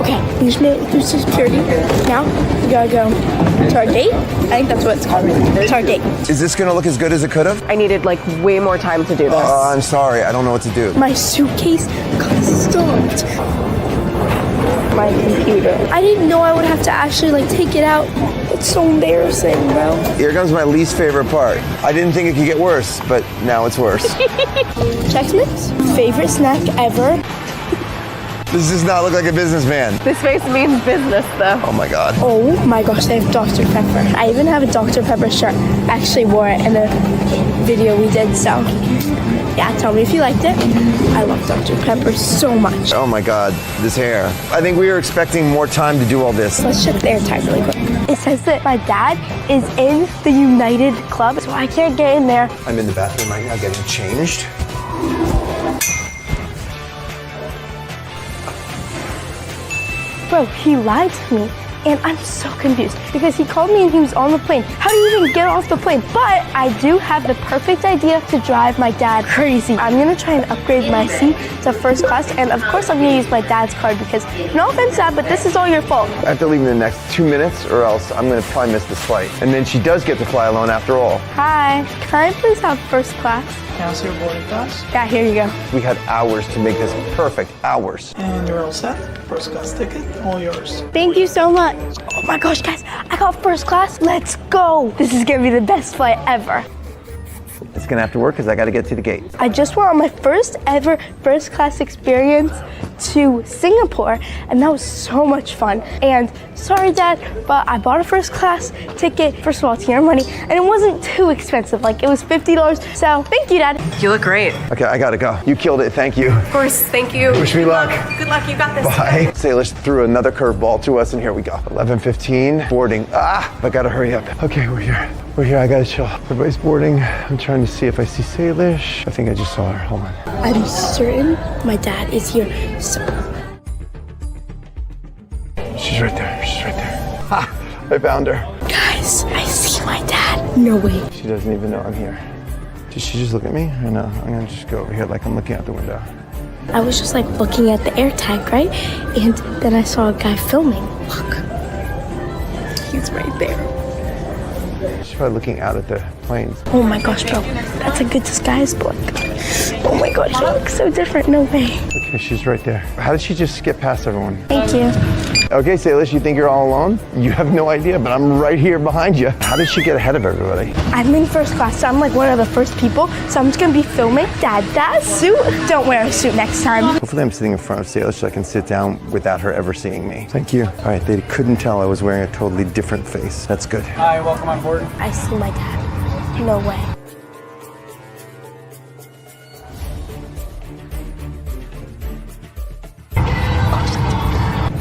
Okay, we just made it through security. Now we gotta go to our date. I think that's what it's called. It's our date. Is this gonna look as good as it could have? I needed like way more time to do this. I'm sorry. I don't know what to do. My suitcase got stopped. my computer. I didn't know I would have to actually like take it out. It's so embarrassing, bro. Here comes my least favorite part. I didn't think it could get worse, but now it's worse. Chex Mix, favorite snack ever. This does not look like a businessman. This face means business, though. Oh my God. Oh my gosh, they have Dr. Pepper. I even have a Dr. Pepper shirt. I actually wore it in a video we did, so yeah, tell me if you liked it. I love Dr. Pepper so much. Oh my God, this hair. I think we were expecting more time to do all this. Let's check the air tag really quick. It says that my dad is in the United Club, so I can't get in there. I'm in the bathroom right now getting changed. Bro, he lied to me, and I'm so confused because he called me and he was on the plane. How do you even get off the plane? But I do have the perfect idea to drive my dad crazy. I'm gonna try and upgrade my seat to first class, and of course I'm gonna use my dad's card because, no offense, Dad, but this is all your fault. I have to leave in the next 2 minutes or else I'm gonna probably miss this flight. And then she does get to fly alone after all. Hi, can I please have first class? Now your boarding pass. Yeah, here you go. We had hours to make this perfect, hours. And you're all set. First class ticket, all yours. Thank you so much. Oh my gosh, guys, I got first class. Let's go. This is gonna be the best flight ever. It's gonna have to work because I gotta get to the gate. I just went on my first ever first class experience to Singapore, and that was so much fun. And sorry, Dad, but I bought a first class ticket, first of all, to your money, and it wasn't too expensive. Like, it was $50. So thank you, Dad. You look great. Okay, I gotta go. You killed it, thank you. Of course, thank you. Wish me luck. Good luck, you got this. Bye. Salish threw another curveball to us, and here we go. 11:15, boarding. I gotta hurry up. Okay, we're here. We're here, I gotta chill. Everybody's boarding. I'm trying to see if I see Salish. I think I just saw her, hold on. I'm certain my dad is here, so. She's right there, she's right there. Ha, I found her. Guys, I see my dad. No way. She doesn't even know I'm here. Did she just look at me? Or no, I'm gonna just go over here like I'm looking out the window. I was just like looking at the air tag, right? And then I saw a guy filming. Look. He's right there. She's probably looking out at the planes. Oh my gosh, bro. That's a good disguise look. Oh my gosh, she looks so different. No way. Okay, she's right there. How did she just skip past everyone? Thank you. Okay, Salish, you think you're all alone? You have no idea, but I'm right here behind you. How did she get ahead of everybody? I'm in first class, so I'm like one of the first people. So I'm just gonna be filming. Dad, that suit? Don't wear a suit next time. Hopefully I'm sitting in front of Salish so I can sit down without her ever seeing me. Thank you. All right, they couldn't tell I was wearing a totally different face. That's good. Hi, welcome on board. I see my dad. No way.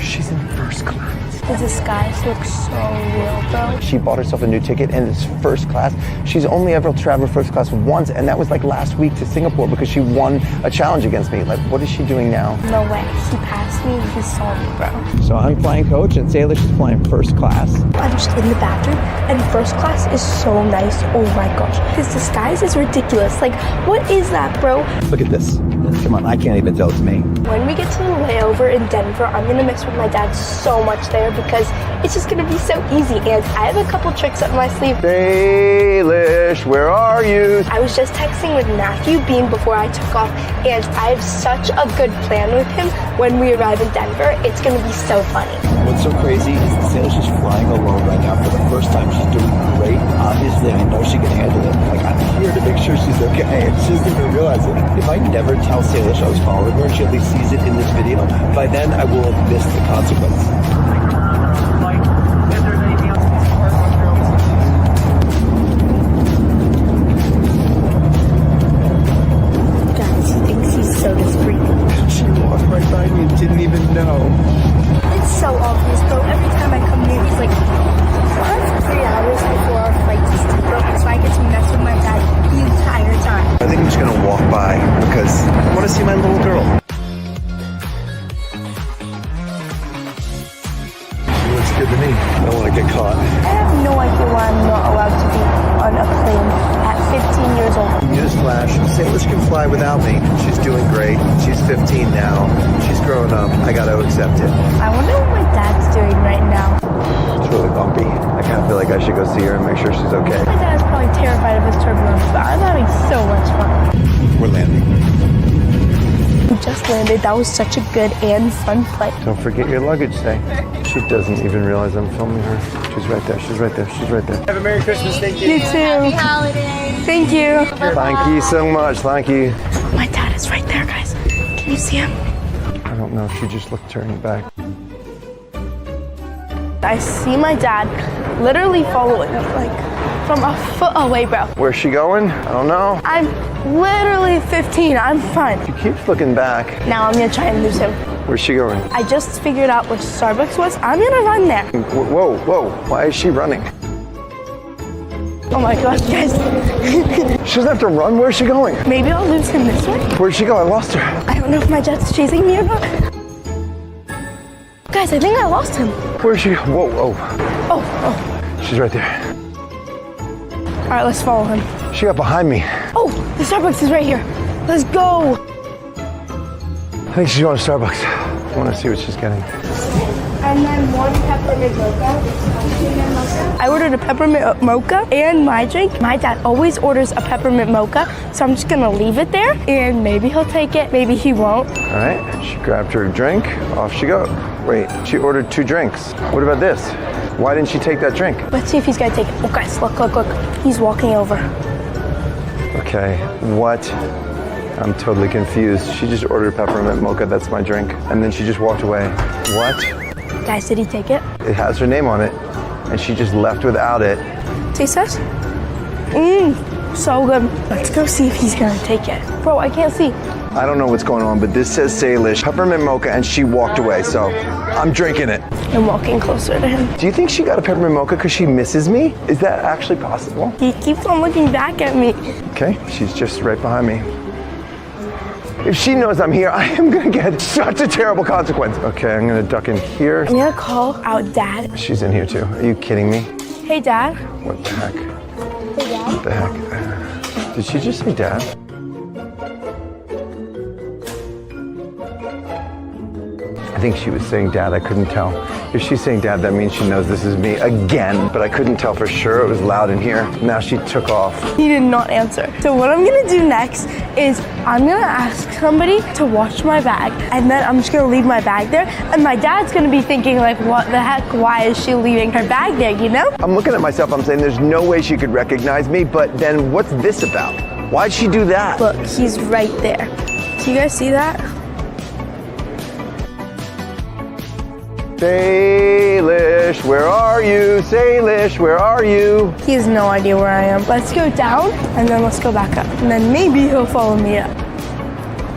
She's in first class. The disguise looks so real, bro. She bought herself a new ticket and it's first class. She's only ever traveled first class once, and that was like last week to Singapore because she won a challenge against me. Like, what is she doing now? No way. He passed me and he saw me, bro. So I'm flying coach and Salish is flying first class. I'm just in the bathroom, and first class is so nice. Oh my gosh. His disguise is ridiculous. Like, what is that, bro? Look at this. Come on, I can't even tell it's me. When we get to the layover in Denver, I'm gonna mess with my dad so much there because it's just gonna be so easy, and I have a couple tricks up my sleeve. Salish, where are you? I was just texting with Matthew Bean before I took off, and I have such a good plan with him when we arrive in Denver. It's gonna be so funny. What's so crazy is that Salish is flying alone right now for the first time. She's doing great. Obviously, I know she can handle it. Like, I'm here to make sure she's okay, and she doesn't even realize it. If I never tell Salish I was following her, and she at least sees it in this video, by then I will have missed the consequence. Guys, he thinks he's so discreet. She walked right by me and didn't even know. It's so obvious, bro. Every time I come here, he's like, well, that's 3 hours before our flight to Singapore, so I get to mess with my dad the entire time. I think I'm just gonna walk by because I want to see my little girl. She looks good to me. I don't want to get caught. I have no idea why I'm not allowed to be on a plane at 15 years old. Newsflash, Salish can fly without me. She's doing great. She's 15 now. She's grown up. I gotta accept it. I wonder what my dad's doing right now. It's really bumpy. I kind of feel like I should go see her and make sure she's okay. My dad's probably terrified of his turbulence, but I'm having so much fun. We're landing. We just just landed. That was such a good and fun play. Don't forget your luggage, say. She doesn't even realize I'm filming her. She's right there, she's right there, she's right there. Have a Merry Christmas, thank you. You too. Happy holidays. Thank you. Thank you so much, thank you. My dad is right there, guys. Can you see him? I don't know if she just looked turning back. I see my dad literally following me, like from a foot away, bro. Where's she going? I don't know. I'm literally 15. I'm fine. She keeps looking back. Now I'm gonna try and lose him. Where's she going? I just figured out where Starbucks was. I'm gonna run there. Whoa, whoa, why is she running? Oh my gosh, guys. She doesn't have to run, where's she going? Maybe I'll lose him this way. Where'd she go? I lost her. I don't know if my dad's chasing me or not. Guys, I think I lost him. Where's she? Whoa, whoa. Oh. She's right there. All right, let's follow him. She got behind me. Oh, the Starbucks is right here. Let's go. I think she's going to Starbucks. I want to see what she's getting. And then one peppermint mocha. I ordered a peppermint mocha and my drink. My dad always orders a peppermint mocha, so I'm just gonna leave it there and maybe he'll take it, maybe he won't. All right, she grabbed her drink, off she goes. Wait, she ordered 2 drinks. What about this? Why didn't she take that drink? Let's see if he's gonna take it. Oh guys, look, look, look. He's walking over. Okay, what? I'm totally confused. She just ordered a peppermint mocha, that's my drink. And then she just walked away. What? Guys, did he take it? It has her name on it, and she just left without it. Taste test? So good. Let's go see if he's gonna take it. Bro, I can't see. I don't know what's going on, but this says Salish, peppermint mocha, and she walked away, so I'm drinking it. I'm walking closer to him. Do you think she got a peppermint mocha because she misses me? Is that actually possible? He keeps on looking back at me. Okay, she's just right behind me. If she knows I'm here, I am gonna get such a terrible consequence. Okay, I'm gonna duck in here. I'm gonna call out Dad. She's in here too. Are you kidding me? Hey, Dad. What the heck? Hey, Dad. What the heck? Did she just say Dad? I think she was saying Dad, I couldn't tell. If she's saying Dad, that means she knows this is me again, but I couldn't tell for sure. It was loud in here. Now she took off. He did not answer. So what I'm gonna do next is I'm gonna ask somebody to watch my bag, and then I'm just gonna leave my bag there, and my dad's gonna be thinking like, what the heck, why is she leaving her bag there, you know? I'm looking at myself, I'm saying there's no way she could recognize me, but then what's this about? Why'd she do that? Look, he's right there. Do you guys see that? Salish, where are you? Salish, where are you? He has no idea where I am. Let's go down, and then let's go back up. And then maybe he'll follow me up.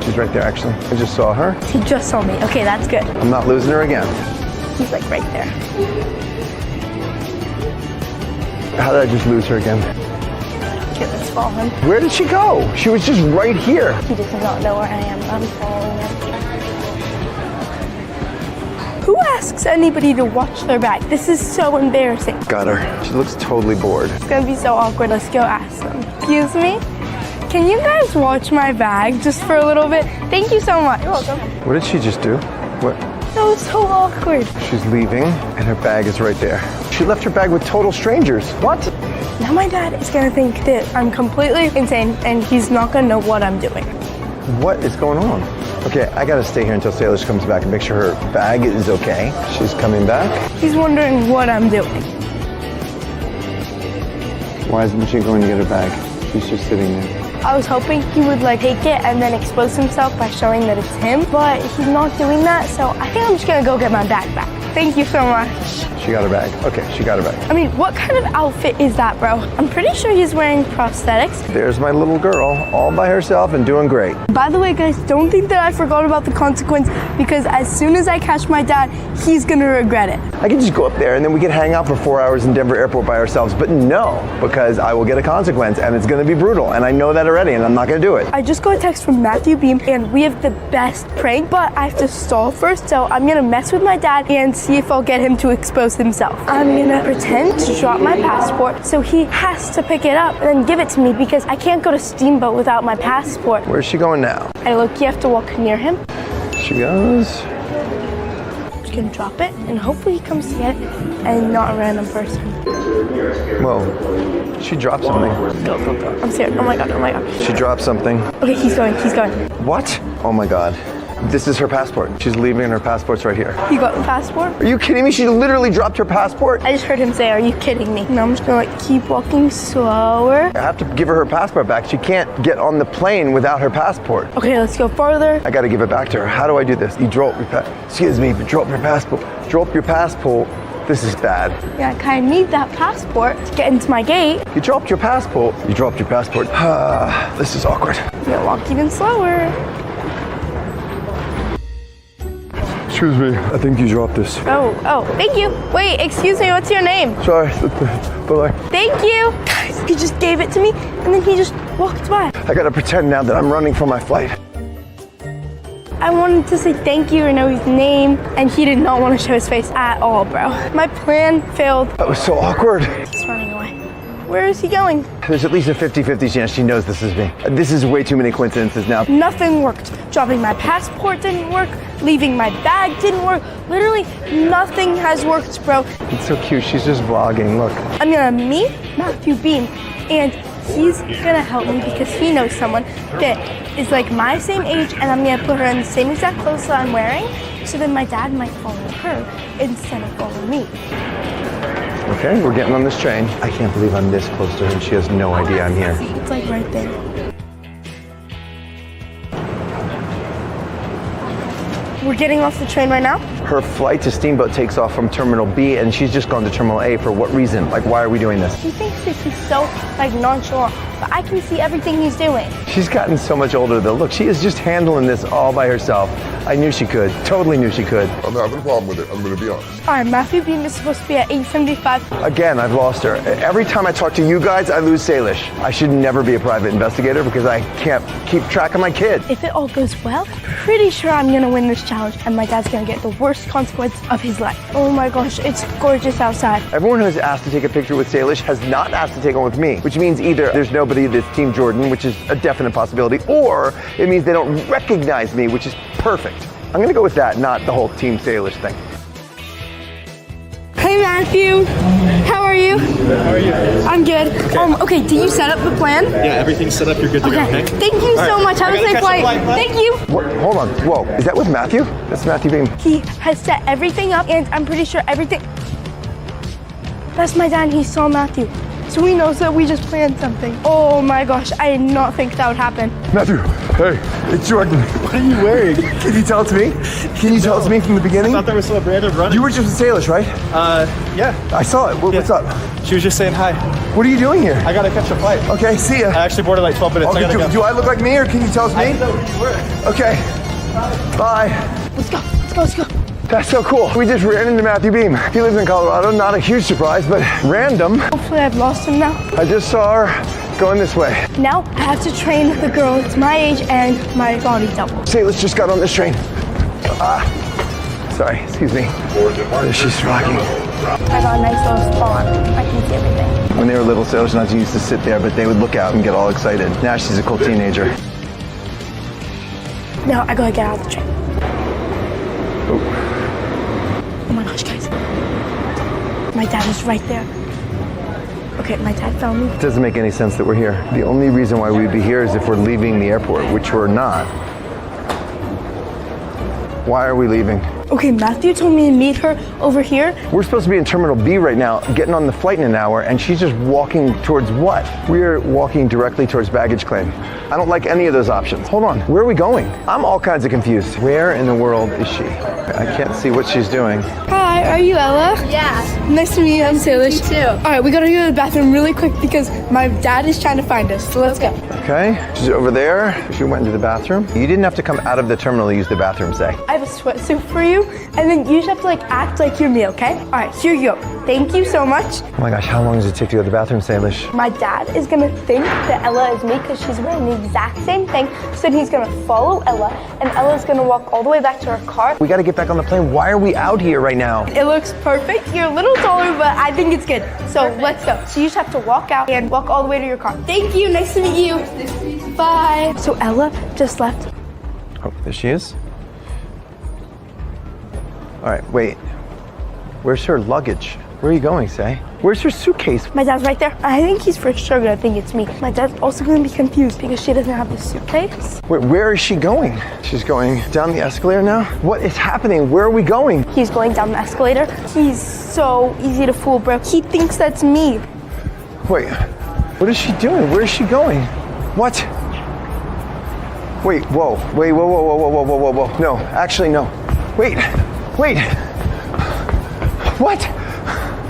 She's right there, actually. I just saw her. He just saw me. Okay, that's good. I'm not losing her again. He's like right there. How did I just lose her again? Okay, let's follow him. Where did she go? She was just right here. He does not know where I am. I'm following him. Who asks anybody to watch their bag? This is so embarrassing. Got her. She looks totally bored. It's gonna be so awkward. Let's go ask them. Excuse me? Can you guys watch my bag just for a little bit? Thank you so much. You're welcome. What did she just do? What? That was so awkward. She's leaving, and her bag is right there. She left her bag with total strangers. What? Now my dad is gonna think that I'm completely insane, and he's not gonna know what I'm doing. What is going on? Okay, I gotta stay here until Salish comes back and make sure her bag is okay. She's coming back. He's wondering what I'm doing. Why isn't she going to get her bag? She's just sitting there. I was hoping he would like take it and then expose himself by showing that it's him, but he's not doing that, so I think I'm just gonna go get my bag back. Thank you so much. She got her bag. Okay, she got her bag. I mean, what kind of outfit is that, bro? I'm pretty sure he's wearing prosthetics. There's my little girl, all by herself and doing great. By the way, guys, don't think that I forgot about the consequence, because as soon as I catch my dad, he's gonna regret it. I could just go up there and then we could hang out for 4 hours in Denver Airport by ourselves, but no, because I will get a consequence and it's gonna be brutal, and I know that already, and I'm not gonna do it. I just got a text from Matthew Beam, and we have the best prank, but I have to stall first, so I'm gonna mess with my dad and see if I'll get him to expose himself. I'm gonna pretend to drop my passport, so he has to pick it up and then give it to me, because I can't go to Steamboat without my passport. Where's she going now? And look, you have to walk near him. She goes. I'm just gonna drop it, and hopefully he comes to get it, and not a random person. Whoa, she dropped something. Go, go, go. I'm scared. Oh my god, oh my god. She dropped something. Okay, he's going, he's going. What? Oh my god. This is her passport. She's leaving, her passport's right here. You got the passport? Are you kidding me? She literally dropped her passport. I just heard him say, are you kidding me? Now I'm just gonna like keep walking slower. I have to give her passport back. She can't get on the plane without her passport. Okay, let's go farther. I gotta give it back to her. How do I do this? You drop your excuse me, but drop your passport. Drop your passport. This is bad. Yeah, I kind of need that passport to get into my gate. You dropped your passport. You dropped your passport. This is awkward. I'm gonna walk even slower. Excuse me, I think you dropped this. Oh, thank you. Wait, excuse me, what's your name? Sorry, bye-bye. Thank you. Guys, he just gave it to me and then he just walked by. I gotta pretend now that I'm running from my flight. I wanted to say thank you or know his name, and he did not want to show his face at all, bro. My plan failed. That was so awkward. He's running away. Where is he going? There's at least a 50-50 chance she knows this is me. This is way too many coincidences now. Nothing worked. Dropping my passport didn't work. Leaving my bag didn't work. Literally nothing has worked, bro. It's so cute. She's just vlogging. Look. I'm gonna meet Matthew Beam, and he's gonna help me because he knows someone that is like my same age, and I'm gonna put her in the same exact clothes that I'm wearing, so then my dad might follow her instead of following me. Okay, we're getting on this train. I can't believe I'm this close to her and she has no idea I'm here. It's like right there. We're getting off the train right now. Her flight to Steamboat takes off from Terminal B and she's just gone to Terminal A. For what reason? Like, why are we doing this? He thinks that he's so like nonchalant, but I can see everything he's doing. She's gotten so much older though. Look, she is just handling this all by herself. I knew she could, totally knew she could. I'm not having a problem with it, I'm gonna be honest. All right, Matthew Beam is supposed to be at 875. Again, I've lost her. Every time I talk to you guys, I lose Salish. I should never be a private investigator because I can't keep track of my kid. If it all goes well, pretty sure I'm gonna win this challenge and my dad's gonna get the worst consequence of his life. Oh my gosh, it's gorgeous outside. Everyone who's asked to take a picture with Salish has not asked to take one with me, which means either there's nobody that's Team Jordan, which is a definite possibility, or it means they don't recognize me, which is perfect. I'm gonna go with that, not the whole Team Salish thing. Hey Matthew, how are you? How are you? I'm good. Okay, did you set up the plan? Yeah, everything's set up. You're good to go, okay? Thank you so much. Have a safe flight. Thank you. What? Hold on. Whoa, is that with Matthew? That's Matthew Beam. He has set everything up and I'm pretty sure everything... That's my dad and he saw Matthew. So he knows that we just planned something. Oh my gosh, I did not think that would happen. Matthew, hey, it's Jordan. What are you wearing? Can you tell it's me? Can you tell it's me from the beginning? I thought there was some random running. You were just with Salish, right? Yeah. I saw it. What's up? She was just saying hi. What are you doing here? I gotta catch a flight. Okay, see ya. I actually boarded like 12 minutes. Okay, I gotta go. do I look like me or can you tell it's me? I didn't know who you were. Okay. Bye. Let's go, let's go, let's go. That's so cool. We just ran into Matthew Beam. He lives in Colorado. Not a huge surprise, but random. Hopefully I've lost him now. I just saw her going this way. Now I have to train the girl that's my age and my body double. Salish just got on this train. Sorry, excuse me. She's rocking. I got a nice little spot. I can see everything. When they were little, Salish and I used to sit there, but they would look out and get all excited. Now she's a cool teenager. Now I gotta get out of the train. Oh my gosh, guys. My dad is right there. Okay, my dad found me. It doesn't make any sense that we're here. The only reason why we'd be here is if we're leaving the airport, which we're not. Why are we leaving? Okay, Matthew told me to meet her over here. We're supposed to be in Terminal B right now, getting on the flight in an hour, and she's just walking towards what? We're walking directly towards baggage claim. I don't like any of those options. Hold on, where are we going? I'm all kinds of confused. Where in the world is she? I can't see what she's doing. Hi, are you Ella? Yeah. Nice to meet you, I'm Salish. You too. All right, we gotta go to the bathroom really quick because my dad is trying to find us, so let's go. Okay, she's over there. She went into the bathroom. You didn't have to come out of the terminal to use the bathroom, say. I have a sweatsuit for you, and then you just have to like act like you're me, okay? All right, here you go. Thank you so much. Oh my gosh, how long does it take to go to the bathroom, Salish? My dad is gonna think that Ella is me because she's wearing the exact same thing, so then he's gonna follow Ella, and Ella's gonna walk all the way back to her car. We gotta get back on the plane. Why are we out here right now? It looks perfect. You're a little taller, but I think it's good. So let's go. So you just have to walk out and walk all the way to your car. Thank you. Nice to meet you. Bye. So Ella just left. Oh, there she is. All right, wait. Where's her luggage? Where are you going, Say? Where's your suitcase? My dad's right there. I think he's for sure gonna think it's me. My dad's also gonna be confused because she doesn't have the suitcase. Wait, where is she going? She's going down the escalator now? What is happening? Where are we going? He's going down the escalator. He's so easy to fool, bro. He thinks that's me. Wait, what is she doing? Where is she going? What? Wait, whoa, wait, whoa, whoa, whoa, whoa, whoa, whoa, whoa. No, actually, no. Wait, wait. What?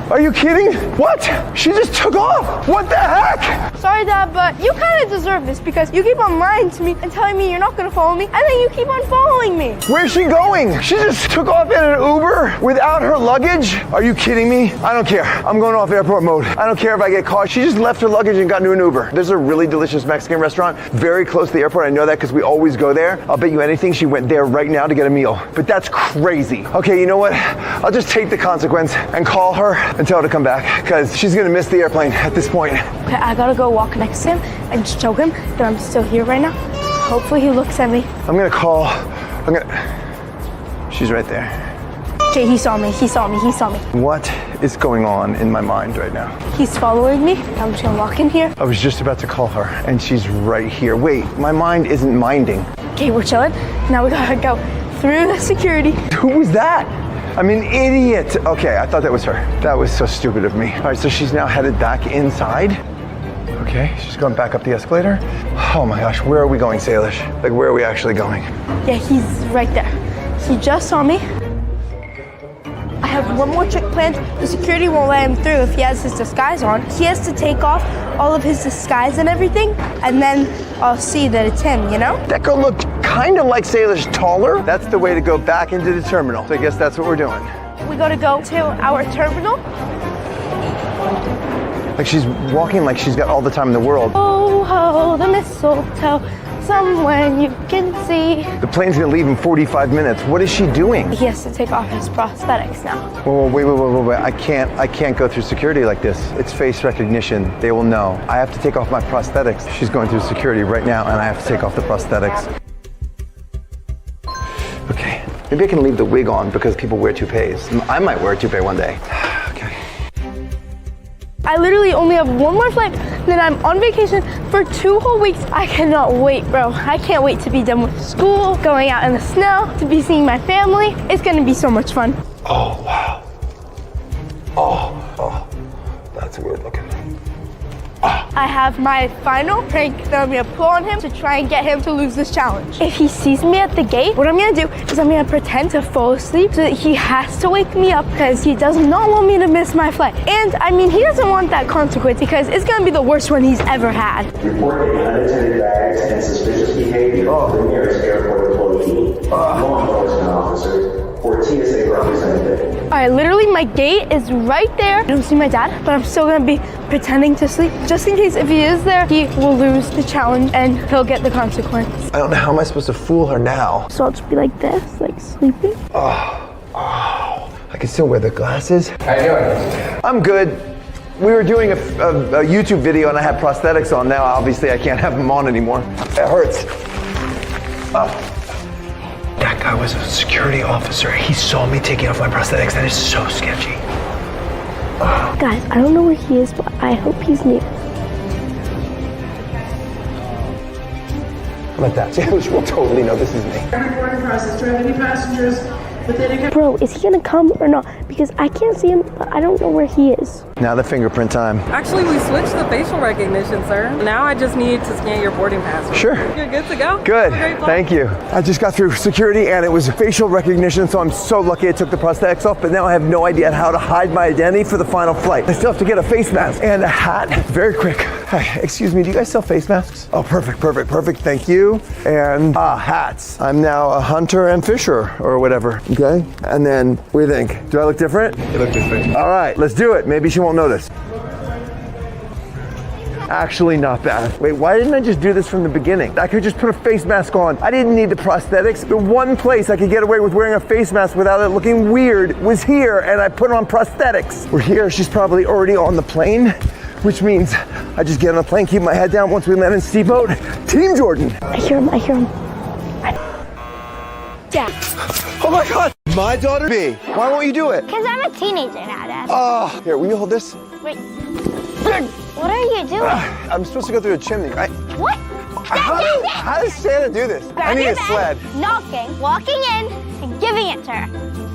Are you kidding? What? She just took off. What the heck? Sorry, Dad, but you kind of deserve this because you keep on lying to me and telling me you're not going to follow me, and then you keep on following me. Where's she going? She just took off in an Uber without her luggage? Are you kidding me? I don't care. I'm going off airport mode. I don't care if I get caught. She just left her luggage and got into an Uber. There's a really delicious Mexican restaurant very close to the airport. I know that because we always go there. I'll bet you anything she went there right now to get a meal. But that's crazy. Okay, you know what? I'll just take the consequence and call her and tell her to come back because she's going to miss the airplane at this point. Okay, I got to go walk next to him and show him that I'm still here right now. Hopefully he looks at me. I'm going to call. She's right there. Okay, he saw me. He saw me. He saw me. What is going on in my mind right now? He's following me. I'm just going to walk in here. I was just about to call her and she's right here. Wait, my mind isn't minding. Okay, we're chilling. Now we got to go through the security. Who was that? I'm an idiot. Okay, I thought that was her. That was so stupid of me. All right, so she's now headed back inside. Okay, she's going back up the escalator. Oh my gosh, where are we going, Salish? Like, where are we actually going? Yeah, he's right there. He just saw me. I have one more trick planned. The security won't let him through if he has his disguise on. He has to take off all of his disguise and everything, and then I'll see that it's him, you know? That girl looked kind of like Salish, taller. That's the way to go back into the terminal. So I guess that's what we're doing. We gotta go to our terminal. Like she's walking like she's got all the time in the world. Oh, ho, the mistletoe, somewhere you can see. The plane's gonna leave in 45 minutes. What is she doing? He has to take off his prosthetics now. Whoa, wait. I can't go through security like this. It's face recognition. They will know. I have to take off my prosthetics. She's going through security right now and I have to take off the prosthetics. Okay, maybe I can leave the wig on because people wear toupees. I might wear a toupee one day. Okay. I literally only have one more flight, then I'm on vacation for 2 whole weeks. I cannot wait, bro. I can't wait to be done with school, going out in the snow, to be seeing my family. It's gonna be so much fun. Oh, wow. Oh, that's weird looking. I have my final prank that I'm gonna pull on him to try and get him to lose this challenge. If he sees me at the gate, what I'm gonna do is I'm gonna pretend to fall asleep so that he has to wake me up because he does not want me to miss my flight. And I mean, he doesn't want that consequence because it's gonna be the worst one he's ever had. Report any unattended bags and suspicious behavior to the nearest airport employee, law enforcement officer, or TSA representative. All right, literally my gate is right there. I don't see my dad, but I'm still gonna be pretending to sleep just in case if he is there, he will lose the challenge and he'll get the consequence. I don't know how am I supposed to fool her now. So I'll just be like this, like sleeping. Oh, I can still wear the glasses. How you doing? I'm good. We were doing a YouTube video and I had prosthetics on. Now, obviously, I can't have them on anymore. It hurts. Oh. That guy was a security officer. He saw me taking off my prosthetics. That is so sketchy. Oh. Guys, I don't know where he is, but I hope he's near. How about that? Salish will totally know this is me. Boarding process. Do you have any passengers within a... Bro, is he gonna come or not? Because I can't see him, but I don't know where he is. Now the fingerprint time. Actually, we switched the facial recognition, sir. Now I just need to scan your boarding pass. Sure. You're good to go. Good. Thank you. I just got through security and it was facial recognition, so I'm so lucky I took the prosthetics off, but now I have no idea how to hide my identity for the final flight. I still have to get a face mask and a hat. Very quick. Hi, excuse me, do you guys sell face masks? Oh, perfect. Thank you. And hats. I'm now a hunter and fisher or whatever. Okay. And then, what do you think? Do I look different? You look different. All right, let's do it. Maybe she won't notice. Actually, not bad. Wait, why didn't I just do this from the beginning? I could just put a face mask on. I didn't need the prosthetics. The one place I could get away with wearing a face mask without it looking weird was here, and I put on prosthetics. We're here, she's probably already on the plane, which means I just get on the plane, keep my head down. Once we land in Steve mode, Team Jordan. I hear him. Dad. Oh my God. My daughter B. Why won't you do it? Because I'm a teenager now, Dad. Oh, here, will you hold this? Wait. What are you doing? I'm supposed to go through a chimney, right? What? How does Santa do this? I need a sled. Knocking, walking in, and giving it to her.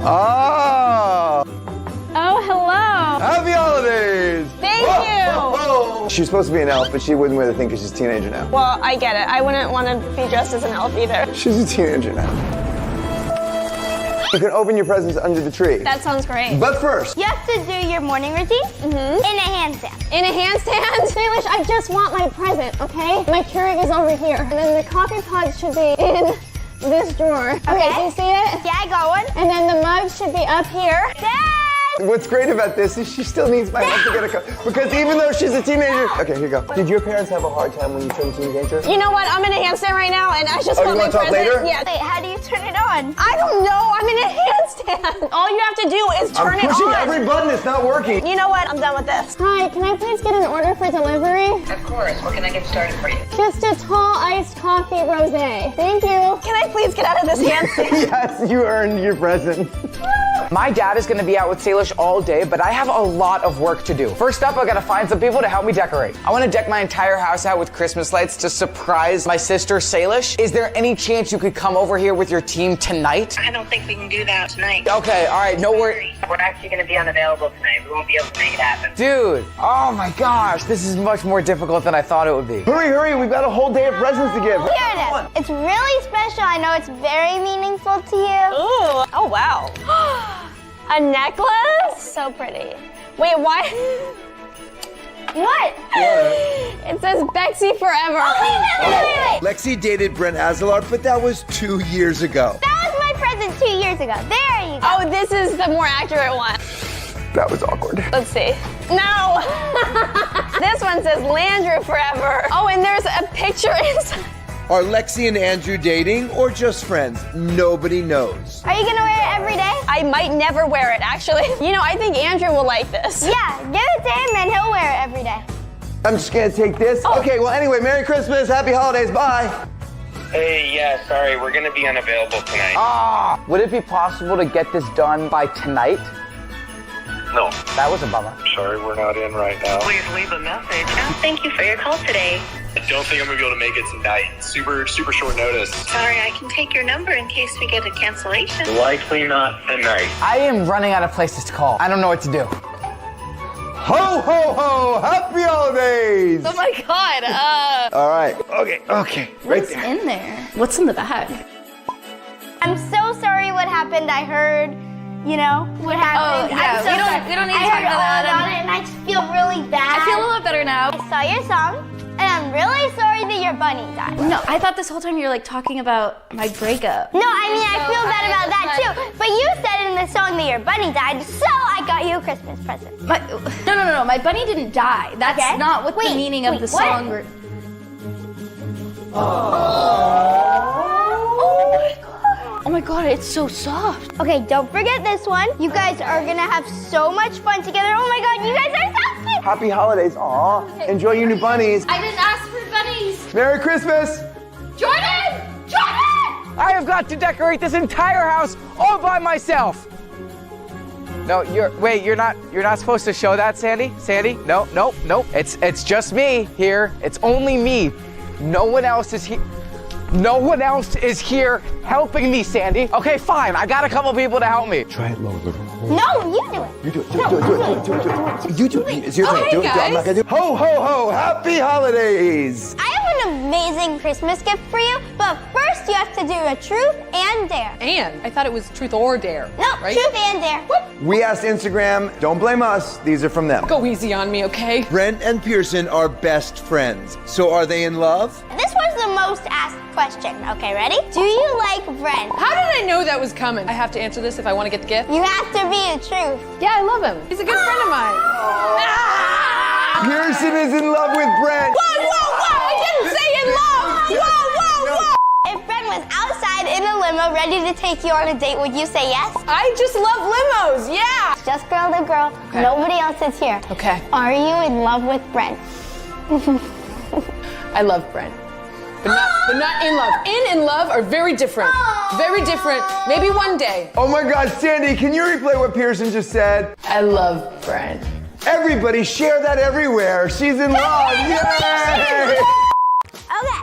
Oh! Oh, hello. Happy holidays! Thank you. She's supposed to be an elf, but she wouldn't wear the thing because she's a teenager now. Well, I get it. I wouldn't want to be dressed as an elf either. She's a teenager now. You can open your presents under the tree. That sounds great. But first, You have to do your morning routine in a handstand. In a handstand? Salish, I just want my present, okay? My Keurig is over here. And then the coffee pod should be in this drawer. Okay, do you see it? Yeah, I got one. And then the mug should be up here. what's great about this is she still needs my help to get a car. Because even though she's a teenager. Okay, here you go. Did your parents have a hard time when you turned teenager? You know what? I'm in a handstand right now, and I just want my present. Later? Yeah. Wait, how do you turn it on? I don't know. I'm in a handstand. All you have to do is turn it on. I'm pushing every button. It's not working. You know what? I'm done with this. Hi, can I please get an order for delivery? Of course. What can I get started for you? Just a tall iced coffee rosé. Thank you. Can I please get out of this handstand? Yes, you earned your present. My dad is gonna be out with Salish all day, but I have a lot of work to do. First up, I gotta find some people to help me decorate. I wanna deck my entire house out with Christmas lights to surprise my sister Salish. Is there any chance you could come over here with your team tonight? I don't think we can do that tonight. Okay, all right, no worries. We're actually going to be unavailable tonight. We won't be able to make it happen. Dude, oh my gosh, this is much more difficult than I thought it would be. Hurry, hurry, we've got a whole day of presents to give. Here it is. It's really special. I know it's very meaningful to you. Ooh, oh wow. A necklace? So pretty. Wait, why? What? It says Bexy forever. Oh, wait. Lexi dated Brent Azelard, but that was 2 years ago. That was my present 2 years ago. There you go. Oh, this is the more accurate one. That was awkward. Let's see. No! This one says Landrew forever. Oh, and there's a picture inside. Are Lexi and Andrew dating or just friends? Nobody knows. Are you gonna wear it every day? I might never wear it, actually. You know, I think Andrew will like this. Yeah, give it to him and he'll wear it every day. I'm just gonna take this. Oh. Okay, well anyway, Merry Christmas, Happy Holidays, bye. Hey, yeah, sorry, we're gonna be unavailable tonight. Ah, would it be possible to get this done by tonight? No. That was a bummer. Sorry, we're not in right now. Please leave a message. Thank you for your call today. I don't think I'm gonna be able to make it tonight. Super short notice. Sorry, I can take your number in case we get a cancellation. Likely not tonight. I am running out of places to call. I don't know what to do. Ho, ho, ho, Happy Holidays. Oh my God. All right, okay, right there. In there? What's in the bag? I'm so sorry what happened. I heard, you know, what happened. Oh, yeah, I'm so sorry. we don't need to I talk heard about all that. about it and I just feel really bad. I feel a lot better now. I saw your song and I'm really sorry that your bunny died. No, I thought this whole time you were like talking about my breakup. No, I mean, I feel bad about that too. But you said in the song that your bunny died, so I got you a Christmas present. No. My bunny didn't die. That's Okay. not what the meaning of the what? song. Oh my God, it's so soft. Okay, don't forget this one. You guys are gonna have so much fun together. Oh my God, you guys are so cute. Happy Holidays, aw. Enjoy your new bunnies. I didn't ask for bunnies. Merry Christmas. Jordan! I have got to decorate this entire house all by myself. No, you're not supposed to show that, Sandy. Sandy, no. It's just me here. It's only me. No one else is here. No one else is here helping me, Sandy. Okay, fine. I got a couple people to help me. Try it low, little. No, you do it. You do it. You do it. It's your turn. Do it. I'm not gonna do it. Ho, ho, ho. Happy Holidays. I have an amazing Christmas gift for you, but first you have to do a truth and dare. And I thought it was truth or dare. No, right? truth and dare. What? We asked Instagram. Don't blame us. These are from them. Go easy on me, okay? Brent and Pearson are best friends. So are they in love? This was the most asked question. Okay, ready? Do you like Brent? How did I know that was coming? I have to answer this if I want to get the gift? You have to be the truth. Yeah, I love him. He's a good friend of mine. Pearson is in love with Brent. Whoa! I didn't say in love! Whoa! If Brent was outside in a limo ready to take you on a date, would you say yes? I just love limos, yeah! Just girl to girl. Okay. Nobody else is here. Okay. Are you in love with Brent? I love Brent. But not in love. In and love are very different. Very different. Maybe one day. Oh my God, Sandy, can you replay what Pearson just said? I love Brent. Everybody share that everywhere. She's in love. Yay! Okay.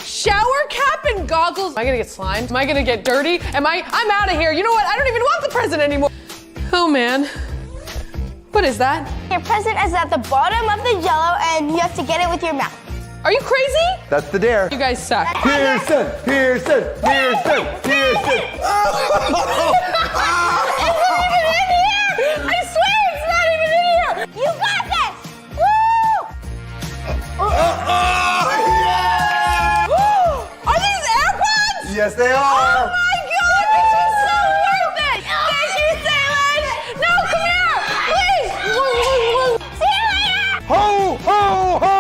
Shower cap and goggles. Am I gonna get slimed? Am I gonna get dirty? I'm out of here. You know what? I don't even want the present anymore. Oh man. What is that? Your present is at the bottom of the Jell-O, and you have to get it with your mouth. Are you crazy? That's the dare. You guys suck. Pearson, Pearson, Pearson, Pearson. I swear it's not even in here! You got this! Woo! Are these AirPods? Yes, they are. Oh my God, this is so worth it! Thank you, Salish! No, come here! Please! See you later! Ho, ho, ho!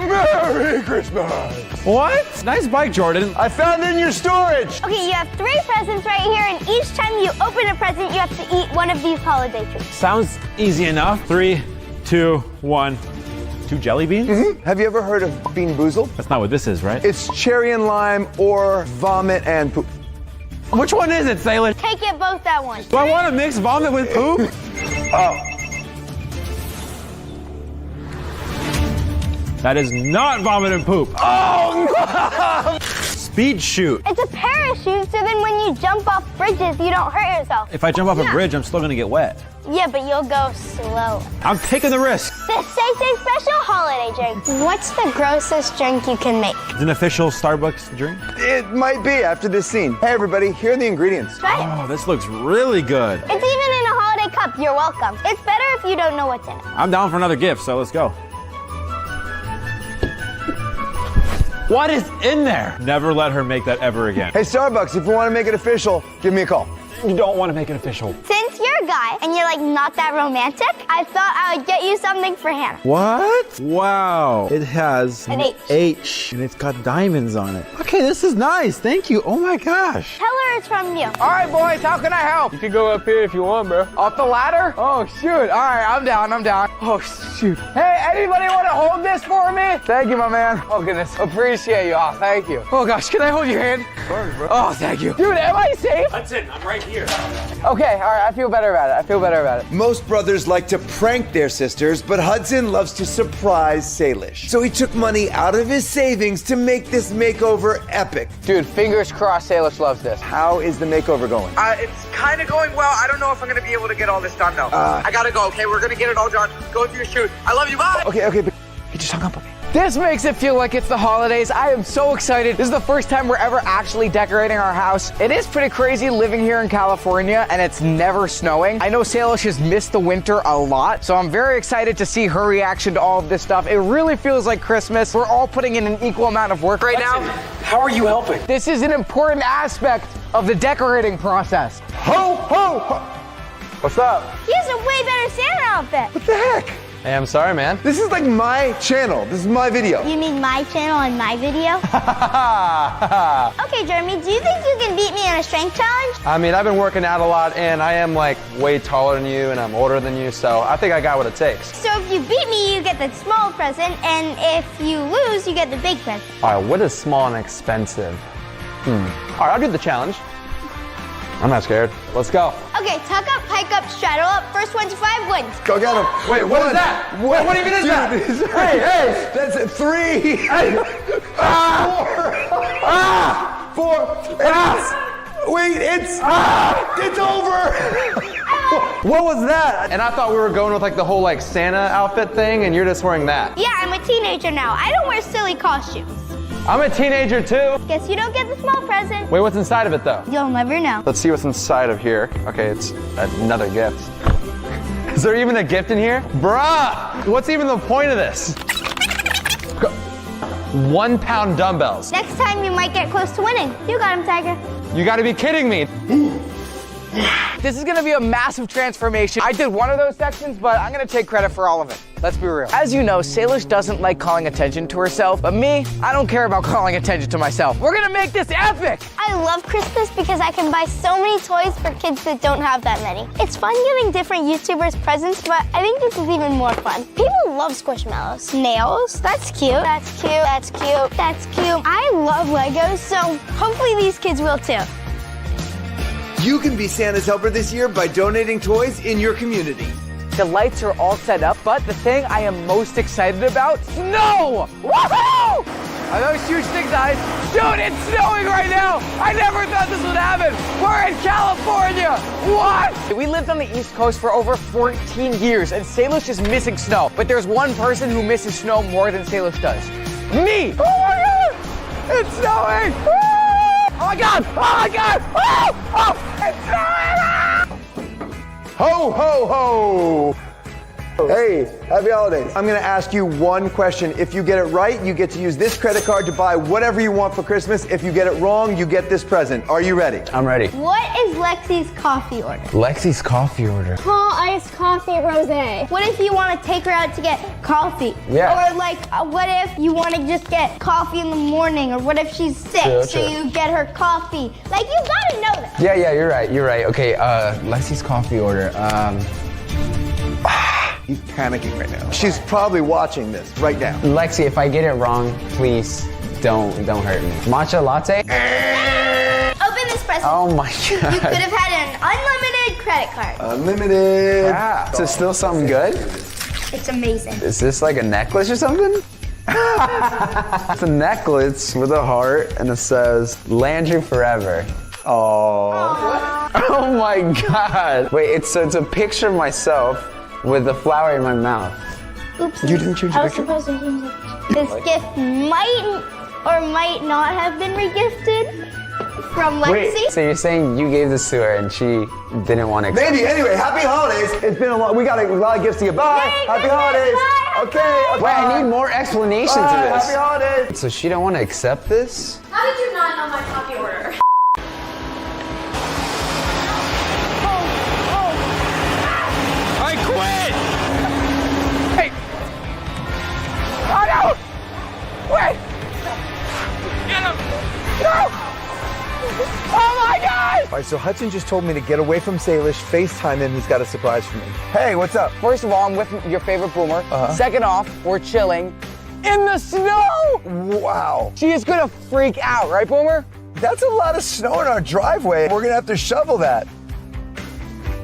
Merry Christmas. What? Nice bike, Jordan. I found it in your storage. Okay, you have 3 presents right here, and each time you open a present, you have to eat one of these holiday treats. Sounds easy enough. 3, 2, 1. 2 jelly beans? Mm-hmm. Have you ever heard of Bean Boozled? That's not what this is, right? It's cherry and lime or vomit and poop. Which one is it, Salish? Take it both at once. Do I want to mix vomit with poop? Oh. That is not vomit and poop. Oh, no! Speed shoot. It's a parachute, so then when you jump off bridges, you don't hurt yourself. If I jump off a bridge, I'm still going to get wet. Yeah, but you'll go slow. I'm taking the risk. The Say Special holiday drink. What's the grossest drink you can make? It's an official Starbucks drink. It might be after this scene. Hey, everybody, here are the ingredients. Try it. Oh, this looks really good. It's even in a holiday cup. You're welcome. It's better if you don't know what's in it. I'm down for another gift, so let's go. What is in there? Never let her make that ever again. Hey, Starbucks, if you want to make it official, give me a call. You don't want to make it official. Since you're a guy and you're like not that romantic, I thought I would get you something for Hannah. What? Wow. It has An H and it's got diamonds on it. Okay, this is nice. Thank you. Oh my gosh. Tell her it's from you. All right, boys, how can I help? You can go up here if you want, bro. Up the ladder? Oh, shoot. All right, I'm down. Oh, shoot. Hey, anybody want to hold this for me? Thank you, my man. Oh, goodness. Appreciate you. Oh, thank you. Oh, gosh, can I hold your hand? Sorry, bro. Oh, thank you. Dude, am I safe? Hudson, I'm right here. Okay, all right, I feel better about it. Most brothers like to prank their sisters, but Hudson loves to surprise Salish. So he took money out of his savings to make this makeover epic. Dude, fingers crossed Salish loves this. How is the makeover going? It's kind of going well. I don't know if I'm going to be able to get all this done, though. I got to go, okay? We're going to get it all done. Go through your shoot. I love you. Bye. Okay, but he just hung up on me. This makes it feel like it's the holidays. I am so excited. This is the first time we're ever actually decorating our house. It is pretty crazy living here in California and it's never snowing. I know Salish has missed the winter a lot, so I'm very excited to see her reaction to all of this stuff. It really feels like Christmas. We're all putting in an equal amount of work right now. How are you helping? This is an important aspect of the decorating process. Ho, ho, ho. What's up? He has a way better Santa outfit. What the heck? Hey, I'm sorry, man. This is like my channel. This is my video. You mean my channel and my video? Okay, Jeremy, do you think you can beat me in a strength challenge? I mean, I've been working out a lot, and I am like way taller than you, and I'm older than you, so I think I got what it takes. So if you beat me, you get the small present, and if you lose, you get the big present. All right, what is small and expensive? All right, I'll do the challenge. I'm not scared. Let's go. Okay, tuck up, hike up, straddle up. First 1 to 5 wins. Go get him. Wait, what is that? What even is that? Hey, that's it. 3. 4. 4. Wait, it's over. What was that? And I thought we were going with like the whole like Santa outfit thing, and you're just wearing that. Yeah, I'm a teenager now. I don't wear silly costumes. I'm a teenager too. Guess you don't get the small present. Wait, what's inside of it though? You'll never know. Let's see what's inside of here. Okay, it's another gift. Is there even a gift in here? Bruh, what's even the point of this? 1 pound dumbbells. Next time you might get close to winning. You got him, Tiger. You gotta be kidding me. This is gonna be a massive transformation. I did one of those sections, but I'm gonna take credit for all of it. Let's be real. As you know, Salish doesn't like calling attention to herself, but me, I don't care about calling attention to myself. We're gonna make this epic! I love Christmas because I can buy so many toys for kids that don't have that many. It's fun giving different YouTubers presents, but I think this is even more fun. People love Squishmallows. Nails, that's cute. That's cute, that's cute, that's cute. I love Legos, so hopefully these kids will too. You can be Santa's helper this year by donating toys in your community. The lights are all set up, but the thing I am most excited about, snow! Woohoo! Are those huge things, guys? Dude, it's snowing right now! I never thought this would happen! We're in California! What? We lived on the East Coast for over 14 years, and Salish is missing snow. But there's one person who misses snow more than Salish does. Me! Oh my God! It's snowing! Oh my God! Oh my God! Oh! Oh! It's snowing! Ho, ho, ho! Hey, happy holidays. I'm gonna ask you one question. If you get it right, you get to use this credit card to buy whatever you want for Christmas. If you get it wrong, you get this present. Are you ready? I'm ready. What is Lexi's coffee order? Lexi's coffee order. Tall iced coffee rosé. What if you want to take her out to get coffee? Yeah. Or like, what if you want to just get coffee in the morning? Or what if she's sick, so you get her coffee? Like, you gotta know that. Yeah, you're right. Okay, Lexi's coffee order. He's panicking right now. She's probably watching this right now. Lexi, if I get it wrong, please don't hurt me. Matcha latte? Open this present. Oh my God. You could have had an unlimited credit card. Unlimited. Yeah. Is it still something good? It's amazing. Is this like a necklace or something? It's a necklace with a heart and it says, Landry forever. Oh. Oh my God. Wait, it's a picture of myself with a flower in my mouth. Oops. You didn't change the I was picture? supposed to change the picture. This gift might or might not have been regifted from Lexi. Wait, so you're saying you gave this to her and she didn't want to accept Maybe. it? Anyway, happy holidays. It's been a lot. We got a lot of gifts to get. Bye. Happy holidays. Bye. Okay. Wait, I need more explanation to this. Happy holidays. So she don't want to accept this? How did you not know my coffee order? I quit! Hey! Oh no! Wait! Get him! No! Oh my God! All right, so Hudson just told me to get away from Salish, FaceTime him, he's got a surprise for me. Hey, what's up? First of all, I'm with your favorite boomer. Second off, we're chilling in the snow! Wow. She is gonna freak out, right, Boomer? That's a lot of snow in our driveway. We're gonna have to shovel that.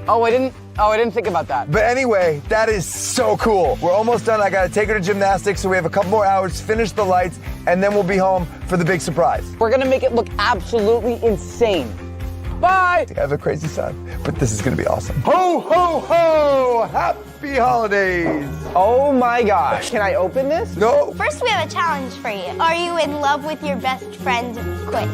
Oh, I didn't think about that. But anyway, that is so cool. We're almost done. I gotta take her to gymnastics, so we have a couple more hours, finish the lights, and then we'll be home for the big surprise. We're gonna make it look absolutely insane. Bye! I have a crazy son, but this is gonna be awesome. Ho, ho, ho! Happy holidays! Oh my gosh. Can I open this? No. First, we have a challenge for you. Are you in love with your best friend quiz?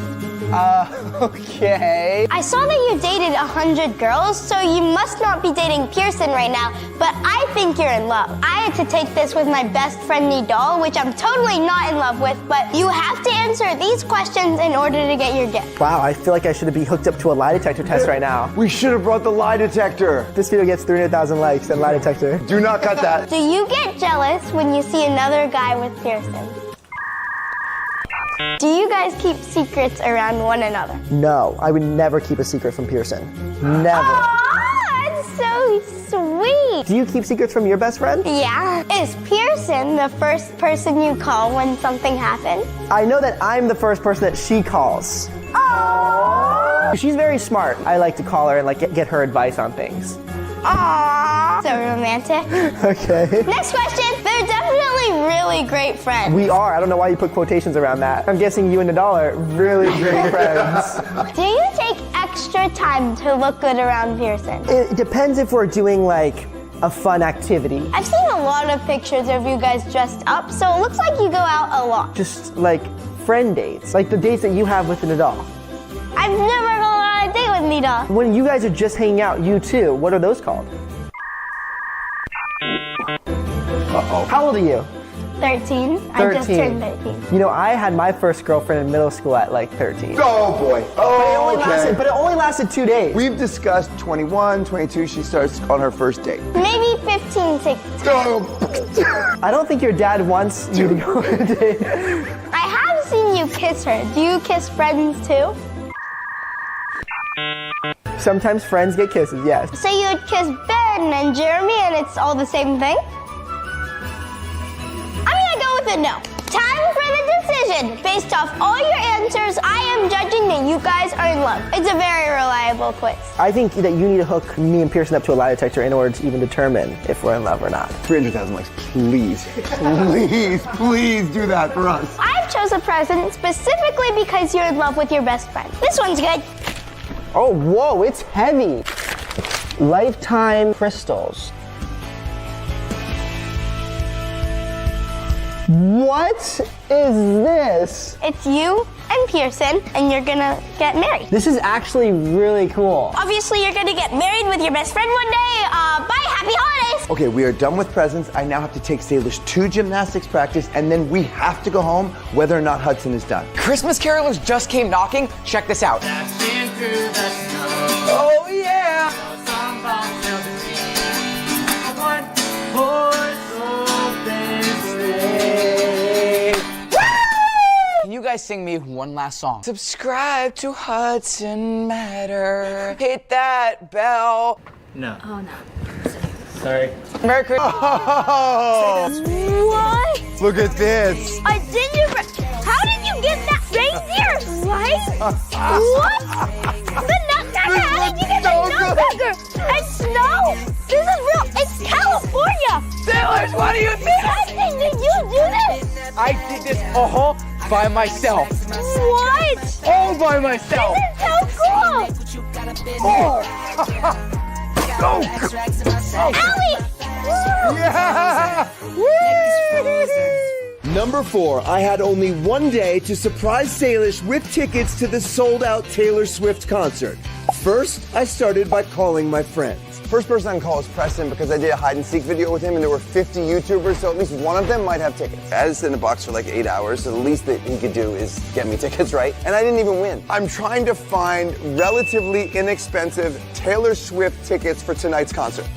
Okay. I saw that you dated 100 girls, so you must not be dating Pearson right now, but I think you're in love. I had to take this with my best friend Nidal, which I'm totally not in love with, but you have to answer these questions in order to get your gift. Wow, I feel like I should be hooked up to a lie detector test right now. We should have brought the lie detector. This video gets 300,000 likes and lie detector. Do not cut that. Do you get jealous when you see another guy with Pearson? Do you guys keep secrets around one another? No, I would never keep a secret from Pearson. Never. Aw, that's so sweet. Do you keep secrets from your best friend? Yeah. Is Pearson the first person you call when something happens? I know that I'm the first person that she calls. Aww. She's very smart. I like to call her and like get her advice on things. Aww. So romantic. Okay. Next question. They're definitely really great friends. We are. I don't know why you put quotations around that. I'm guessing you and Nidal are really great friends. Do you take extra time to look good around Pearson? It depends if we're doing like a fun activity. I've seen a lot of pictures of you guys dressed up, so it looks like you go out a lot. Just like friend dates, like the dates that you have with Nidal. I've never gone on a date with Nidal. When you guys are just hanging out, you two, what are those called? Uh-oh. How old are you? 13. I just turned 13. You know, I had my first girlfriend in middle school at like 13. Oh boy. Oh, okay. But it only lasted 2 days. We've discussed 21, 22. She starts on her first date. Maybe 15, 16. I don't think your dad wants you to go on a date. I have seen you kiss her. Do you kiss friends too? Sometimes friends get kisses, yes. So you would kiss Ben and Jeremy and it's all the same thing? I'm gonna go with a no. Time for the decision. Based off all your answers, I am judging that you guys are in love. It's a very reliable quiz. I think that you need to hook me and Pearson up to a lie detector in order to even determine if we're in love or not. 300,000 likes, please. Please do that for us. I chose a present specifically because you're in love with your best friend. This one's good. Oh, whoa, it's heavy. Lifetime crystals. What is this? It's you and Pearson, and you're gonna get married. This is actually really cool. Obviously, you're gonna get married with your best friend one day. Bye, happy holidays. Okay, we are done with presents. I now have to take Salish to gymnastics practice, and then we have to go home whether or not Hudson is done. Christmas carolers just came knocking. Check this out. Oh, yeah. Can you guys sing me one last song? Subscribe to Hudson Matter. Hit that bell. No. Oh no. Sorry. Merry Christmas. Oh, What? look at this. A gingerbread. How did you get that reindeer? Right? What? The nutcracker. How did you get the nutcracker? And snow? This is real. It's California. Salish, what do you think? Justin, did you do this? I did this all by myself. What? All by myself. This is so cool. Oh. Oh, Allie! yeah. Number 4, I had only one day to surprise Salish with tickets to the sold-out Taylor Swift concert. First, I started by calling my friends. First person I call is Preston because I did a hide-and-seek video with him and there were 50 YouTubers, so at least one of them might have tickets. I had to sit in a box for like 8 hours, so the least that he could do is get me tickets, right? And I didn't even win. I'm trying to find relatively inexpensive Taylor Swift tickets for tonight's concert.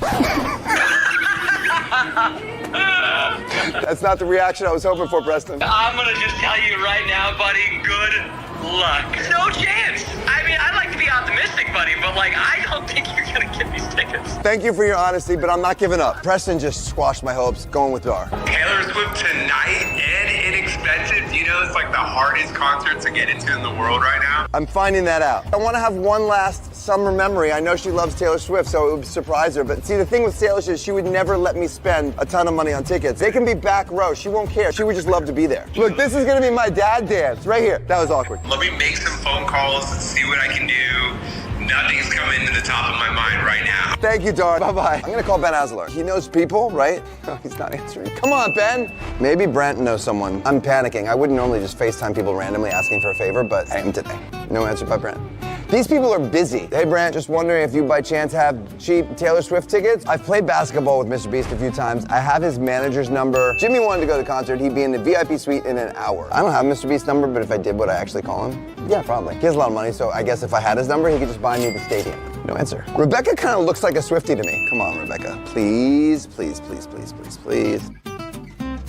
That's not the reaction I was hoping for, Preston. I'm gonna just tell you right now, buddy, good luck. No chance. I mean, I'd like to be optimistic, buddy, but like, I don't think you're gonna get these tickets. Thank you for your honesty, but I'm not giving up. Preston just squashed my hopes, going with Dar. Taylor Swift tonight and inexpensive. You know, it's like the hardest concert to get into in the world right now. I'm finding that out. I want to have one last summer memory. I know she loves Taylor Swift, so it would surprise her. But see, the thing with Salish is she would never let me spend a ton of money on tickets. They can be back row. She won't care. She would just love to be there. Look, this is going to be my dad dance right here. That was awkward. Let me make some phone calls and see what I can do. Nothing's coming to the top of my mind right now. Thank you, Dar. Bye-bye. I'm gonna call Ben Asler. He knows people, right? Oh, he's not answering. Come on, Ben. Maybe Brent knows someone. I'm panicking. I wouldn't normally just FaceTime people randomly asking for a favor, but I am today. No answer by Brent. These people are busy. Hey, Brant, just wondering if you by chance have cheap Taylor Swift tickets? I've played basketball with Mr. Beast a few times. I have his manager's number. Jimmy wanted to go to the concert. He'd be in the VIP suite in an hour. I don't have Mr. Beast's number, but if I did, would I actually call him? Yeah, probably. He has a lot of money, so I guess if I had his number, he could just buy me the stadium. No answer. Rebecca kind of looks like a Swiftie to me. Come on, Rebecca. Please, please, please, please, please, please.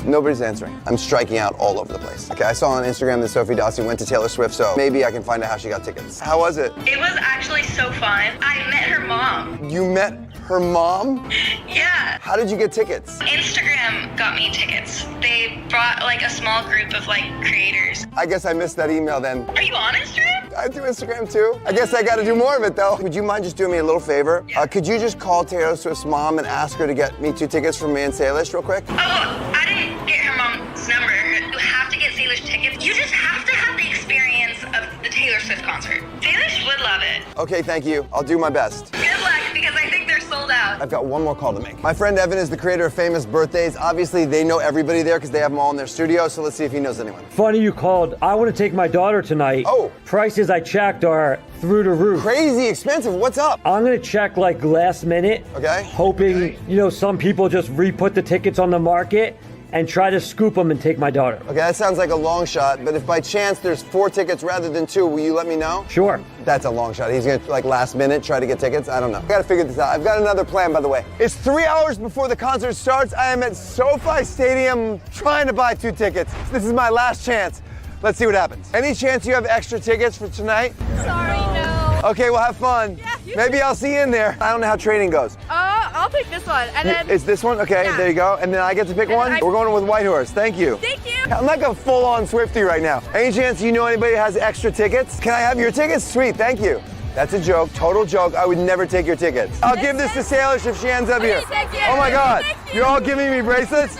Nobody's answering. I'm striking out all over the place. Okay, I saw on Instagram that Sophie Dossi went to Taylor Swift, so maybe I can find out how she got tickets. How was it? It was actually so fun. I met her mom. You met her mom? Yeah. How did you get tickets? Instagram got me tickets. They brought like a small group of like creators. I guess I missed that email then. Are you on Instagram? I do Instagram too. I guess I gotta do more of it though. Would you mind just doing me a little favor? Yeah. Could you just call Taylor Swift's mom and ask her to get me 2 tickets for me and Salish real quick? Oh, I didn't get her mom's number. You have to get Salish tickets. You just have to have the experience of the Taylor Swift concert. Salish would love it. Okay, thank you. I'll do my best. Good luck, because I think they're sold out. I've got one more call to make. My friend Evan is the creator of Famous Birthdays. Obviously, they know everybody there because they have them all in their studio, so let's see if he knows anyone. Funny you called. I want to take my daughter tonight. Oh. Prices I checked are through the roof. Crazy expensive. What's up? I'm going to check like last minute. Okay. Hoping, you know, some people just re-put the tickets on the market and try to scoop them and take my daughter. Okay, that sounds like a long shot, but if by chance there's 4 tickets rather than 2, will you let me know? Sure. That's a long shot. He's gonna, like, last minute try to get tickets? I don't know. I gotta figure this out. I've got another plan, by the way. It's 3 hours before the concert starts. I am at SoFi Stadium trying to buy 2 tickets. This is my last chance. Let's see what happens. Any chance you have extra tickets for tonight? Sorry, no. Okay, well, have fun. Yeah, Maybe I'll see you in there. I don't know how training goes. I'll pick this one, and then... It's this one? Okay, Yeah. there you go. And then I get to pick one? We're going with White Horse. Thank you. Thank you. I'm like a full-on Swiftie right now. Any chance you know anybody that has extra tickets? Can I have your tickets? Sweet, thank you. That's a joke, total joke. I would never take your tickets. I'll give this to Salish if she ends up here. Thank you. Oh my God, Thank you're all giving me bracelets?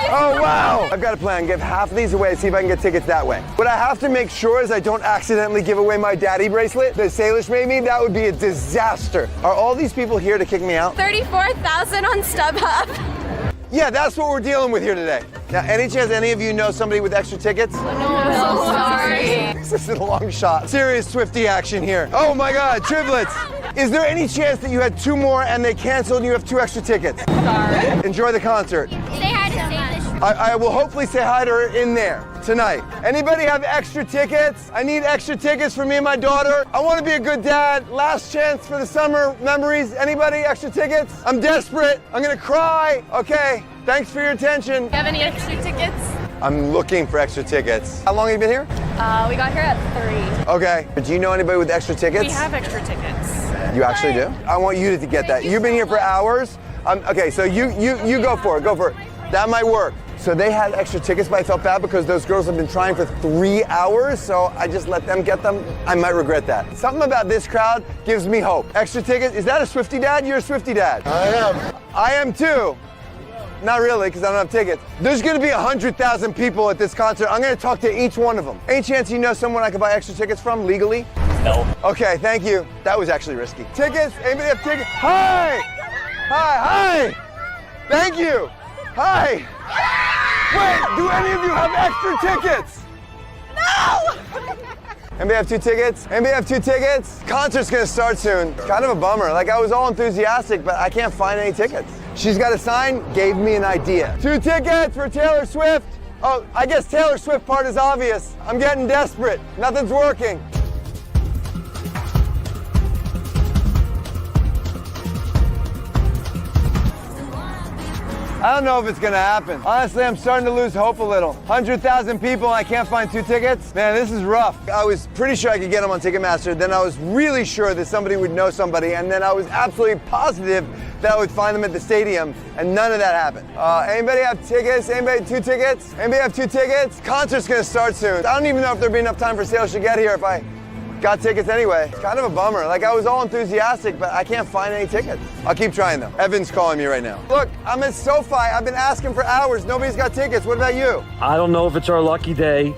Oh wow! I've got a plan. Give half of these away, see if I can get tickets that way. What I have to make sure is I don't accidentally give away my daddy bracelet that Salish made me. That would be a disaster. Are all these people here to kick me out? 34,000 on StubHub. Yeah, that's what we're dealing with here today. Now, any chance any of you know somebody with extra tickets? No, I'm so sorry. This is a long shot. Serious Swiftie action here. Oh my God, triplets. Is there any chance that you had 2 more and they canceled and you have 2 extra tickets? Sorry. Enjoy the concert. Say hi to Salish. I will hopefully say hi to her in there tonight. Anybody have extra tickets? I need extra tickets for me and my daughter. I want to be a good dad. Last chance for the summer memories. Anybody extra tickets? I'm desperate. I'm gonna cry. Okay, thanks for your attention. You have any extra tickets? I'm looking for extra tickets. How long have you been here? We got here at 3. Okay, do you know anybody with extra tickets? We have extra tickets. You actually do? I want you to get that. You've been here for hours. Okay, so you go for it. Go for it. That might work. So they had extra tickets, but I felt bad because those girls have been trying for 3 hours, so I just let them get them. I might regret that. Something about this crowd gives me hope. Extra tickets, is that a Swiftie dad? You're a Swiftie dad. I am. I am too. Not really, because I don't have tickets. There's gonna be 100,000 people at this concert. I'm gonna talk to each one of them. Any chance you know someone I could buy extra tickets from legally? No. Okay, thank you. That was actually risky. Tickets? Anybody have tickets? Hi! Hi, hi! Thank you! Hi! Wait, do any of you have extra tickets? No! Anybody have 2 tickets? Anybody have 2 tickets? Concert's gonna start soon. It's kind of a bummer. Like, I was all enthusiastic, but I can't find any tickets. She's got a sign, gave me an idea. 2 tickets for Taylor Swift. Oh, I guess Taylor Swift part is obvious. I'm getting desperate. Nothing's working. I don't know if it's gonna happen. Honestly, I'm starting to lose hope a little. 100,000 people and I can't find 2 tickets? Man, this is rough. I was pretty sure I could get them on Ticketmaster, then I was really sure that somebody would know somebody, and then I was absolutely positive that I would find them at the stadium, and none of that happened. Anybody have tickets? Anybody 2 tickets? Anybody have 2 tickets? Concert's gonna start soon. I don't even know if there'll be enough time for Salish to get here if I got tickets anyway. It's kind of a bummer. Like, I was all enthusiastic, but I can't find any tickets. I'll keep trying though. Evan's calling me right now. Look, I'm at SoFi. I've been asking for hours. Nobody's got tickets. What about you? I don't know if it's our lucky day.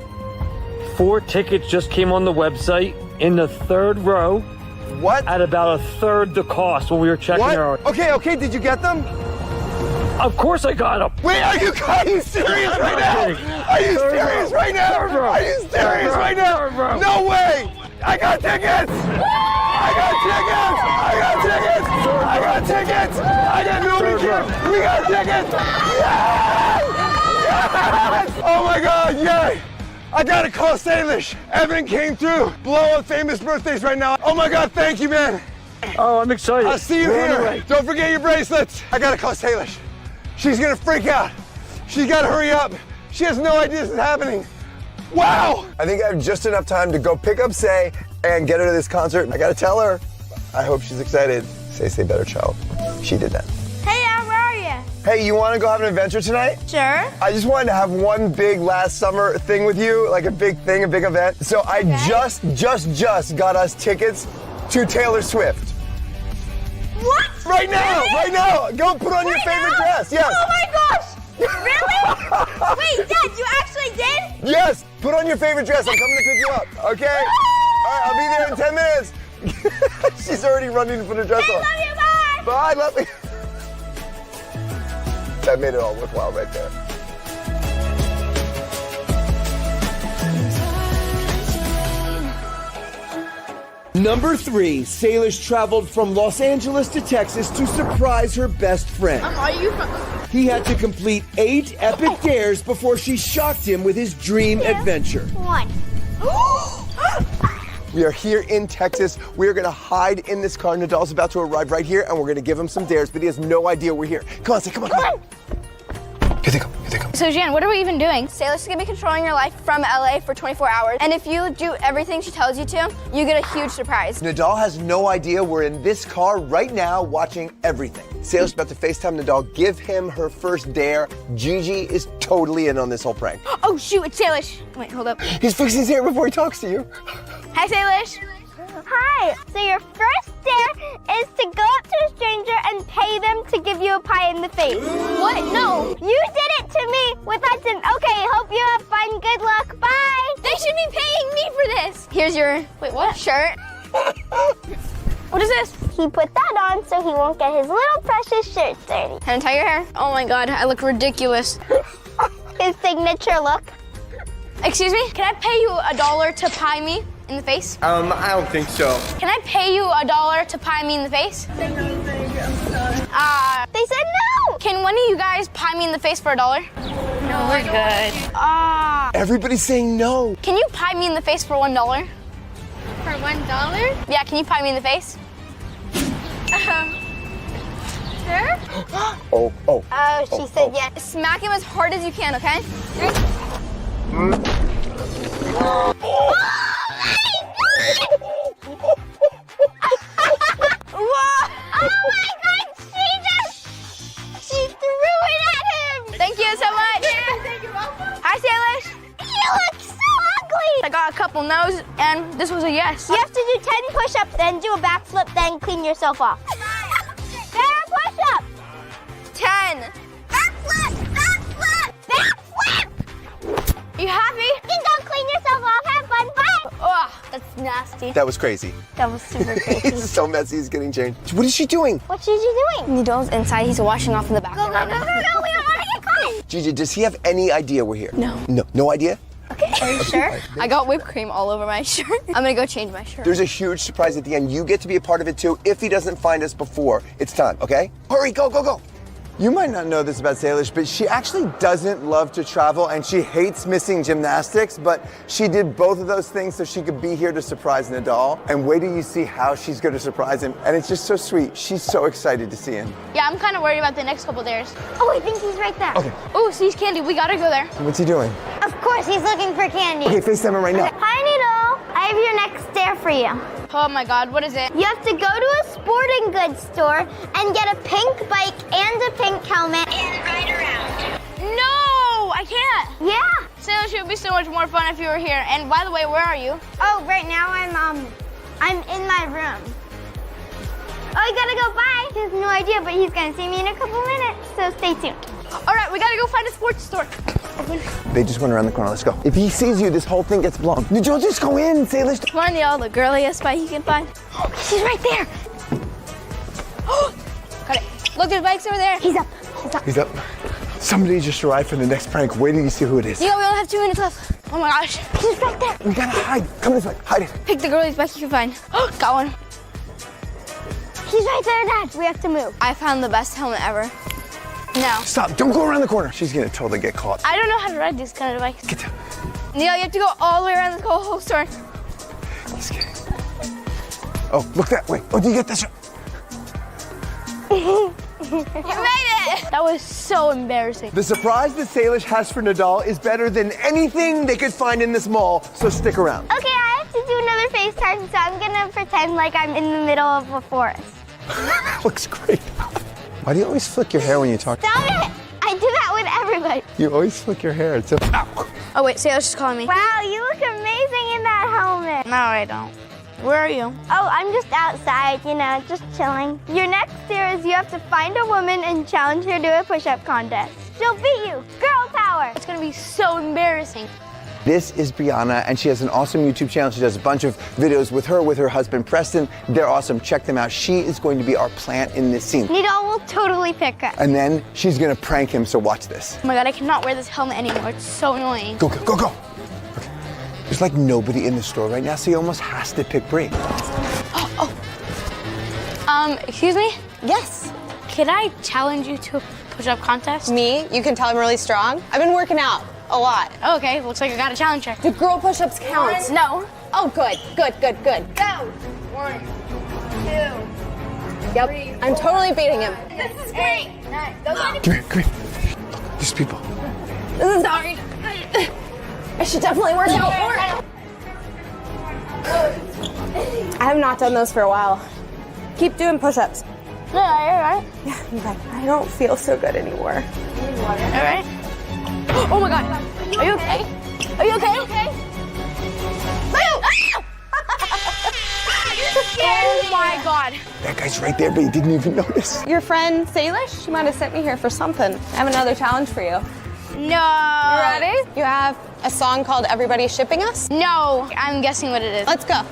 4 tickets just came on the website in the 3rd row. What? At about 1/3 the cost when we were checking What? our... Okay, did you get them? Of course I got them. Wait, are you serious right now? Are you serious right now? Are you serious right now? No way! I got tickets! I got tickets! I got tickets! I got tickets! I got nobody cares! We got tickets! Yes! Yes! Oh my God, yay! I gotta call Salish. Evan came through. Blow up famous birthdays right now. Oh my God, thank you, man. Oh, I'm excited. I'll see you here. Don't forget your bracelets. I gotta call Salish. She's gonna freak out. She's gotta hurry up. She has no idea this is happening. Wow! I think I have just enough time to go pick up Say and get her to this concert. I gotta tell her. I hope she's excited. Say better child. She did that. Hey, Al, where are you? Hey, you wanna go have an adventure tonight? Sure. I just wanted to have one big last summer thing with you, like a big thing, a big event. So I just got us tickets to Taylor Swift. What? Right now, really? Right now. Go put on your favorite dress. Yes. Oh my gosh! Really? Wait, Dad, you actually did? Yes. Put on your favorite dress. I'm coming to pick you up. Okay. All right. I'll be there in 10 minutes. She's already running to put her dress on. I love you. Bye. Bye. Love you. That made it all worthwhile right there. Number 3, Salish traveled from Los Angeles to Texas to surprise her best friend. Are you from... He had to complete 8 epic dares before she shocked him with his dream adventure. 1. We are here in Texas. We are gonna hide in this car. Nadal's about to arrive right here, and we're gonna give him some dares, but he has no idea we're here. Come on, say, come on, come on. Here they come, here they come. So Jan, what are we even doing? Salish is gonna be controlling your life from LA for 24 hours. And if you do everything she tells you to, you get a huge surprise. Nadal has no idea we're in this car right now watching everything. Salish is about to FaceTime Nadal, give him her first dare. Gigi is totally in on this whole prank. Oh shoot, it's Salish. Wait, hold up. He's fixing his hair before he talks to you. Hi, Salish. Hi. So your first dare is to go up to a stranger and pay them to give you a pie in the face. What? No. You did it to me with Hudson. Okay, hope you have fun. Good luck. Bye. They should be paying me for this. Here's your, wait, what? Shirt. What is this? He put that on so he won't get his little precious shirt dirty. Can I tie your hair? Oh my God, I look ridiculous. His signature look. Excuse me? Can I pay you $1 to pie me in the face? I don't think so. Can I pay you $1 to pie me in the face? They said no. Can one of you guys pie me in the face for $1? No, we're good. Everybody's saying no. Can you pie me in the face for $1? For $1? Yeah, can you pie me in the face? Sure? Oh. Oh, she said yes. Smack him as hard as you can, okay? Whoa! Oh my God! She threw it at him. Thank you so much. Hi, Salish. You look so ugly. I got a couple no's, and this was a yes. You have to do 10 push-ups, then do a backflip, then clean yourself off. 10 push-ups. 10. Backflip! Backflip! Backflip! You happy? You can go clean yourself off. Have fun. Bye. Oh, that's nasty. That was crazy. That was super crazy. He's so messy, he's getting changed. What is she doing? What's Gigi doing? Nadal's inside. He's washing off in the back. Go, go, go, go, go. We don't want to get caught. Gigi, does he have any idea we're here? No. No idea? Okay. Are you sure? I got whipped cream all over my shirt. I'm gonna go change my shirt. There's a huge surprise at the end. You get to be a part of it too if he doesn't find us before it's time, okay? Hurry, go, go, go. You might not know this about Salish, but she actually doesn't love to travel and she hates missing gymnastics, but she did both of those things so she could be here to surprise Nadal. And wait till you see how she's going to surprise him. And it's just so sweet. She's so excited to see him. Yeah, I'm kind of worried about the next couple dares. Oh, I think he's right there. Okay. Oh, Seize Candy. We gotta go there. What's he doing? Of course, he's looking for candy. Okay, FaceTime him right now. Hi, Needle. I have your next dare for you. Oh my God, what is it? You have to go to a sporting goods store and get a pink bike and a pink helmet and ride around. No, I can't. Yeah. Salish, it would be so much more fun if you were here. And by the way, where are you? Oh, right now I'm in my room. Oh, I gotta go. Bye. He has no idea, but he's gonna see me in a couple minutes, so stay tuned. All right, we gotta go find a sports store. Open. They just went around the corner. Let's go. If he sees you, this whole thing gets blown. You don't just go in, Salish. Come on, y'all. The girliest bike you can find. Oh, she's right there. Got it. Look, there's bikes over there. He's up. He's up. He's up. Somebody just arrived for the next prank. Wait till you see who it is. Yeah, we only have 2 minutes left. Oh my gosh. He's right there. We gotta hide. Come this way. Hide it. Pick the girliest bike you can find. Oh, got one. He's right there, Dad. We have to move. I found the best helmet ever. No. Stop. Don't go around the corner. She's gonna totally get caught. I don't know how to ride these kind of bikes. Get down. Neil, you have to go all the way around the whole store. Just kidding. Oh, look that way. Oh, do you get this? You made it! That was so embarrassing. The surprise that Salish has for Nadal is better than anything they could find in this mall, so stick around. Okay, I have to do another FaceTime, so I'm gonna pretend like I'm in the middle of a forest. Looks great. Why do you always flick your hair when you talk? Stop it! I do that with everybody. You always flick your hair. It's ow. Oh wait, Salish is calling me. Wow, you look amazing in that helmet. No, I don't. Where are you? Oh, I'm just outside, you know, just chilling. Your next dare is you have to find a woman and challenge her to a push-up contest. She'll beat you. Girl power. It's gonna be so embarrassing. This is Brianna, and she has an awesome YouTube channel. She does a bunch of videos with her husband, Preston. They're awesome. Check them out. She is going to be our plant in this scene. Nidal will totally pick her. And then she's going to prank him, so watch this. Oh my God, I cannot wear this helmet anymore. It's so annoying. Go, go, go, go. Okay. There's like nobody in the store right now, so he almost has to pick Brie. Excuse me? Yes. Can I challenge you to a push-up contest? Me? You can tell I'm really strong. I've been working out a lot. Oh, okay, looks like I got a challenge check. Do girl push-ups count? No. Oh, good. Go. 1, 2. Yep. I'm totally beating him. This is great. 9. Come here. These people. This is hard. I should definitely work out more. I have not done those for a while. Keep doing push-ups. Yeah, you're right. Yeah, okay. I don't feel so good anymore. All right. Oh my God. Are you okay? Are you okay? Oh my God. That guy's right there, but he didn't even notice. Your friend Salish, she might have sent me here for something. I have another challenge for you. No. You ready? You have a song called Everybody's Shipping Us? No. I'm guessing what it is. Let's go.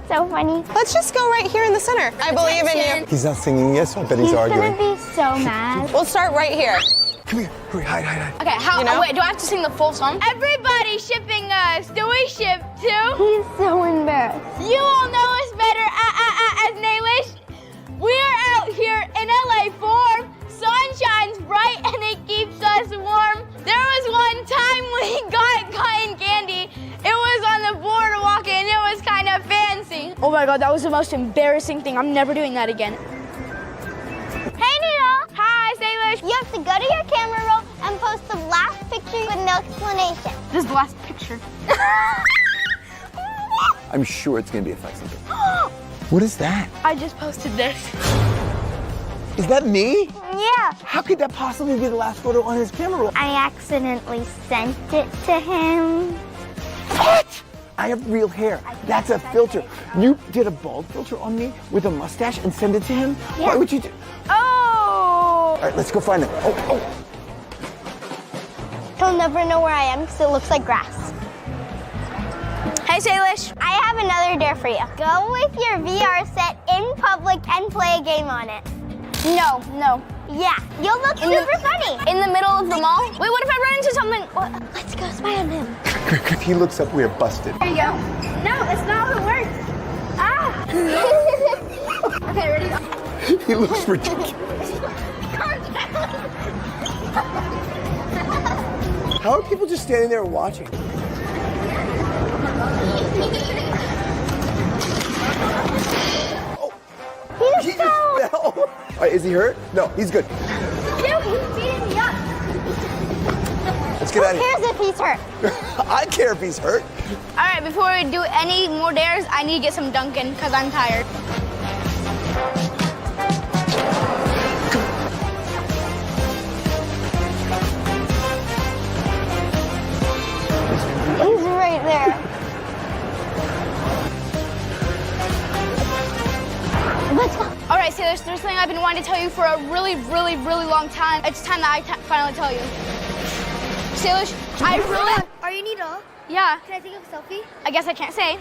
So funny. Let's just go right here in the center. I believe in you. He's not singing yes, I bet he's arguing. Gonna be so mad. We'll start right here. Come here. Hurry, hide. Okay, how? You know? Oh, wait, do I have to sing the full song? Everybody shipping us. Do we ship too? He's so embarrassed. You all know us better as Salish. We're out here in LA form. Sun shines bright and it keeps us warm. There was one time we got cotton candy. It was on the boardwalk and it was kind of fancy. Oh my God, that was the most embarrassing thing. I'm never doing that again. Hey, Needle. Hi, Salish. You have to go to your camera roll and post the last picture with no explanation. This is the last picture. I'm sure it's gonna be a flexing thing. What is that? I just posted this. Is that me? Yeah. How could that possibly be the last photo on his camera roll? I accidentally sent it to him. What? I have real hair. That's a filter. You did a bald filter on me with a mustache and send it to him? Yeah. Why would you do? Oh! All right, let's go find him. Oh. He'll never know where I am because it looks like grass. Hey, Salish. I have another dare for you. Go with your VR set in public and play a game on it. No. Yeah, you'll look super funny. In the middle of the mall? Wait, what if I run into someone? Let's go spy on him. If he looks up, we are busted. There you go. No, it's not how it works. Ah! Okay, ready? He looks ridiculous. How are people just standing there watching? He just fell. All right, is he hurt? No, he's good. Dude, he's beating me up. Let's get out of Who here. cares if he's hurt? I care if he's hurt. All right, before we do any more dares, I need to get some Dunkin' because I'm tired. He's right there. Let's go. All right, so there's something I've been wanting to tell you for a really long time. It's time that I finally tell you. Salish, I really... Are you Needle? Yeah. Can I take a selfie? I guess I can't say.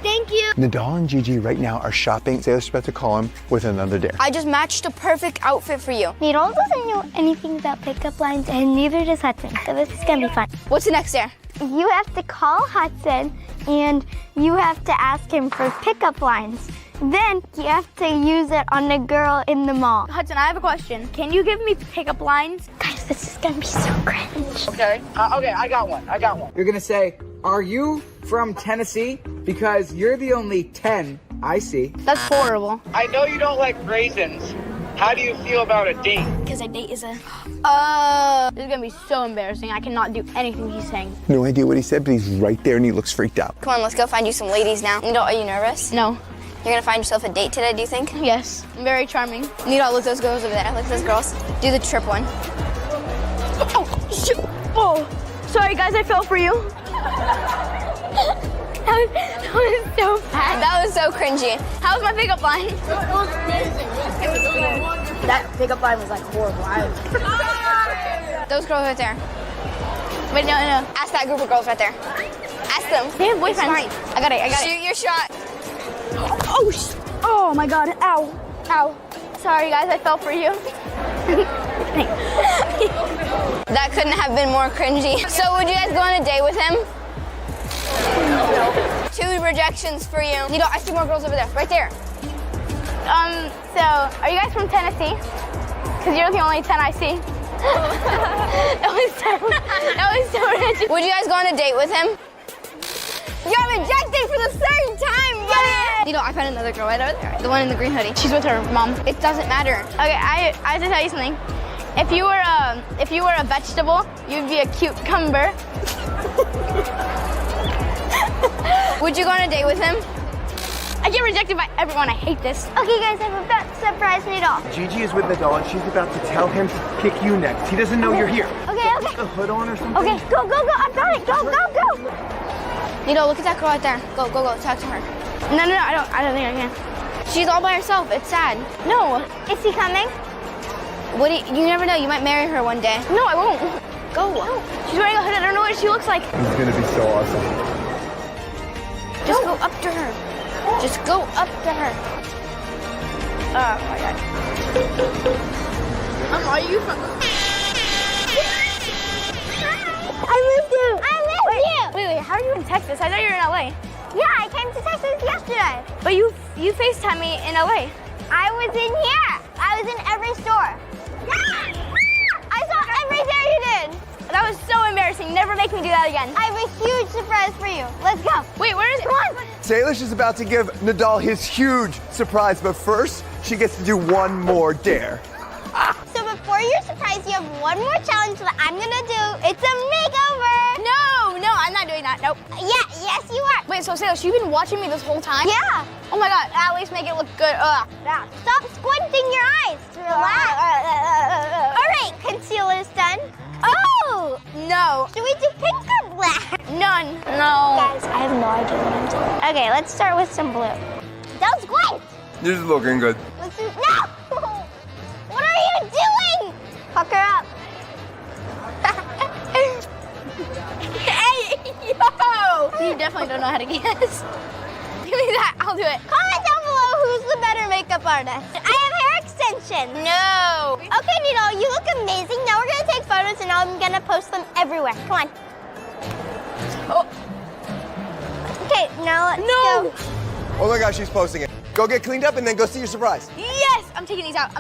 Thank you. Nadal and Gigi right now are shopping. Sailor's about to call him with another dare. I just matched a perfect outfit for you. Needle doesn't know anything about pickup lines, and neither does Hudson, so this is gonna be fun. What's the next dare? You have to call Hudson, and you have to ask him for pickup lines. Then you have to use it on a girl in the mall. Hudson, I have a question. Can you give me pickup lines? Guys, this is gonna be so cringe. Okay, I got one. You're gonna say, are you from Tennessee? Because you're the only 10 I see. That's horrible. I know you don't like raisins. How do you feel about a date? Because a date is a... this is gonna be so embarrassing. I cannot do anything he's saying. No idea what he said, but he's right there and he looks freaked out. Come on, let's go find you some ladies now. Needle, are you nervous? No. You're gonna find yourself a date today, do you think? Yes, I'm very charming. Needle, look at those girls over there. Look at those girls. Do the trip one. Oh, shoot. Oh, sorry guys, I fell for you. That was so bad. That was so cringy. How was my pickup line? That pickup line was like horrible. Those girls right there. Wait, no. Ask that group of girls right there. Ask them. They have boyfriends. Fine. I got it. Shoot your shot. Oh my God, ow. Sorry guys, I fell for you. That couldn't have been more cringy. So would you guys go on a date with him? No. 2 rejections for you. Needle, I see more girls over there. Right there. So, are you guys from Tennessee? because you're the only 10 I see. That was so random. Would you guys go on a date with him? You got rejected for the third time, buddy! You know, I found another girl right over there. The one in the green hoodie. She's with her mom. It doesn't matter. Okay, I have to tell you something. If you were a vegetable, you'd be a cucumber. Would you go on a date with him? I get rejected by everyone. I hate this. Okay, guys, I have a surprise Nadal. Gigi is with Nadal and she's about to tell him to pick you next. He doesn't know you're here. Okay, okay. Put the hood on or something? Okay, go, go, go. I've got it. Go, go, go. Nito, look at that girl right there. Go, go, go. Talk to her. No, I don't think I can. She's all by herself. It's sad. No. Is he coming? You never know. You might marry her one day. No, I won't. Go. No. She's wearing a hood. I don't know what she looks like. He's gonna be so awesome. Just go up to her. Just go up to her. Oh my god. Are you from? I missed you. I missed you. Wait. How are you in Texas? I thought you were in LA. Yeah, I came to Texas yesterday. But you FaceTime me in LA. I was in here. I was in every store. I saw everything you did. That was so embarrassing. Never make me do that again. I have a huge surprise for you. Let's go. Wait, where is it? Come on. Salish is about to give Nadal his huge surprise, but first, she gets to do one more dare. So before your surprise, you have one more challenge that I'm gonna do. It's a makeover. No, I'm not doing that. Nope. Yeah, yes you are. Wait, so Salish, you've been watching me this whole time? Yeah. Oh my god, at least make it look good. Stop squinting your eyes. Relax. All right, concealer's done. Oh! No. Should we do pink or black? None. No. Guys, I have no idea what I'm doing. Okay, let's start with some blue. Don't squint. You're just looking good. Let's do, no! What are you doing? Pucker up. Hey, yo! You definitely don't know how to guess. Give me that. I'll do it. Comment down below who's the better makeup artist. I have hair extensions. No. Okay, Nito, you look amazing. Now we're gonna take photos and I'm gonna post them everywhere. Come on. Oh. Okay, now let's go. Oh my gosh, she's posting it. Go get cleaned up and then go see your surprise. Yes! I'm taking these out.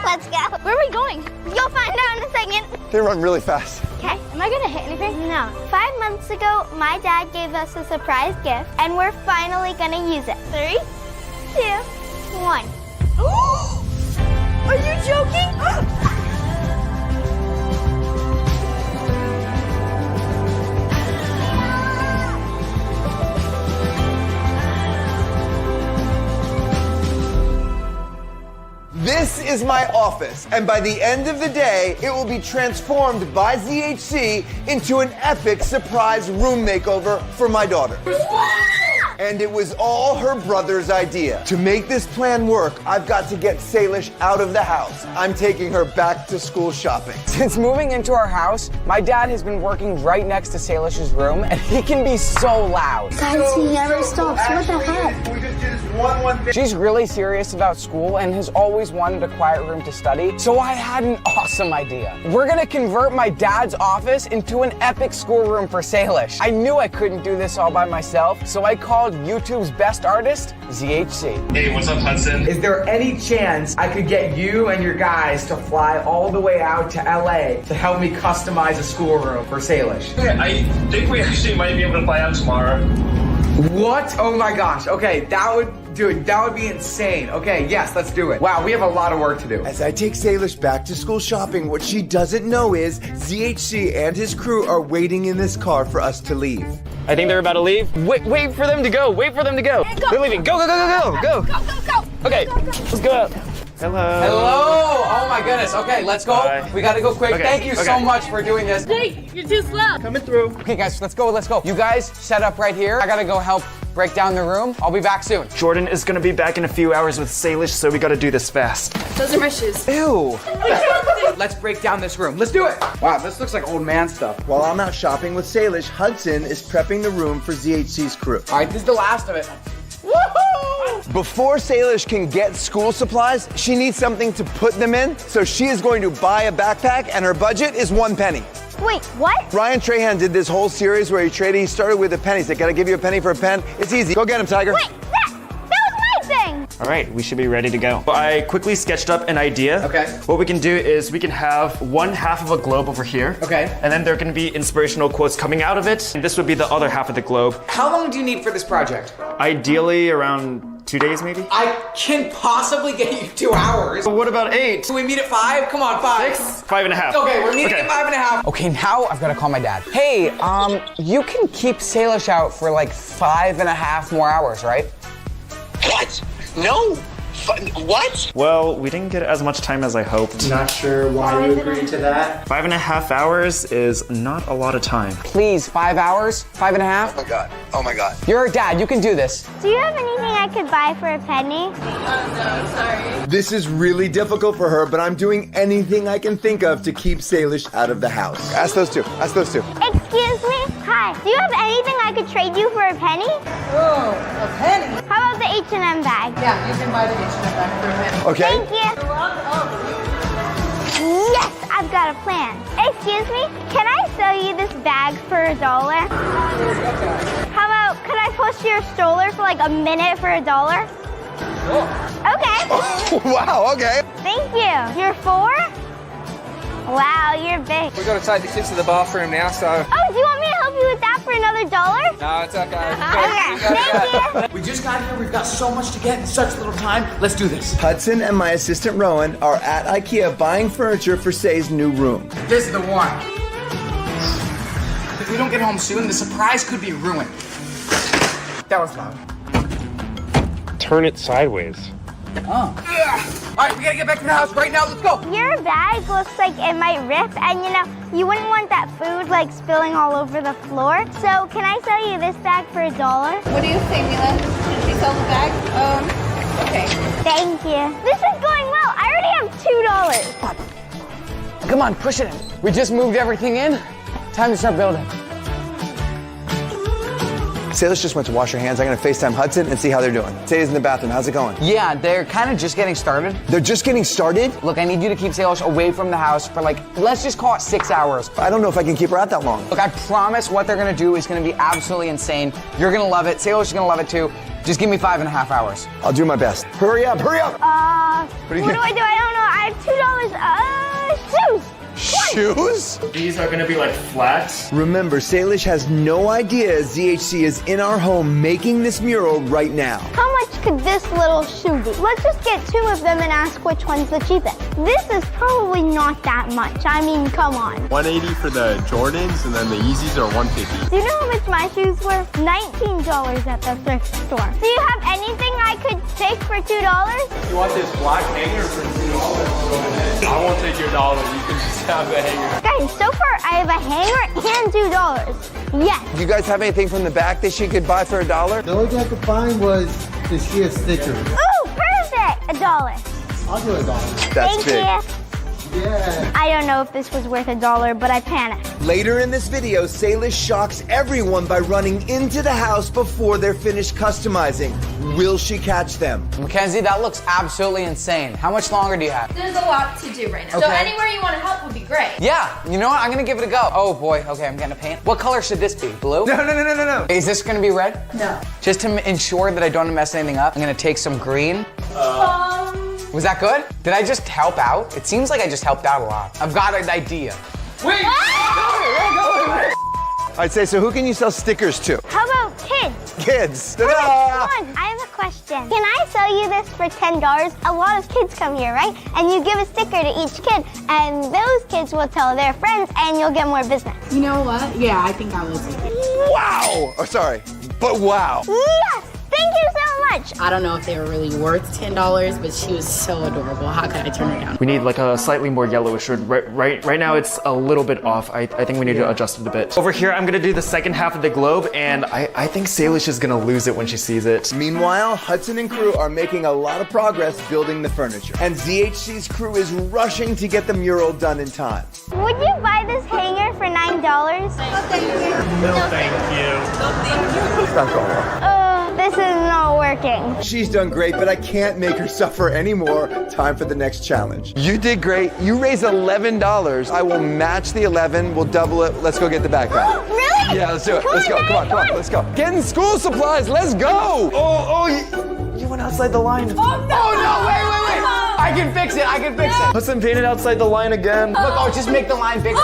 Let's go. Where are we going? You'll find out in a second. They run really fast. Okay. Am I gonna hit anything? No. 5 months ago, my dad gave us a surprise gift, and we're finally gonna use it. 3, 2, 1. Are you joking? This is my office, and by the end of the day, it will be transformed by ZHC into an epic surprise room makeover for my daughter. And it was all her brother's idea. To make this plan work, I've got to get Salish out of the house. I'm taking her back to school shopping. Since moving into our house, my dad has been working right next to Salish's room, and he can be so loud. Guys, he never stops. What the heck? We just did this one thing. She's really serious about school and has always wanted a quiet room to study, so I had an awesome idea. We're gonna convert my dad's office into an epic schoolroom for Salish. I knew I couldn't do this all by myself, so I called YouTube's best artist, ZHC. Hey, what's up, Hudson? Is there any chance I could get you and your guys to fly all the way out to LA to help me customize a schoolroom for Salish? I think we actually might be able to fly out tomorrow. What? Oh my gosh. Okay, that would be insane. Okay, yes, let's do it. Wow, we have a lot of work to do. As I take Salish back to school shopping, what she doesn't know is ZHC and his crew are waiting in this car for us to leave. I think they're about to leave. Wait for them to go. Wait for them to go. They're leaving. Go. Go. Okay, let's go out. Hello. Hello. Oh my goodness. Okay, let's go. Bye. We gotta go quick. Okay. Thank you so much for doing this. Hey, you're too slow. Coming through. Okay, guys, let's go. You guys set up right here. I gotta go help break down the room. I'll be back soon. Jordan is gonna be back in a few hours with Salish, so we gotta do this fast. Those are my shoes. Ew. Let's break down this room. Let's do it. Wow, this looks like old man stuff. While I'm out shopping with Salish, Hudson is prepping the room for ZHC's crew. All right, this is the last of it. Woohoo! Before Salish can get school supplies, she needs something to put them in, so she is going to buy a backpack, and her budget is 1 penny. Wait, what? Ryan Trahan did this whole series where he started with a penny. He said, gotta give you a penny for a pen. It's easy. Go get him, Tiger. Wait, that was my thing. All right, we should be ready to go. I quickly sketched up an idea. Okay. What we can do is we can have one half of a globe over here. Okay. And then there can be inspirational quotes coming out of it. And this would be the other half of the globe. How long do you need for this project? Ideally around 2 days maybe. I can possibly get you 2 hours. But what about 8? Can we meet at 5? Come on, 5. 6? 5.5. Okay, we're meeting at 5.5. Okay, now I've got to call my dad. Hey, you can keep Salish out for like 5.5 more hours, right? What? No. What? Well, we didn't get as much time as I hoped. Not sure why you agreed to that. 5.5 hours is not a lot of time. Please, 5 hours? 5.5? Oh my god. Oh my god. You're a dad, you can do this. Do you have anything I could buy for a penny? No, sorry. This is really difficult for her, but I'm doing anything I can think of to keep Salish out of the house. Ask those two. Ask those two. Excuse me? Hi. Do you have anything I could trade you for a penny? Oh, a penny? How about the H&M bag? Yeah, you can buy the H&M bag for a penny. Okay. Thank you. Yes, I've got a plan. Excuse me, can I sell you this bag for $1? How about, could I push your stroller for like a minute for $1? Okay. Wow, okay. Thank you. You're 4? Wow, you're big. We got to take the kids to the bathroom now, so. Oh, do you want me to help you with that for another $1? No, it's okay. Okay, thank you. We just got here, we've got so much to get in such little time. Let's do this. Hudson and my assistant Rowan are at IKEA buying furniture for Say's new room. This is the one. If we don't get home soon, the surprise could be ruined. That was loud. Turn it sideways. Oh. All right, we gotta get back to the house right now. Let's go. Your bag looks like it might rip, and you know, you wouldn't want that food like spilling all over the floor. So can I sell you this bag for $1? What do you say, Mila? Should we sell the bag? Okay. Thank you. This is going well. I already have $2. Come on, push it in. We just moved everything in. Time to start building. Salish just went to wash her hands. I'm gonna FaceTime Hudson and see how they're doing. Say's in the bathroom. How's it going? Yeah, they're kind of just getting started. They're just getting started? Look, I need you to keep Salish away from the house for like, let's just call it 6 hours. I don't know if I can keep her out that long. Look, I promise what they're gonna do is gonna be absolutely insane. You're gonna love it. Salish is gonna love it too. Just give me 5.5 hours. I'll do my best. Hurry up, hurry up! What do I do? I don't know. I have $2. Shoes! Shoes? These are gonna be like flat. Remember, Salish has no idea ZHC is in our home making this mural right now. How much could this little shoe be? Let's just get 2 of them and ask which one's the cheapest. This is probably not that much. I mean, come on. 180 for the Jordans, and then the Yeezys are 150. Do you know how much my shoes were? $19 at the thrift store. Do you have anything I could take for $2? You want this black hanger for $2? I won't take your $1. You can just have the hanger. Guys, so far I have a hanger and $2. Yes. Do you guys have anything from the back that she could buy for $1? The only thing I could find was the sheer stickers. Ooh, perfect! $1. I'll do $1. That's Thank big. you. Yeah. I don't know if this was worth $1, but I panicked. Later in this video, Salish shocks everyone by running into the house before they're finished customizing. Will she catch them? Mackenzie, that looks absolutely insane. How much longer do you have? There's a lot to do right now. So Okay. anywhere you want to help would be great. Yeah, you know what? I'm gonna give it a go. Oh boy, okay, I'm gonna paint. What color should this be? Blue? No. Is this gonna be red? No. Just to ensure that I don't mess anything up, I'm gonna take some green. Was that good? Did I just help out? It seems like I just helped out a lot. I've got an idea. Wait! I'd say, so who can you sell stickers to? How about kids? Kids. Come Ta-da! on, I have a question. Can I sell you this for $10? A lot of kids come here, right? And you give a sticker to each kid, and those kids will tell their friends, and you'll get more business. You know what? Yeah, I think I will take it. Wow! Oh, sorry, but wow. Yes! Thank you so much. I don't know if they were really worth $10, but she was so adorable. How could I turn her down? We need like a slightly more yellowish. Right now it's a little bit off. I think we need to adjust it a bit. Over here, I'm gonna do the second half of the globe, and I think Salish is gonna lose it when she sees it. Meanwhile, Hudson and crew are making a lot of progress building the furniture. And ZHC's crew is rushing to get the mural done in time. Would you buy this hanger for $9? No, thank you. No, thank you. This is not working. She's done great, but I can't make her suffer anymore. Time for the next challenge. You did great. You raised $11. I will match the 11. We'll double it. Let's go get the backpack. Really? Yeah, let's do it. Let's go. Come on, let's go. Getting school supplies. Let's go. Oh, you went outside. outside the line. Oh no, wait. I can fix it. Hudson painted outside the line again. Look, just make the line bigger. No,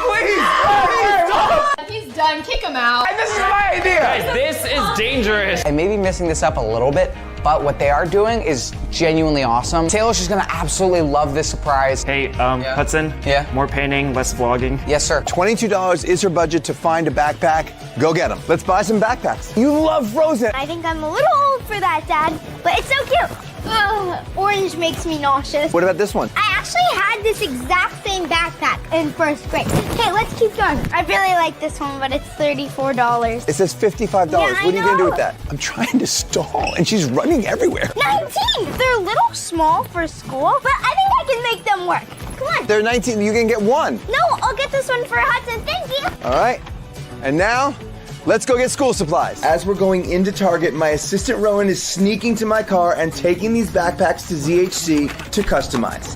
please stop. He's done. Kick him out. This is my idea. Guys, this is dangerous. I may be messing this up a little bit, but what they are doing is genuinely awesome. Salish is gonna absolutely love this surprise. Hey, Hudson. Yeah? More painting, less vlogging. Yes, sir. $22 is her budget to find a backpack. Go get them. Let's buy some backpacks. You love Frozen. I think I'm a little old for that, Dad, but it's so cute. Ugh, orange makes me nauseous. What about this one? I actually had this exact same backpack in first grade. Okay, let's keep going. I really like this one, but it's $34. It says $55. Yeah, What are you gonna do with that? I'm trying to stall, and she's running everywhere. 19! They're a little small for school, but I think I can make them work. Come on. They're 19. You can get one. No, I'll get this one for Hudson. Thank you. All right. And now, let's go get school supplies. As we're going into Target, my assistant Rowan is sneaking to my car and taking these backpacks to ZHC to customize.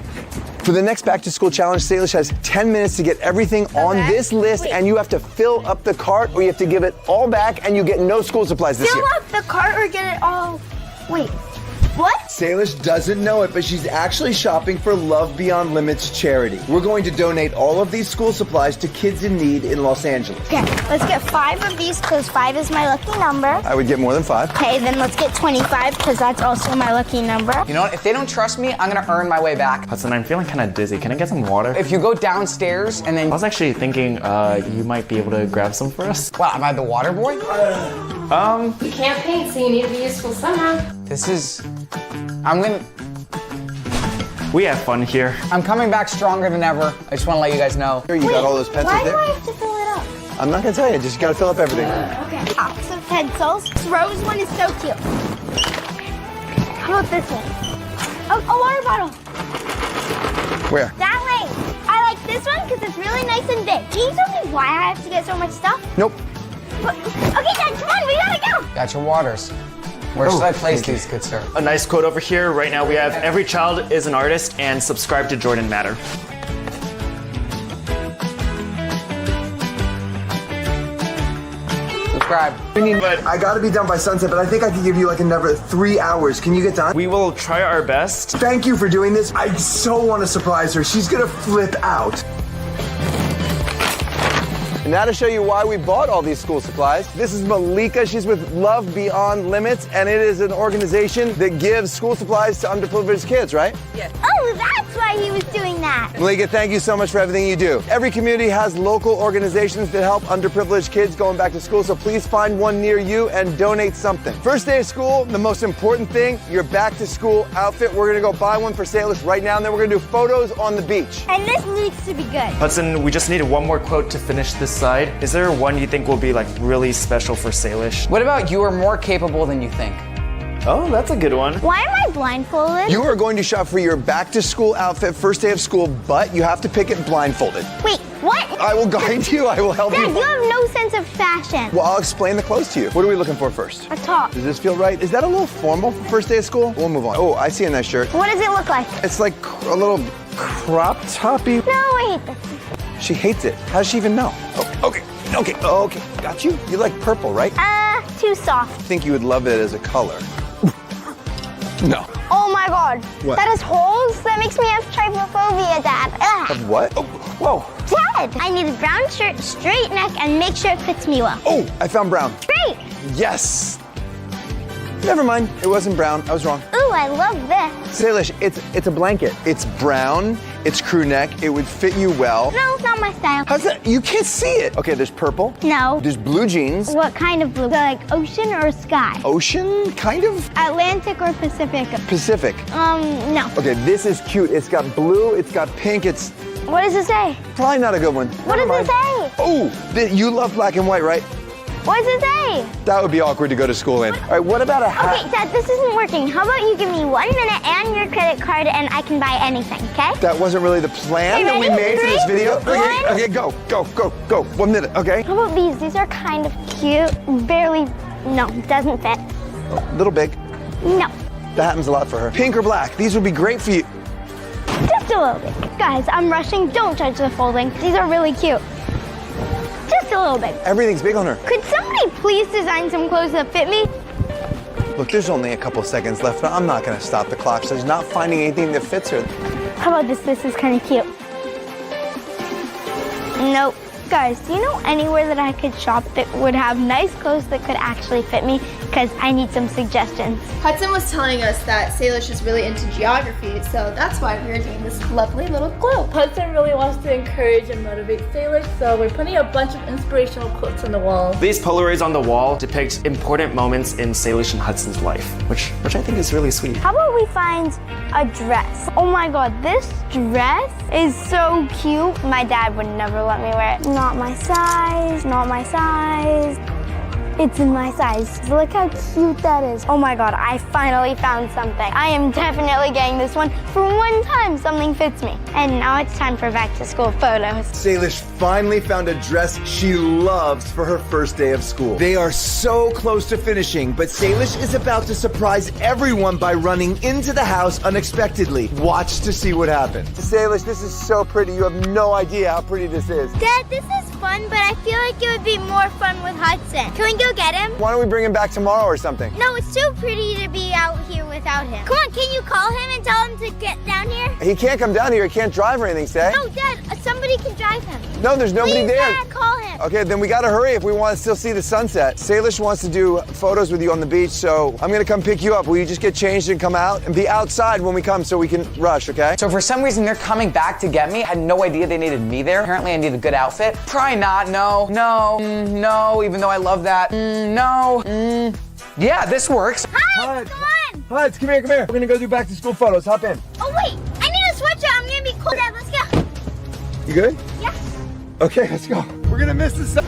For the next back to school challenge, Salish has 10 minutes to get everything on this list, and you have to fill up the cart or you have to give it all back and you get no school supplies this year. Fill up the cart or get it all. Wait, what? Salish doesn't know it, but she's actually shopping for Love Beyond Limits charity. We're going to donate all of these school supplies to kids in need in Los Angeles. Okay, let's get 5 of these because 5 is my lucky number. I would get more than 5. Okay, then let's get 25 because that's also my lucky number. You know what? If they don't trust me, I'm gonna earn my way back. Hudson, I'm feeling kind of dizzy. Can I get some water? If you go downstairs and then... I was actually thinking you might be able to grab some for us. What, am I the water boy? You can't paint, so you need to be useful somehow. This is... I'm gonna... We have fun here. I'm coming back stronger than ever. I just want to let you guys know. Here, you got all those pencils Why do there? I have to fill it up? I'm not gonna tell you, just gotta fill up everything. Okay. Box of pencils. This rose one is so cute. How about this one? Oh, a water bottle. Where? That way. I like this one because it's really nice and big. Can you tell me why I have to get so much stuff? Nope. But, okay, Dad, come on, we gotta go. Got your waters. Where should I place these, good sir? A nice quote over here. Right now we have every child is an artist and subscribe to Jordan Matter. Subscribe. But I gotta be done by sunset, but I think I can give you like another 3 hours. Can you get done? We will try our best. Thank you for doing this. I so want to surprise her. She's gonna flip out. And now to show you why we bought all these school supplies. This is Malika. She's with Love Beyond Limits, and it is an organization that gives school supplies to underprivileged kids, right? Yes. Oh, that's why he was doing that. Malika, thank you so much for everything you do. Every community has local organizations that help underprivileged kids going back to school, so please find one near you and donate something. First day of school, the most important thing, your back to school outfit. We're gonna go buy one for Salish right now, and then we're gonna do photos on the beach. And this needs to be good. Hudson, we just need one more quote to finish this side. Is there one you think will be like really special for Salish? What about you are more capable than you think? Oh, that's a good one. Why am I blindfolded? You are going to shop for your back to school outfit first day of school, but you have to pick it blindfolded. Wait, what? I will guide you, I will help Dad, you. you have no sense of fashion. Well, I'll explain the clothes to you. What are we looking for first? A top. Does this feel right? Is that a little formal for first day of school? We'll move on. Oh, I see a nice shirt. What does it look like? It's like a little crop toppy. No, I hate this. She hates it. How does she even know? Oh, okay. Got you. You like purple, right? Too soft. I think you would love it as a color. No. Oh my God. What? That has holes? That makes me have trypophobia, Dad. Ugh. Of what? Oh, whoa. Dad, I need a brown shirt, straight neck, and make sure it fits me well. Oh, I found brown. Great. Yes. Never mind. It wasn't brown. I was wrong. Ooh, I love this. Salish, it's a blanket. It's brown. It's crew neck. It would fit you well. No, not my style. How's that? You can't see it. Okay, there's purple. No. There's blue jeans. What kind of blue? Like ocean or sky? Ocean, kind of? Atlantic or Pacific? Pacific. No. Okay, this is cute. It's got blue, it's got pink, it's What does it say? probably not a good one. What does it say? Oh, you love black and white, right? What does it say? That would be awkward to go to school in. All right, what about a hat? Okay, Dad, this isn't working. How about you give me 1 minute and your credit card and I can buy anything, okay? That wasn't really the plan Okay, that we ready? made for this 3, video. 1. Okay, go. 1 minute, okay? How about these? These are kind of cute. Barely, no, doesn't fit. A little big. No, That happens a lot for her. Pink or black? These would be great for you. just a little bit. Guys, I'm rushing. Don't judge the folding. These are really cute. Just a little bit. Everything's big on her. Could somebody please design some clothes that fit me? Look, there's only a couple seconds left. I'm not gonna stop the clock. She's not finding anything that fits her. How about this? This is kind of cute. Nope. Guys, do you know anywhere that I could shop that would have nice clothes that could actually fit me? Because I need some suggestions. Hudson was telling us that Salish is really into geography, so that's why we are doing this lovely little globe. Hudson really wants to encourage and motivate Salish, so we're putting a bunch of inspirational quotes on the wall. These Polaroids on the wall depict important moments in Salish and Hudson's life, which I think is really sweet. How about we find a dress? Oh my god, this dress is so cute. My dad would never let me wear it. Not my size, not my size. It's in my size. Look how cute that is. Oh my god, I finally found something. I am definitely getting this one. For one time, something fits me. And now it's time for back to school photos. Salish finally found a dress she loves for her first day of school. They are so close to finishing, but Salish is about to surprise everyone by running into the house unexpectedly. Watch to see what happens. Salish, this is so pretty. You have no idea how pretty this is. Dad, this is fun, but I feel like it would be more fun with Hudson. Can we go get him? Why don't we bring him back tomorrow or something? No, it's too pretty to be out here without him. Come on, can you call him and tell him to get down here? He can't come down here. He can't drive or anything, say? No, Dad, somebody can drive him. No, there's nobody Please, there. Dad, call him. Okay, then we gotta hurry if we want to still see the sunset. Salish wants to do photos with you on the beach, so I'm gonna come pick you up. Will you just get changed and come out and be outside when we come so we can rush, okay? So for some reason they're coming back to get me. I had no idea they needed me there. Apparently I need a good outfit. Probably not, no, even though I love that. Yeah, this works. Hi, come on. Huds, come here. We're gonna go do back to school photos. Hop in. Oh, wait, I need a sweatshirt. I'm gonna be cold. Dad, let's go. You good? Yes. Okay, let's go. We're gonna miss the sun.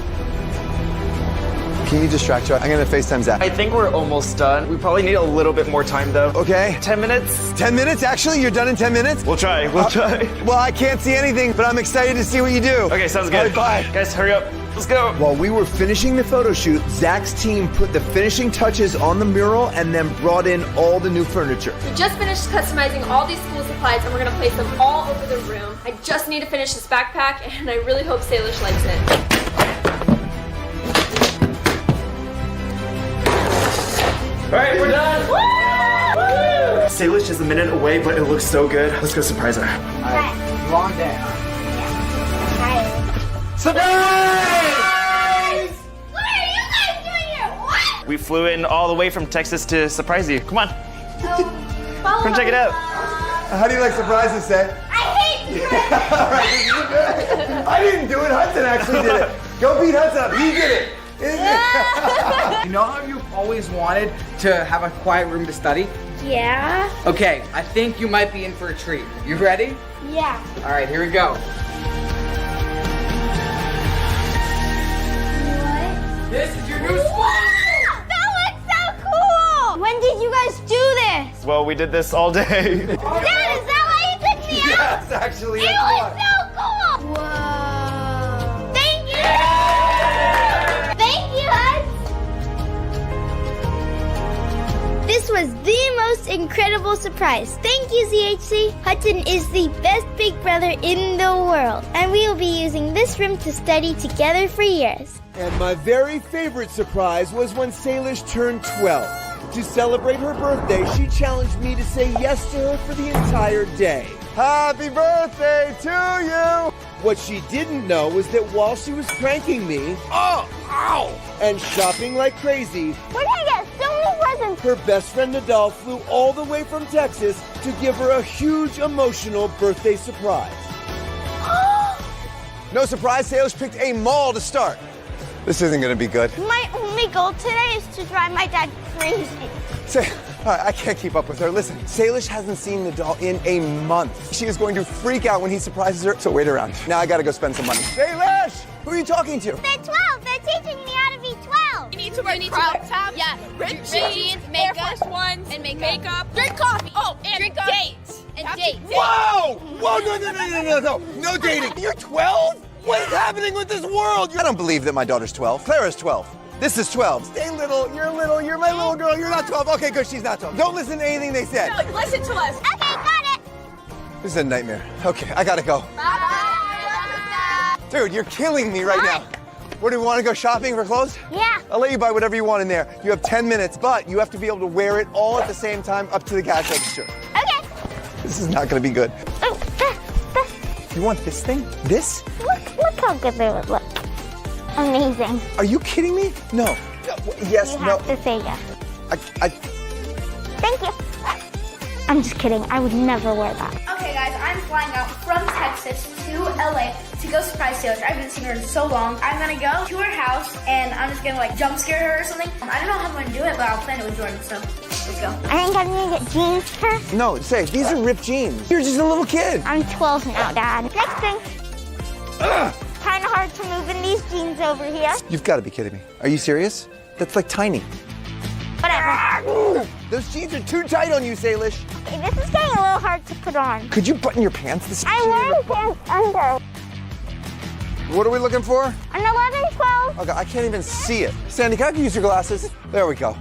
Can you distract her? I'm gonna FaceTime Zach. I think we're almost done. We probably need a little bit more time though. Okay. 10 minutes? 10 minutes? Actually, you're done in 10 minutes? We'll try. Well, I can't see anything, but I'm excited to see what you do. Okay, sounds good. All right, bye. Guys, hurry up. Let's go. While we were finishing the photo shoot, Zach's team put the finishing touches on the mural and then brought in all the new furniture. We just finished customizing all these school supplies and we're gonna place them all over the room. I just need to finish this backpack and I really hope Salish likes it. All right, we're done. Woo! Salish is a minute away, but it looks so good. Let's go surprise her. All right, long day. Surprise! What are you guys doing here? What? We flew in all the way from Texas to surprise you. Come on. Come check it out. How do you like surprises, say? I hate you. All right, this is good. I didn't do it. Hudson actually did it. Go beat Hudson up. He did it. You know how you've always wanted to have a quiet room to study? Yeah. Okay, I think you might be in for a treat. You ready? Yeah. All right, here we go. This is your new school! That looks so cool! When did you guys do this? Well, we did this all day. Dad, is that why you took me out? Yes, actually. It was so cool! Whoa! Thank you! Thank you, Hudson! This was the most incredible surprise. Thank you, ZHC. Hudson is the best big brother in the world, and we will be using this room to study together for years. And my very favorite surprise was when Salish turned 12. To celebrate her birthday, she challenged me to say yes to her for the entire day. Happy birthday to you! What she didn't know was that while she was pranking me, and shopping like crazy, We're gonna get so many presents! her best friend Nadal flew all the way from Texas to give her a huge emotional birthday surprise. No surprise, Salish picked a mall to start. This isn't gonna be good. My only goal today is to drive my dad crazy. I can't keep up with her. Listen, Salish hasn't seen Nadal in a month. She is going to freak out when he surprises her, so wait around. Now I gotta go spend some money. Salish! Who are you talking to? They're 12! They're teaching me how to be 12! You need to wear crop tops, ripped jeans, Air Force Ones, and makeup. Drink coffee. Oh, and drink dates. And dates. Whoa! Whoa, no dating. You're 12? What is happening with this world? I don't believe that my daughter's 12. Clara's 12. This is 12. Stay little, you're my little girl, you're not 12. Okay, good, she's not 12. Don't listen to anything they said. No, listen to us. Okay, got it! This is a nightmare. Okay, I gotta go. Bye! Dude, you're killing me right now. Where do we want to go shopping for clothes? Yeah. I'll let you buy whatever you want in there. You have 10 minutes, but you have to be able to wear it all at the same time up to the cash register. Okay. This is not going to be good. You want this thing? This? Look how good they would look. Amazing. Are you kidding me? No. Yes, You no. have to say yes. I Thank you. I'm just kidding. I would never wear that. Okay, guys, I'm flying out from Texas to LA to go surprise Salish. I haven't seen her in so long. I'm gonna go to her house and I'm just gonna like jump scare her or something. I don't know how I'm gonna do it, but I'll plan it with Jordan. So let's go. I think I'm gonna get jeans for her. No, say, these are ripped jeans. You're just a little kid. I'm 12 now, Dad. Next thing. Ugh. Kind of hard to move in these jeans over here. You've got to be kidding me. Are you serious? That's like tiny. Whatever. Those jeans are too tight on you, Salish. Okay, this is getting a little hard to put on. Could you button your pants? This I'm wearing pants under. What are we looking for? An 11, 12. Okay, I can't even see it. Sandy, can I use your glasses? There we go.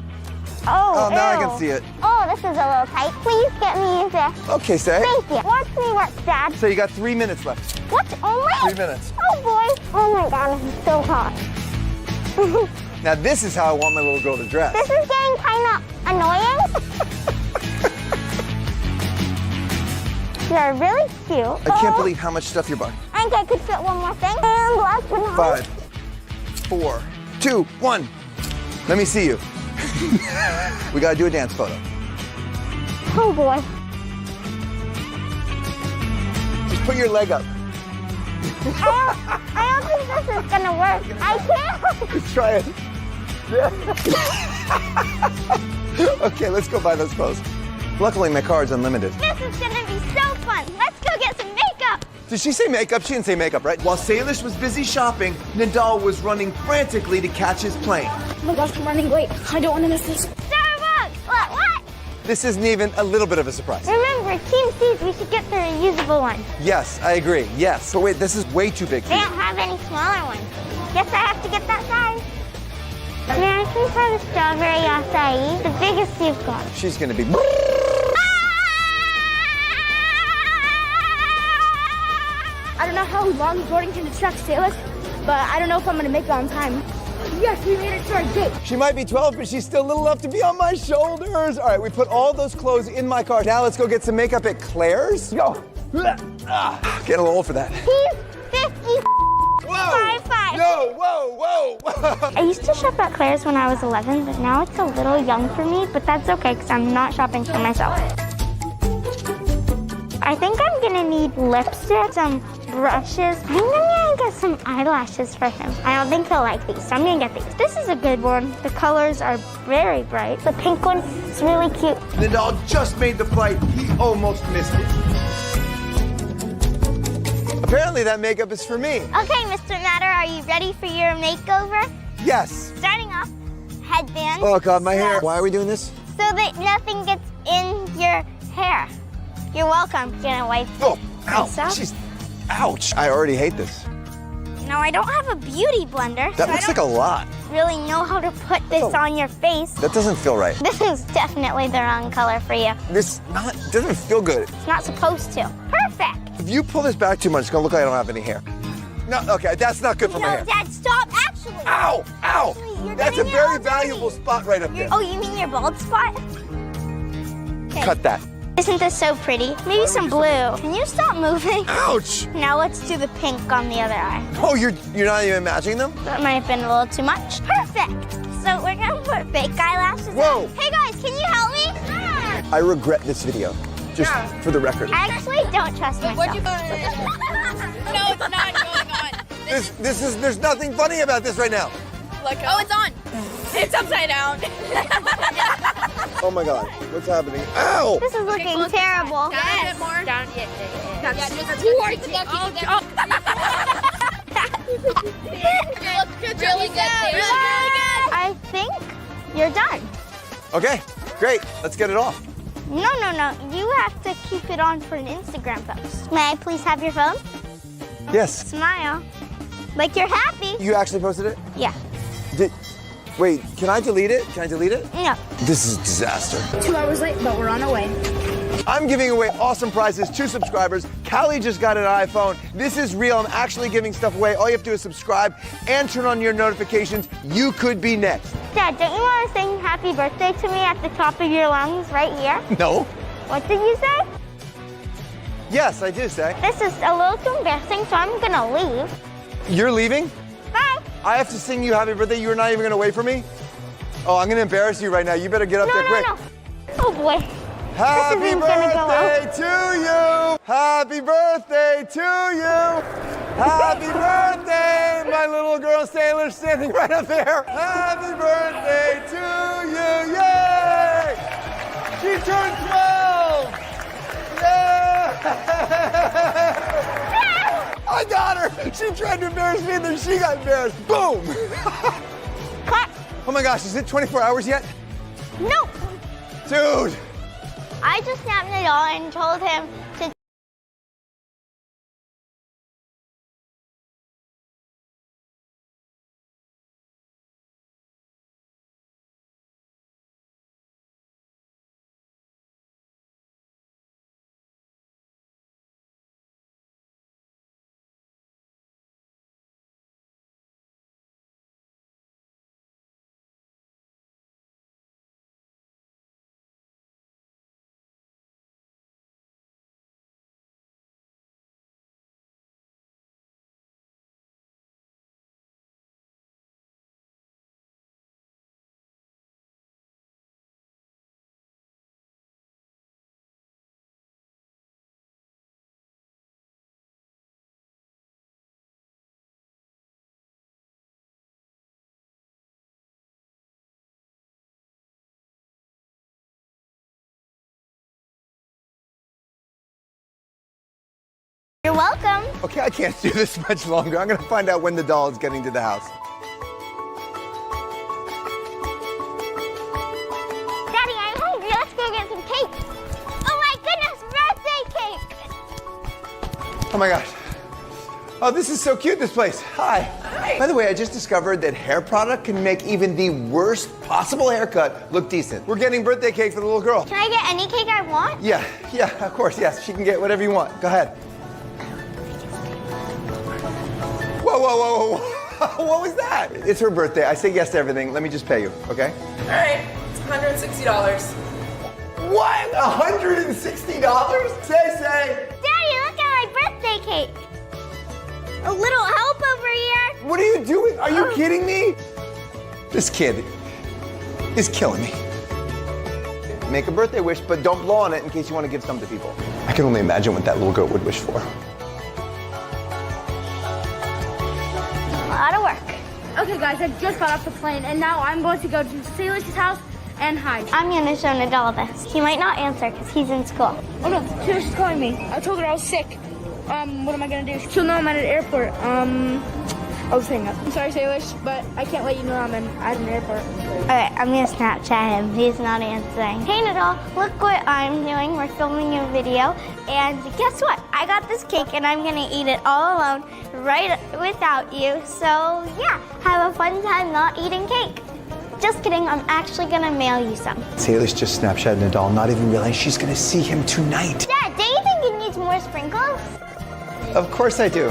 Oh, now I ew. can see it. Oh, this is a little tight. Please get me into. Okay, say. Thank you. Watch me work, Dad. So you got 3 minutes left. What? Only? 3 minutes. Oh, boy. Oh, my God. I'm so hot. Now this is how I want my little girl to dress. This is getting kind of annoying. You're really cute. I can't believe how much stuff you're buying. I think I could fit one more thing. And last but not 5, 4, 2, 1. Let me see you. We gotta do a dance photo. Oh boy. Just put your leg up. I don't think this is gonna work. I can't. Just try it. Okay, let's go buy those clothes. Luckily, my card's unlimited. This is gonna be so fun. Let's go get some makeup. Did she say makeup? She didn't say makeup, right? While Salish was busy shopping, Nadal was running frantically to catch his plane. Oh my gosh, I'm running late. I don't want to miss this. Starbucks. What? This isn't even a little bit of a surprise. Remember, Team C's, we should get the reusable one. Yes, I agree. Yes. But wait, this is way too big for They you. don't have any smaller ones. Guess I have to get that size. May I please have a strawberry acai? The biggest you've got. She's gonna be. I don't know how long Jordan can distract Salish, but I don't know if I'm gonna make it on time. Yes, we made it to our date. She might be 12, but she's still little enough to be on my shoulders. All right, we put all those clothes in my car. Now let's go get some makeup at Claire's. Go. Get a little old for that. He's 50. Whoa! 5'5". No, whoa. I used to shop at Claire's when I was 11, but now it's a little young for me, but that's okay because I'm not shopping for myself. I think I'm gonna need lipstick, some brushes. I think I'm gonna get some eyelashes for him. I don't think he'll like these, so I'm gonna get these. This is a good one. The colors are very bright. The pink one is really cute. Nadal just made the flight. He almost missed it. Apparently that makeup is for me. Okay, Mr. Matter, are you ready for your makeover? Yes. Starting off, headband. Oh God, my hair. Why are we doing this? So that nothing gets in your hair. You're welcome. Gonna wipe Oh, ow. this up. Jeez. Ouch. I already hate this. No, I don't have a beauty blender. That so looks I like a don't lot. really know how to put this on your face. That doesn't feel right. This is definitely the wrong color for you. This doesn't feel good. It's not supposed to. Perfect. If you pull this back too much, it's gonna look like I don't have any hair. No, okay, that's not good for my No, hair. Dad, stop. Actually. Ow! Ow! Actually, you're That's a getting it all very dirty. valuable spot right up there. Oh, you mean your bald spot? Okay. Cut that. Isn't this so pretty? Maybe some blue. Can you stop moving? Ouch! Now let's do the pink on the other eye. Oh, you're not even matching them? That might have been a little too much. Perfect. So we're gonna put fake eyelashes Whoa. on. Hey guys, can you help me? I regret this video. Just for the record. I actually don't trust myself. No, it's not going on. There's nothing funny about this right now. Oh, it's on. It's upside down. Oh my God, what's happening? Ow! This is looking terrible. Down a bit more. Down, yeah, just towards it. You look really good. I think you're done. Okay, great. Let's get it off. No. You have to keep it on for an Instagram post. May I please have your phone? Yes. Smile. Like you're happy. You actually posted it? Yeah. Wait, can I delete it? Can I delete it? No. This is a disaster. 2 hours late, but we're on our way. I'm giving away awesome prizes to subscribers. Callie just got an iPhone. This is real. I'm actually giving stuff away. All you have to do is subscribe and turn on your notifications. You could be next. Dad, don't you want to sing happy birthday to me at the top of your lungs right here? No. What did you say? Yes, I do say. This is a little too embarrassing, so I'm gonna leave. You're leaving? Bye. I have to sing you happy birthday. You're not even gonna wait for me? Oh, I'm gonna embarrass you right now. You better get up there quick. No. Oh boy. Happy birthday to you! Happy birthday to you! Happy birthday, my little girl Salish standing right up there. Happy birthday to you! Yay! She turned 12! Yay! I got her! She tried to embarrass me and then she got embarrassed. Boom! Oh my gosh, is it 24 hours yet? No. Dude! I just snapped Nadal and told him to. You're welcome. Okay, I can't do this much longer. I'm gonna find out when the doll is getting to the house. Daddy, I'm hungry. Let's go get some cake. Oh my goodness, birthday cake! Oh my gosh. Oh, this is so cute, this place. Hi. Hi. By the way, I just discovered that hair product can make even the worst possible haircut look decent. We're getting birthday cake for the little girl. Can I get any cake I want? Yeah, of course, yes. She can get whatever you want. Go ahead. Whoa. What was that? It's her birthday. I say yes to everything. Let me just pay you, okay? All right, it's $160. What? $160? Say. Daddy, look at my birthday cake. A little help over here. What are you doing? Are you kidding me? This kid is killing me. Make a birthday wish, but don't blow on it in case you want to give some to people. I can only imagine what that little girl would wish for. A lot of work. Okay, guys, I just got off the plane, and now I'm going to go to Salish's house and hide. I'm going to show Nadal this. He might not answer because he's in school. Oh no, Salish is calling me. I told her I was sick. What am I gonna do? She'll know I'm at an airport. I'll just hang up. I'm sorry, Salish, but I can't let you know I'm at an airport. Okay, I'm gonna Snapchat him. He's not answering. Hey Nadal, look what I'm doing. We're filming a video, and guess what? I got this cake, and I'm gonna eat it all alone, right without you. So yeah, have a fun time not eating cake. Just kidding, I'm actually gonna mail you some. Salish just Snapchat Nadal, not even realize she's gonna see him tonight. Dad, do you think it needs more sprinkles? Of course I do.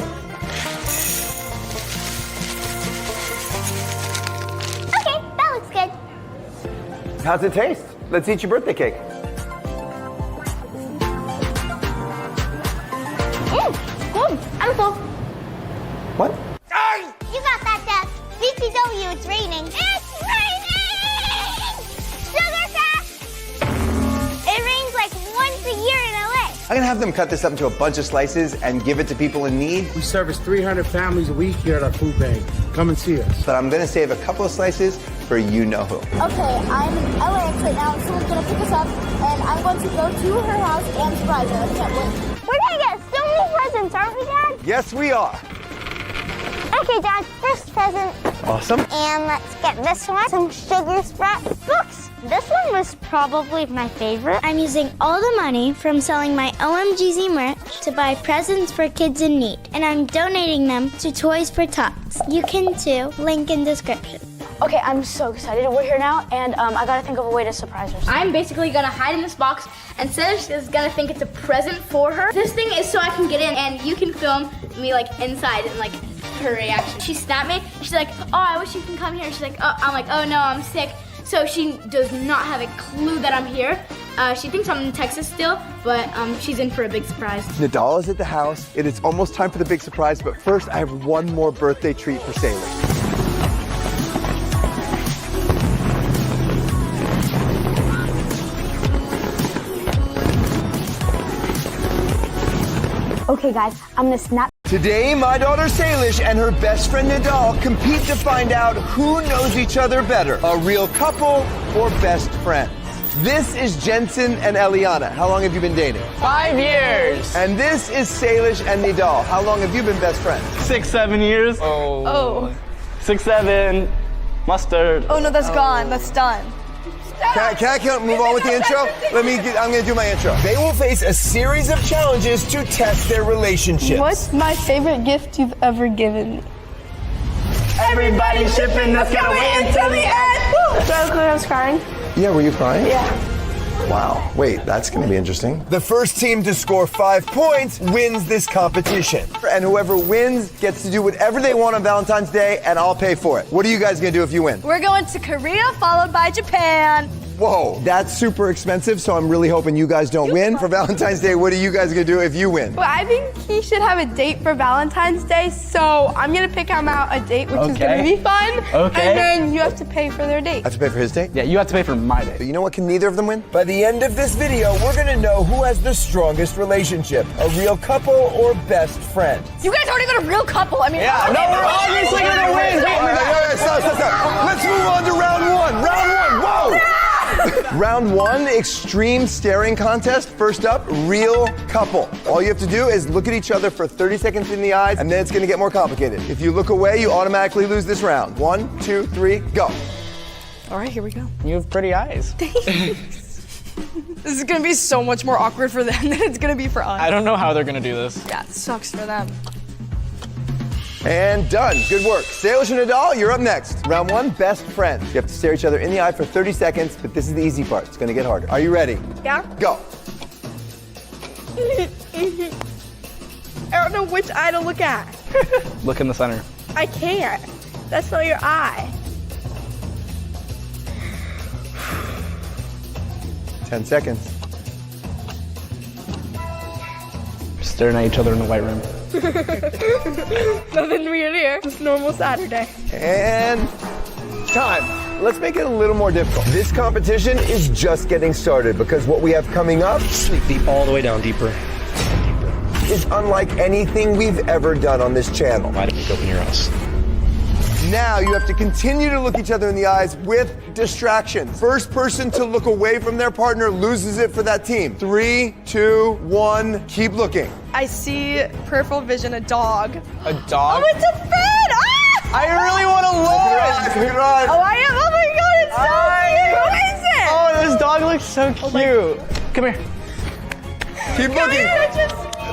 Okay, that looks good. How's it taste? Let's eat your birthday cake. Good. I'm full. What? You got that, Dad. BTW, it's raining. It's raining! Sugar Crash! It rains like once a year in LA. I'm gonna have them cut this up into a bunch of slices and give it to people in need. We service 300 families a week here at our food bank. Come and see us. But I'm gonna save a couple of slices for you-know-who. Okay, I'm in LAX right now. Someone's gonna pick us up, and I'm going to go to her house and surprise her. I can't wait. We're gonna get so many presents, aren't we, Dad? Yes, we are. Okay, Dad, first present. Awesome. And let's get this one, some sugar scrap books. This one was probably my favorite. I'm using all the money from selling my OMGZ merch to buy presents for kids in need. And I'm donating them to Toys for Tots. You can too, link in description. Okay, I'm so excited. We're here now, and I gotta think of a way to surprise her. I'm basically gonna hide in this box, and Salish is gonna think it's a present for her. This thing is so I can get in, and you can film me like inside and like her reaction. She snapped me. She's like, "Oh, I wish you can come here." She's like, "Oh," I'm like, "Oh no, I'm sick." So she does not have a clue that I'm here. She thinks I'm in Texas still, but she's in for a big surprise. Nadal is at the house. It is almost time for the big surprise, but first I have one more birthday treat for Salish. Okay, guys, I'm gonna snap. Today, my daughter Salish and her best friend Nadal compete to find out who knows each other better, a real couple or best friends. This is Jensen and Eliana. How long have you been dating? 5 years. And this is Salish and Nadal. How long have you been best friends? 6, 7 years. Oh. 6, 7. Mustard. Oh no, that's gone. That's done. Can I move on with the intro? I'm gonna do my intro. They will face a series of challenges to test their relationship. What's my favorite gift you've ever given? Everybody shipping, let's get away until the end. So I was crying. Yeah, were you crying? Yeah. Wow. Wait, that's gonna be interesting. The first team to score 5 points wins this competition. And whoever wins gets to do whatever they want on Valentine's Day, and I'll pay for it. What are you guys gonna do if you win? We're going to Korea, followed by Japan. Whoa, that's super expensive, so I'm really hoping you guys don't win. For Valentine's Day, what are you guys gonna do if you win? Well, I think he should have a date for Valentine's Day, so I'm gonna pick him out a date, which is gonna be fun. Okay. And then you have to pay for their date. I have to pay for his date? Yeah, you have to pay for my date. But you know what? Can neither of them win? By the end of this video, we're gonna know who has the strongest relationship, a real couple or best friend. You guys aren't even a real couple. I mean, Yeah, no, we're obviously gonna win. Stop. Let's move on to round one. Whoa! Round 1, extreme staring contest. First up, real couple. All you have to do is look at each other for 30 seconds in the eyes, and then it's gonna get more complicated. If you look away, you automatically lose this round. 1, 2, 3, go. All right, here we go. You have pretty eyes. This is gonna be so much more awkward for them than it's gonna be for us. I don't know how they're gonna do this. Yeah, it sucks for them. And done. Good work. Salish and Nadal, you're up next. Round 1, best friends. You have to stare each other in the eye for 30 seconds, but this is the easy part. It's gonna get harder. Are you ready? Yeah. Go. I don't know which eye to look at. Look in the center. I can't. That's not your eye. 10 seconds. Staring at each other in the white room. Nothing weird here. Just normal Saturday. And time. Let's make it a little more difficult. This competition is just getting started because what we have coming up Sleep deep all the way down, deeper. is unlike anything we've ever done on this channel. Why did we open your house? Now you have to continue to look each other in the eyes with distractions. First person to look away from their partner loses it for that team. 3, 2, 1, keep looking. I see peripheral vision, a dog. A dog? Oh, it's a fin! Ah! I really want to look. Look at eyes. Oh, I am. Oh my God, it's so cute. Who is it? Oh, this dog looks so cute. Come here. Keep looking.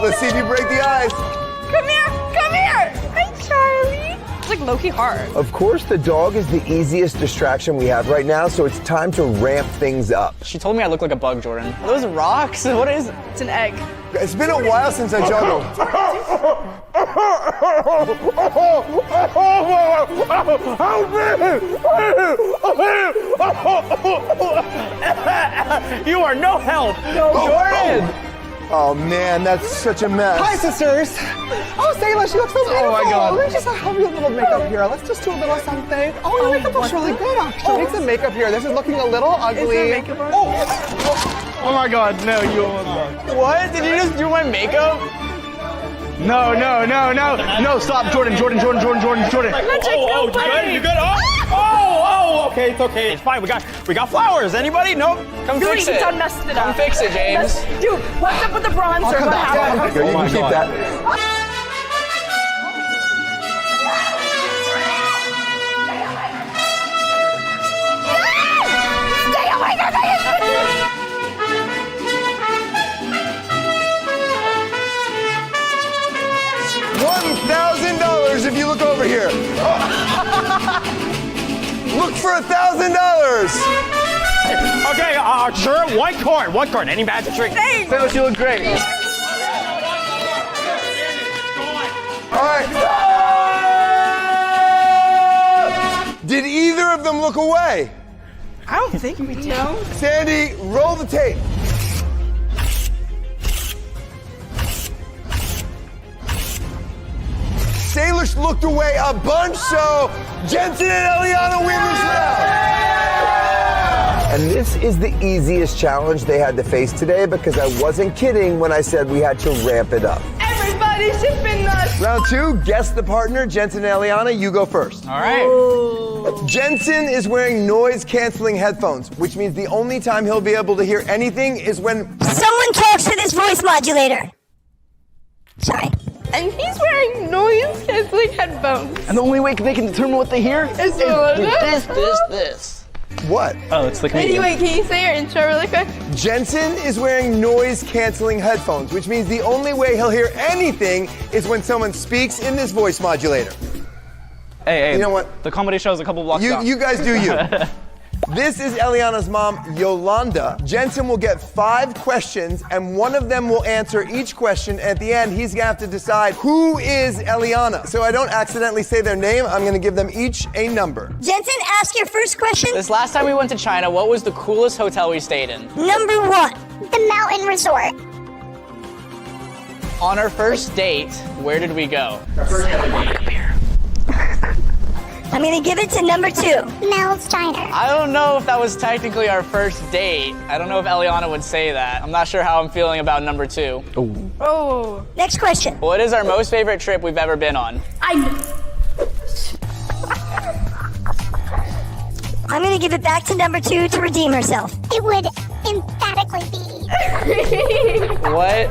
Let's see if you break the eyes. Come here. Come here. Hi, Charlie. It's like low-key hard. Of course, the dog is the easiest distraction we have right now, so it's time to ramp things up. She told me I look like a bug, Jordan. Are those rocks? What is it? It's an egg. It's been a while since I juggled. You are no help. No, Jordan. Oh man, that's such a mess. Hi, sisters. Oh, Salish, you look so beautiful. Oh my God. Let me just help you with a little makeup here. Let's just do a little something. Oh, your makeup looks really good, actually. Take some makeup here. This is looking a little ugly. Is there makeup on? Oh my God, no, you almost. What? Did you just do my makeup? No, no, no, no. No, stop, Jordan. You good? Oh, okay, it's okay. It's fine. We got flowers. Anybody? Nope. Come Dude, fix he it. done messed it up. Come fix it, James. Dude, what's up with the bronzer? What happened? Here, you can keep that. Stay away from me! $1,000 if you look over here. for $1,000. Okay, sure. One card. Any magic trick? Thanks. Salish, you look great. All right. Did either of them look away? I don't think we do. Sandy, roll the tape. Salish looked away a bunch, so Jensen and Eliana win this round. And this is the easiest challenge they had to face today because I wasn't kidding when I said we had to ramp it up. Everybody should be nuts. Round 2, guess the partner. Jensen and Eliana, you go first. All right. Jensen is wearing noise-canceling headphones, which means the only time he'll be able to hear anything is when Someone talks to this voice modulator. Sorry. And he's wearing noise-canceling headphones. And the only way they can determine what they hear is this. What? Oh, it's the comedian. Anyway, can you say your intro really quick? Jensen is wearing noise-canceling headphones, which means the only way he'll hear anything is when someone speaks in this voice modulator. Hey, you know what? The comedy show is a couple blocks down. You guys do you. This is Eliana's mom, Yolanda. Jensen will get 5 questions, and one of them will answer each question. At the end, he's gonna have to decide who is Eliana. So I don't accidentally say their name, I'm gonna give them each a number. Jensen, ask your first question. This last time we went to China, what was the coolest hotel we stayed in? Number 1, the Mountain Resort. On our first date, where did we go? I'm gonna give it to number 2, Mel's Diner. I don't know if that was technically our first date. I don't know if Eliana would say that. I'm not sure how I'm feeling about number 2. Oh. Next question. What is our most favorite trip we've ever been on? I'm gonna give it back to number 2 to redeem herself. It would emphatically be What?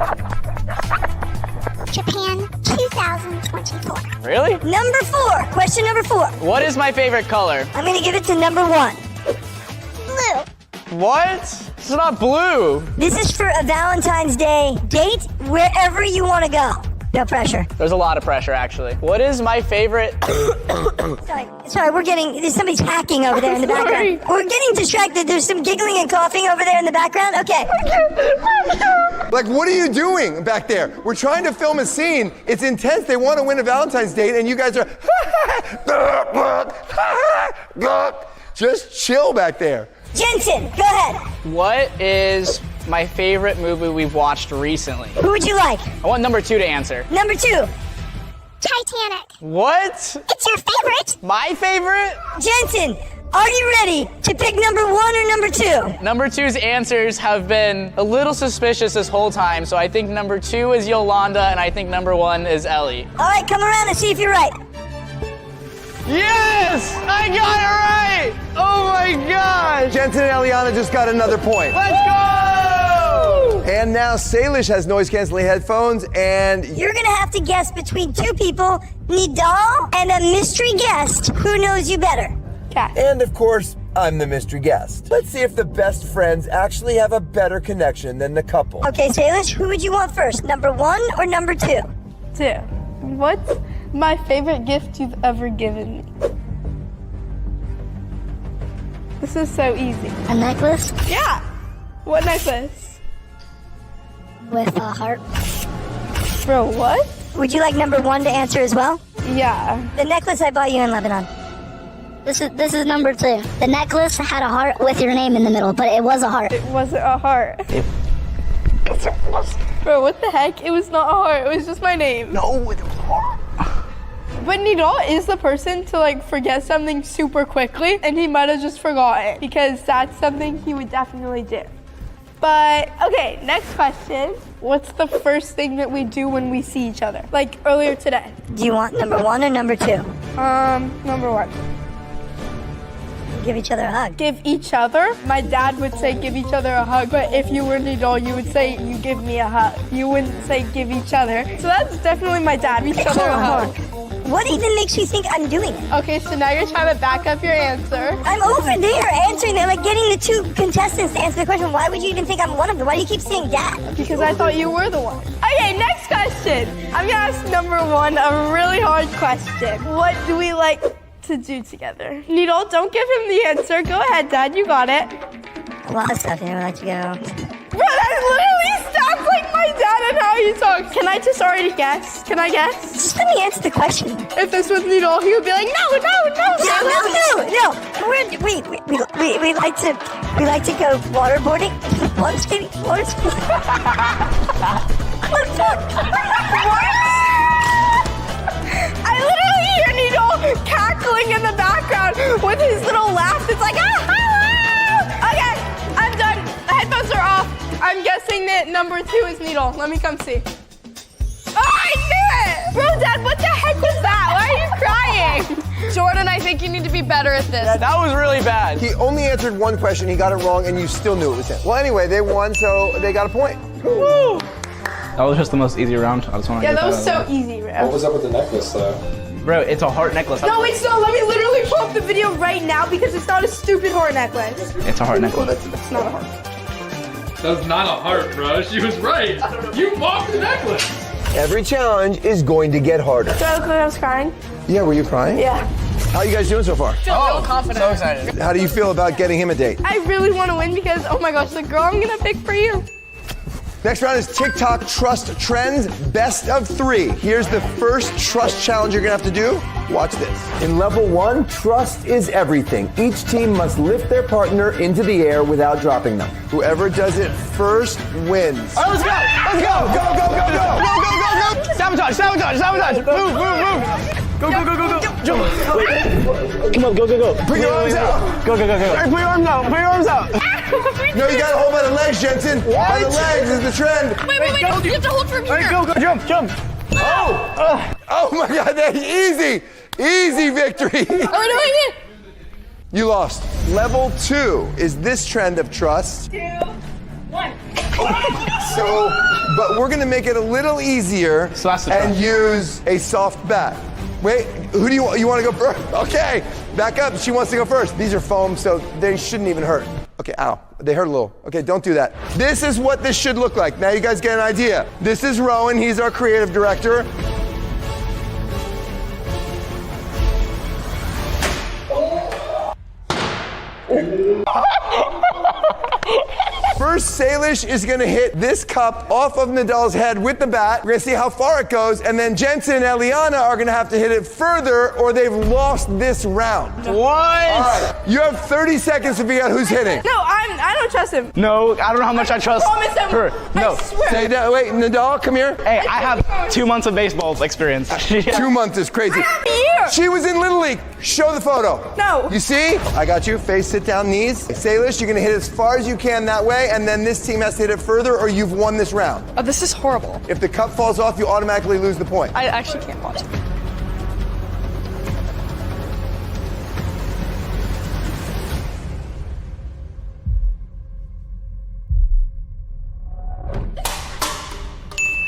Japan 2024. Really? Number 4, question number 4. What is my favorite color? I'm gonna give it to number 1. Blue. What? It's not blue. This is for a Valentine's Day date wherever you want to go. No pressure. There's a lot of pressure, actually. What is my favorite? Sorry, there's somebody's hacking over there in the background. We're getting distracted. There's some giggling and coughing over there in the background. Okay. Like, what are you doing back there? We're trying to film a scene. It's intense. They want to win a Valentine's date, and you guys are just chill back there. Jensen, go ahead. What is my favorite movie we've watched recently? Who would you like? I want number 2 to answer. Number 2. Titanic. What? It's your favorite. My favorite? Jensen, are you ready to pick number 1 or number 2? Number 2's answers have been a little suspicious this whole time, so I think number 2 is Yolanda, and I think number 1 is Ellie. All right, come around and see if you're right. Yes! I got it right! Oh my gosh! Jensen and Eliana just got another point. Let's go! And now Salish has noise-canceling headphones, and You're gonna have to guess between 2 people, Nidal and a mystery guest who knows you better. And of course, I'm the mystery guest. Let's see if the best friends actually have a better connection than the couple. Okay, Salish, who would you want first? Number 1 or number 2? 2. What's my favorite gift you've ever given me? This is so easy. A necklace? Yeah. What necklace? With a heart. Bro, what? Would you like number 1 to answer as well? Yeah. The necklace I bought you in Lebanon. This is number 2. The necklace had a heart with your name in the middle, but it was a heart. It wasn't a heart. Bro, what the heck? It was not a heart. It was just my name. No, it was a heart. But Nidal is the person to like forget something super quickly, and he might have just forgotten because that's something he would definitely do. But okay, next question. What's the first thing that we do when we see each other? Like earlier today. Do you want number 1 or number 2? Number 1. Give each other a hug. Give each other? My dad would say give each other a hug, but if you were Nidal, you would say you give me a hug. You wouldn't say give each other. So that's definitely my dad. Give each other a hug. What even makes you think I'm doing it? Okay, so now you're trying to back up your answer. I'm over there answering them, like getting the 2 contestants to answer the question. Why would you even think I'm one of them? Why do you keep saying dad? Because I thought you were the one. Okay, next question. I'm gonna ask number 1 a really hard question. What do we like to do together? Needle, don't give him the answer. Go ahead, Dad. You got it. A lot of stuff, you know, like to go. Bro, that literally sounds like my dad and how he talks. Can I just already guess? Can I guess? Just let me answer the question. If this was Needle, he would be like, no. No. We like to go waterboarding, water skating. I literally hear Needle cackling in the background with his little laugh. It's like, Okay, I'm done. The headphones are off. I'm guessing that number 2 is Needle. Let me come see. Oh, I knew it! Bro, Dad, what the heck was that? Why are you crying? Jordan, I think you need to be better at this. Yeah, that was really bad. He only answered one question, he got it wrong, and you still knew it was him. Well, anyway, they won, so they got a point. Woo! That was just the most easy round. I just want to Yeah, that was so easy, bro. What was up with the necklace, though? Bro, it's a heart necklace. No, it's not. Let me literally pull up the video right now because it's not a stupid heart necklace. It's a heart necklace. That's not a heart. That's not a heart, bro. She was right. You mocked the necklace. Every challenge is going to get harder. Do I look like I was crying? Yeah, were you crying? Yeah. How you guys doing so far? I feel real confident. So excited. How do you feel about getting him a date? I really want to win because, oh my gosh, the girl I'm going to pick for you. Next round is TikTok Trust Trends Best of 3. Here's the first trust challenge you're gonna have to do. Watch this. In level 1, trust is everything. Each team must lift their partner into the air without dropping them. Whoever does it first wins. All right, let's go. Let's go. Go. Sabotage. Move. Go. Jump. Wait. Come on, go. Put your arms out. Go. All right, put your arms out. No, you gotta hold by the legs, Jensen. What? By the legs is the trend. Wait. You have to hold from here. All right, go. Jump. Oh my God, that's easy. Easy victory. Oh, wait. You lost. Level 2 is this trend of trust. 2, 1. But we're gonna make it a little easier and use a soft bat. Wait, who do you want? You want to go first? Okay, back up. She wants to go first. These are foam, so they shouldn't even hurt. Okay, ow, they hurt a little. Okay, don't do that. This is what this should look like. Now you guys get an idea. This is Rowan, he's our creative director. First, Salish is gonna hit this cup off of Nadal's head with the bat. We're gonna see how far it goes, and then Jensen and Eliana are gonna have to hit it further or they've lost this round. What? All right, you have 30 seconds to figure out who's hitting. No, I don't trust him. No, I don't know how much I trust promise him. her. No. I swear. Say that, wait, Nadal, come here. Hey, I have 2 months of baseball experience. 2 months is crazy. She was in Little League. Show the photo. No. You see? I got you. Face, sit down, knees. Salish, you're gonna hit as far as you can that way, and then this team has to hit it further or you've won this round. Oh, this is horrible. If the cup falls off, you automatically lose the point. I actually can't watch it.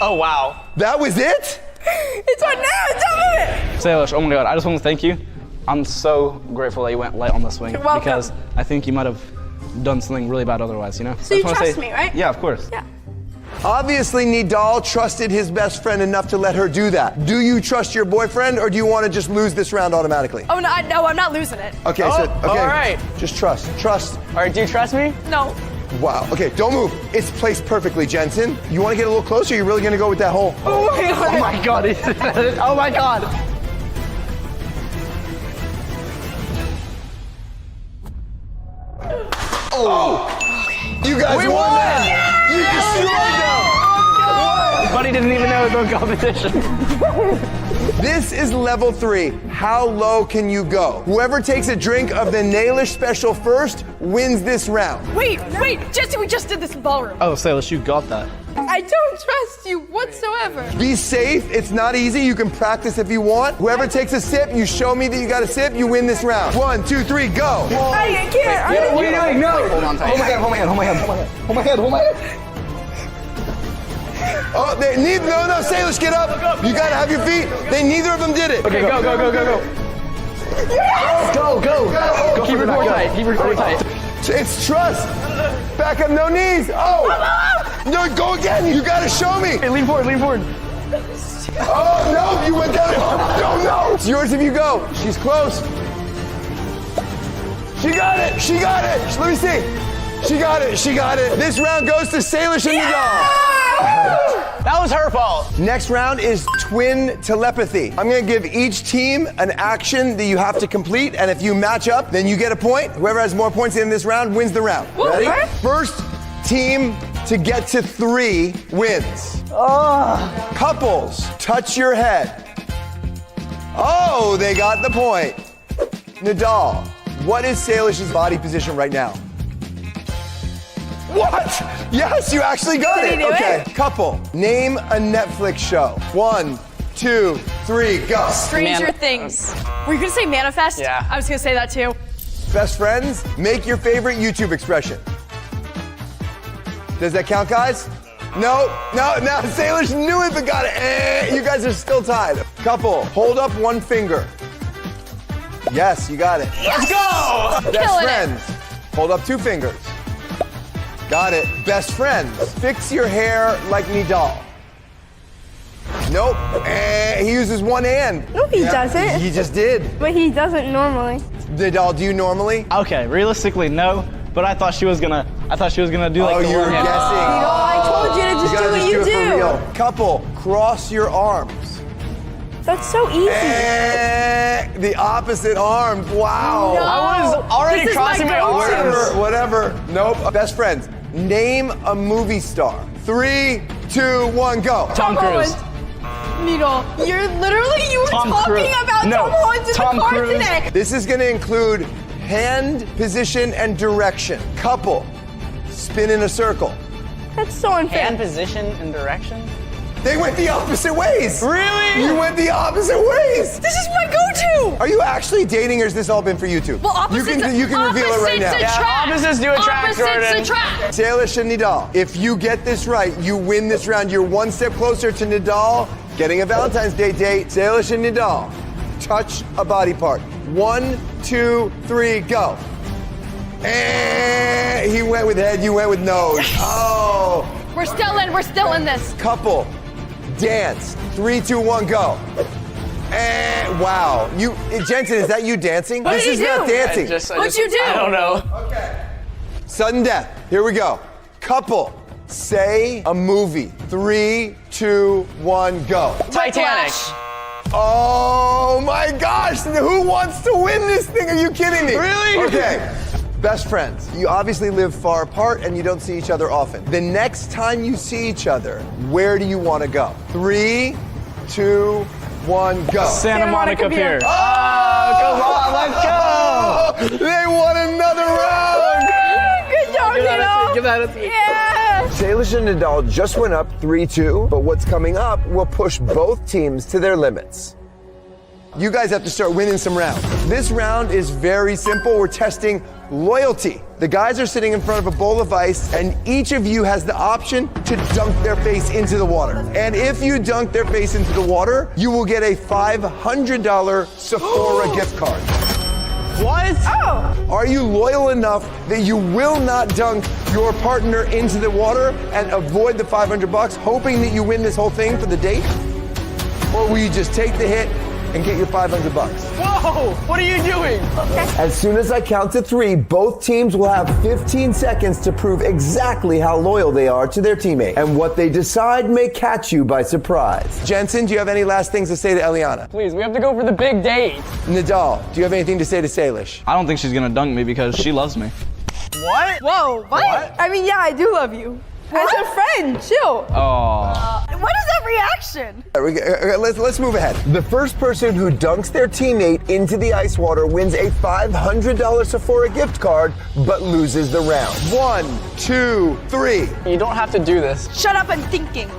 Oh, wow. That was it? It's on now. Don't move it. Salish, oh my God, I just want to thank you. I'm so grateful that you went light on the swing. You're welcome. Because I think you might have done something really bad otherwise, you know? So you trust me, right? Yeah, of course. Yeah. Obviously, Nadal trusted his best friend enough to let her do that. Do you trust your boyfriend or do you want to just lose this round automatically? Oh, no, I'm not losing it. Okay, okay. All right. Just trust. All right, do you trust me? No. Wow. Okay, don't move. It's placed perfectly, Jensen. You want to get a little closer? You're really going to go with that hole? Oh my God. Oh my God. Oh! You guys won that! You destroyed them! Buddy didn't even know it was no competition. This is level 3. How low can you go? Whoever takes a drink of the Nailish special first wins this round. Wait, Jesse, we just did this in ballroom. Oh, Salish, you got that. I don't trust you whatsoever. Be safe. It's not easy. You can practice if you want. Whoever takes a sip, you show me that you got a sip, you win this round. 1, 2, 3, go. I can't. What are you doing? No. Hold on tight. Hold my hand. Oh, they need, no, Salish, get up. You gotta have your feet. Neither of them did it. Okay, go. Yes! Go. Keep your core tight. It's trust. Back up, no knees. Oh! No, go again. You gotta show me. Hey, lean forward. Oh, no, you went down. Oh, no. It's yours if you go. She's close. She got it. She got it. Let me see. She got it. She got it. This round goes to Salish and Nadal. That was her fault. Next round is twin telepathy. I'm gonna give each team an action that you have to complete, and if you match up, then you get a point. Whoever has more points in this round wins the round. Ready? First team to get to 3 wins. Couples, touch your head. Oh, they got the point. Nadal, what is Salish's body position right now? What? Yes, you actually got it. Okay. Couple, name a Netflix show. 1, 2, 3, go. Stranger Things. Were you gonna say manifest? Yeah. I was gonna say that too. Best friends, make your favorite YouTube expression. Does that count, guys? No. Salish knew it, but got it. You guys are still tied. Couple, hold up one finger. Yes, you got it. Let's go! Best friends, hold up 2 fingers. Got it. Best friends, fix your hair like Nadal. Nope. He uses one hand. No, he doesn't. He just did. But he doesn't normally. Nadal, do you normally? Okay, realistically, no. But I thought she was gonna do like the you were one hand. guessing. I told you to just do what you it for do. real. Couple, cross your arms. That's so easy. The opposite arms. Wow. No. I was already This is crossing my arms. Whatever. Nope. Best friends, name a movie star. 3, 2, 1, go. Tom Cruise. Needle, you were Tom talking Cruise. about No, Tom Holland in Tom the car Cruise. today. This is going to include hand position and direction. Couple, spin in a circle. That's so unfair. Hand position and direction? They went the opposite ways. Really? You went the opposite ways. This is my go-to. Are you actually dating, or has this all been for YouTube? Well, opposites, you can reveal it right now. attract. Opposites do attract, Jordan. Opposites attract. Salish and Nadal, if you get this right, you win this round. You're one step closer to Nadal getting a Valentine's Day date. Salish and Nadal, touch a body part. 1, 2, 3, go. And he went with head, you went with nose. Oh. We're still in this. Couple, dance. 3, 2, 1, go. And wow. Jensen, is that you dancing? What This did is he not do? dancing. What'd you do? I don't know. Okay. Sudden death. Here we go. Couple, say a movie. 3, 2, 1, go. Titanic. Oh my gosh, who wants to win this thing? Are you kidding me? Really? Okay. Best friends. You obviously live far apart and you don't see each other often. The next time you see each other, where do you want to go? 3, 2, 1, go. Santa Monica Pier. Oh, come on, let's go. They won another round. Good job, Needle. Give that a beat. Yeah. Salish and Nadal just went up 3-2, but what's coming up will push both teams to their limits. You guys have to start winning some rounds. This round is very simple. We're testing loyalty. The guys are sitting in front of a bowl of ice, and each of you has the option to dunk their face into the water. And if you dunk their face into the water, you will get a $500 Sephora gift card. What? Oh. Are you loyal enough that you will not dunk your partner into the water and avoid the $500, hoping that you win this whole thing for the date? Or will you just take the hit and get your $500? Whoa! What are you doing? As soon as I count to 3, both teams will have 15 seconds to prove exactly how loyal they are to their teammate. And what they decide may catch you by surprise. Jensen, do you have any last things to say to Eliana? Please, we have to go for the big date. Nadal, do you have anything to say to Salish? I don't think she's gonna dunk me because she loves me. What? Whoa, what? I mean, yeah, I do love you. As a friend, chill. Oh. What is that reaction? Let's move ahead. The first person who dunks their teammate into the ice water wins a $500 Sephora gift card, but loses the round. 1, 2, 3. You don't have to do this. Shut up, I'm thinking.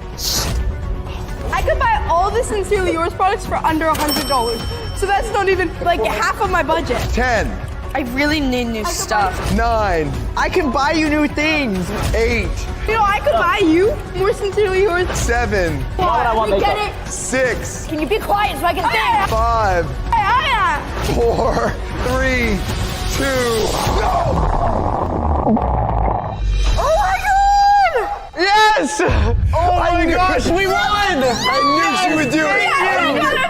I could buy all the Sincerely Yours products for under $100. So that's not even like half of my budget. 10. I really need new stuff. 9. I can buy you new things. 8. You know, I could buy you more Sincerely Yours. 7. Why would I want You makeup? get it? 6. Can you be quiet so I can think? 5. 4, 3, 2, go! Oh my god! Yes! Oh my gosh, we won! I knew she would do it. I got a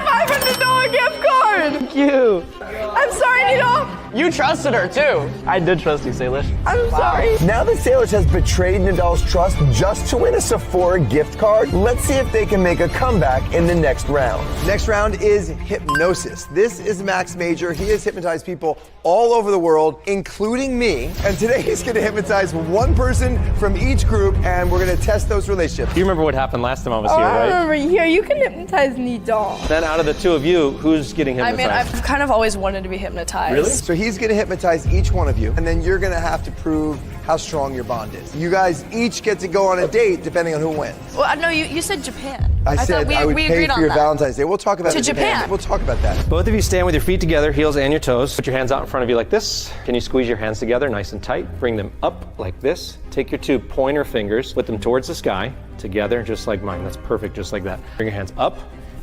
$500 gift card! Thank you. I'm sorry, Needle. You trusted her too. I did trust you, Salish. I'm sorry. Now that Salish has betrayed Nadal's trust just to win a Sephora gift card, let's see if they can make a comeback in the next round. Next round is hypnosis. This is Max Major. He has hypnotized people all over the world, including me. And today he's going to hypnotize one person from each group, and we're going to test those relationships. You remember what happened last time I was here, I right? remember here. You can hypnotize Nidal. Then out of the two of you, who's getting hypnotized? I mean, I've kind of always wanted to be hypnotized. Really? So he's going to hypnotize each one of you, and then you're going to have to prove how strong your bond is. You guys each get to go on a date depending on who wins. Well, no, you said Japan. I said thought I would we pay agreed for on your that. Valentine's Day. We'll talk about To it. Japan. We'll talk about that. Both of you stand with your feet together, heels and your toes. Put your hands out in front of you like this. Can you squeeze your hands together nice and tight? Bring them up like this. Take your two pointer fingers, put them towards the sky, together, just like mine. That's perfect, just like that. Bring your hands up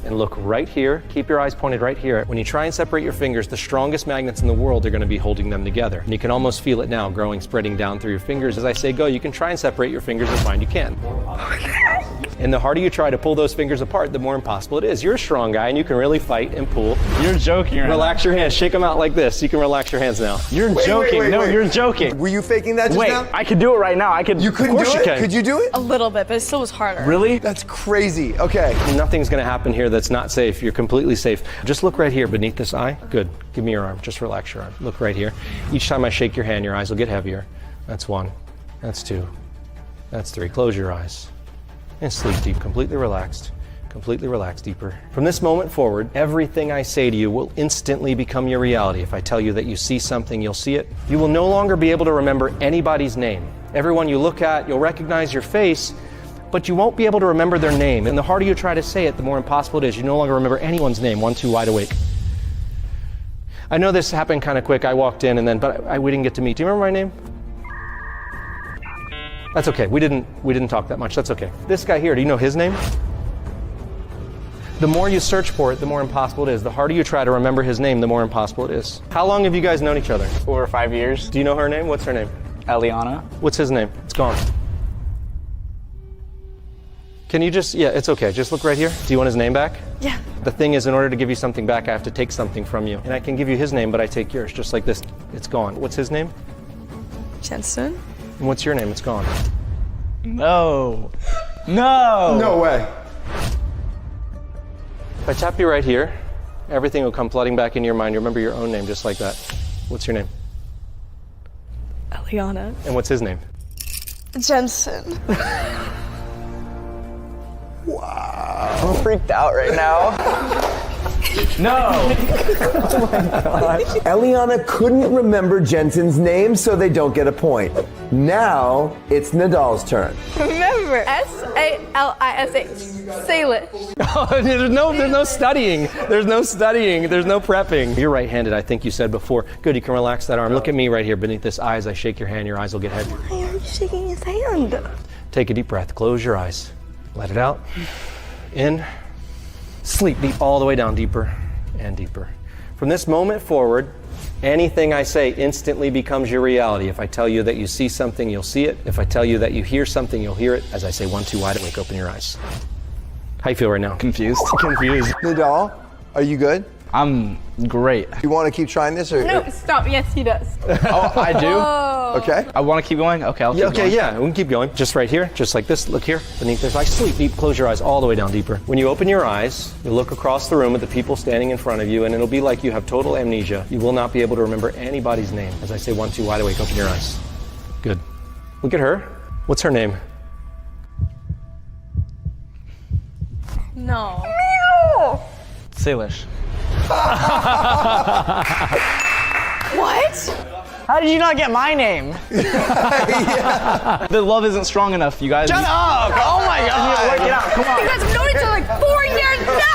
and look right here. Keep your eyes pointed right here. When you try and separate your fingers, the strongest magnets in the world are going to be holding them together. And you can almost feel it now, growing, spreading down through your fingers. As I say go, you can try and separate your fingers and find you can. And the harder you try to pull those fingers apart, the more impossible it is. You're a strong guy and you can really fight and pull. You're joking right Relax your hands, shake them out like this. You can relax your hands now. You're joking. You're joking. Were you faking that just now? I could do it right now. I could. You couldn't do it? Could you do it? A little bit, but it still was harder. Really? That's crazy. Okay. Nothing's going to happen here that's not safe. You're completely safe. Just look right here beneath this eye. Good. Give me your arm. Just relax your arm. Look right here. Each time I shake your hand, your eyes will get heavier. That's one. That's two. That's three. Close your eyes. And sleep deep. Completely relaxed deeper. From this moment forward, everything I say to you will instantly become your reality. If I tell you that you see something, you'll see it. You will no longer be able to remember anybody's name. Everyone you look at, you'll recognize your face, but you won't be able to remember their name. And the harder you try to say it, the more impossible it is. You no longer remember anyone's name. 1, 2, wide awake. I know this happened kind of quick. I walked in and then, but we didn't get to meet. Do you remember my name? That's okay. We didn't talk that much. That's okay. This guy here, do you know his name? The more you search for it, the more impossible it is. The harder you try to remember his name, the more impossible it is. How long have you guys known each other? Over 5 years. Do you know her name? What's her name? Eliana. What's his name? It's gone. Can you just, yeah, it's okay. Just look right here. Do you want his name back? Yeah. The thing is, in order to give you something back, I have to take something from you. And I can give you his name, but I take yours, just like this. It's gone. What's his name? Jensen. And what's your name? It's gone. No. No. No way. If I tap you right here, everything will come flooding back into your mind. You remember your own name just like that. What's your name? Eliana. And what's his name? Jensen. Wow. I'm freaked out right now. No. Oh my God. Eliana couldn't remember Jensen's name, so they don't get a point. Now it's Nadal's turn. Remember, Salish. Salish. Oh, there's no studying. There's no studying. There's no prepping. You're right-handed, I think you said before. Good, you can relax that arm. Look at me right here beneath this eye as I shake your hand. Your eyes will get heavy. Why are you shaking his hand? Take a deep breath. Close your eyes. Let it out. In. Sleep deep all the way down, deeper and deeper. From this moment forward, anything I say instantly becomes your reality. If I tell you that you see something, you'll see it. If I tell you that you hear something, you'll hear it. As I say 1, 2, wide awake, open your eyes. How you feel right now? Confused. Confused. Nadal, are you good? I'm great. You want to keep trying this? Or? No, stop. Yes, he does. Oh, I do? Oh. Okay. I want to keep going? Okay, I'll keep going. Yeah, we can keep going. Just right here, just like this. Look here, beneath this eye. Sleep deep, close your eyes all the way down deeper. When you open your eyes, you look across the room at the people standing in front of you, and it'll be like you have total amnesia. You will not be able to remember anybody's name. As I say 1, 2, wide awake, open your eyes. Good. Look at her. What's her name? No. Salish. What? How did you not get my name? The love isn't strong enough, you guys. Shut up! Oh my God! Work it out. Come on. You guys have known each other like 4 years now!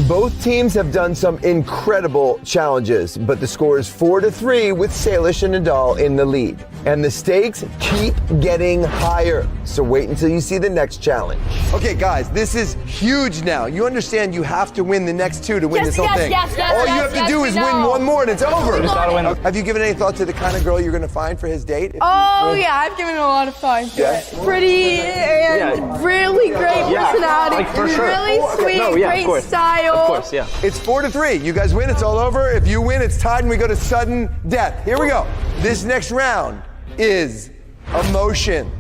Both teams have done some incredible challenges, but the score is 4-3 with Salish and Nadal in the lead. And the stakes keep getting higher. So wait until you see the next challenge. Okay, guys, this is huge now. You understand you have to win the next two to win this whole thing. Yes, All you have to do is win one more and it's over. Just gotta win. Have you given any thought to the kind of girl you're going to find for his date? Oh, yeah, I've given it a lot of thought to it. Pretty and really great personality. like, for sure. Really sweet, No, yeah, of great course. style. Kyle. Of course, yeah. It's 4-3. You guys win, it's all over. If you win, it's tied and we go to sudden death. Here we go. This next round is emotion.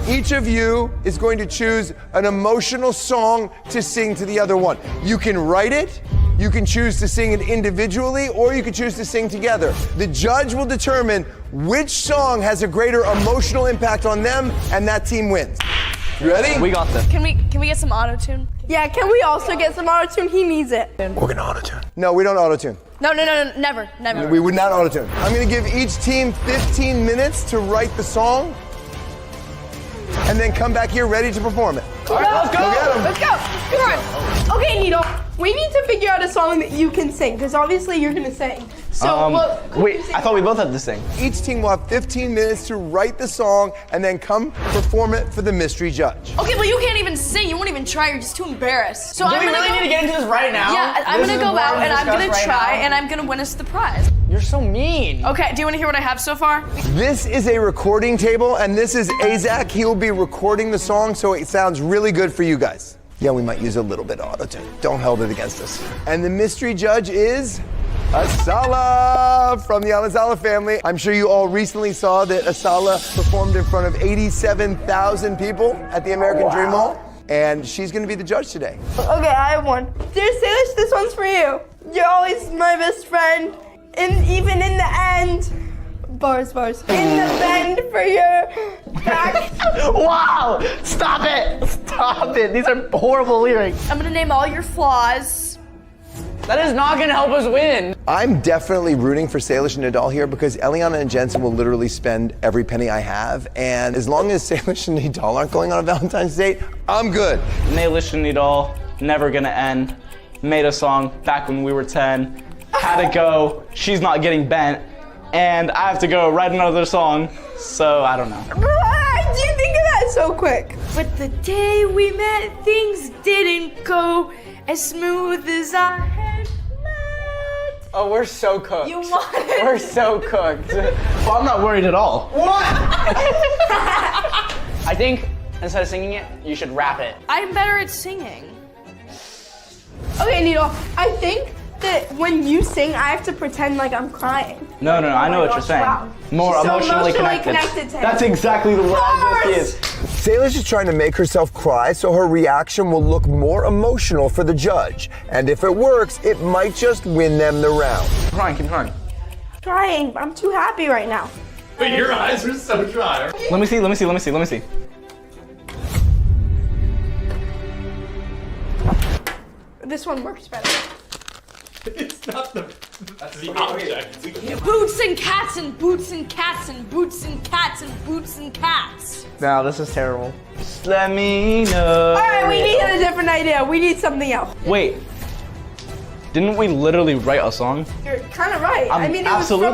Each of you is going to choose an emotional song to sing to the other one. You can write it, you can choose to sing it individually, or you can choose to sing together. The judge will determine which song has a greater emotional impact on them, and that team wins. You ready? We got this. Can we get some auto-tune? Yeah, can we also get some auto-tune? He needs it. We're gonna auto-tune. No, we don't auto-tune. No, never. We would not auto-tune. I'm gonna give each team 15 minutes to write the song, and then come back here ready to perform it. All right, let's go. Go get 'em. Let's go. Come on. Okay, Needle. We need to figure out a song that you can sing, because obviously you're gonna sing. So, Wait, I thought we both had to sing. Each team will have 15 minutes to write the song and then come perform it for the mystery judge. Okay, but you can't even sing. You won't even try. You're just too embarrassed. So Do we really need to get into this right now? Yeah, I'm gonna go out and I'm gonna try and I'm gonna win us the prize. You're so mean. Okay, do you want to hear what I have so far? This is a recording table, and this is Azak. He will be recording the song so it sounds really good for you guys. Yeah, we might use a little bit of auto-tune. Don't hold it against us. And the mystery judge is Asala from the Alazala family. I'm sure you all recently saw that Asala performed in front of 87,000 people at the American Dream Hall, and she's gonna be the judge today. Okay, I have one. Dear Salish, this one's for you. You're always my best friend, and even in the end, bars. In the bend for your back. Wow! Stop it! These are horrible lyrics. I'm gonna name all your flaws. That is not gonna help us win. I'm definitely rooting for Salish and Nadal here because Eliana and Jensen will literally spend every penny I have, and as long as Salish and Nadal aren't going on a Valentine's date, I'm good. Salish and Nadal, never gonna end. Made a song back when we were 10. Had to go. She's not getting bent. And I have to go write another song, so I don't know. Why do you think of that so quick? But the day we met, things didn't go as smooth as I had planned. Oh, we're so cooked. You wanted. We're so cooked. Well, I'm not worried at all. What? I think instead of singing it, you should rap it. I'm better at singing. Okay, Needle, I think that when you sing, I have to pretend like I'm crying. No, I know what you're saying. Wow. More So emotionally emotionally connected. connected to him. That's exactly the word I just used. Salish is trying to make herself cry so her reaction will look more emotional for the judge. And if it works, it might just win them the round. Keep crying. Trying, but I'm too happy right now. But your eyes are so dry. Let me see. This one works better. It's not that's the object. Boots and cats and boots and cats and boots and cats and boots and cats. No, this is terrible. Just let me know. All right, we need a different idea. We need something else. Wait. Didn't we literally write a song? You're kind of right. I'm I mean, it was absolutely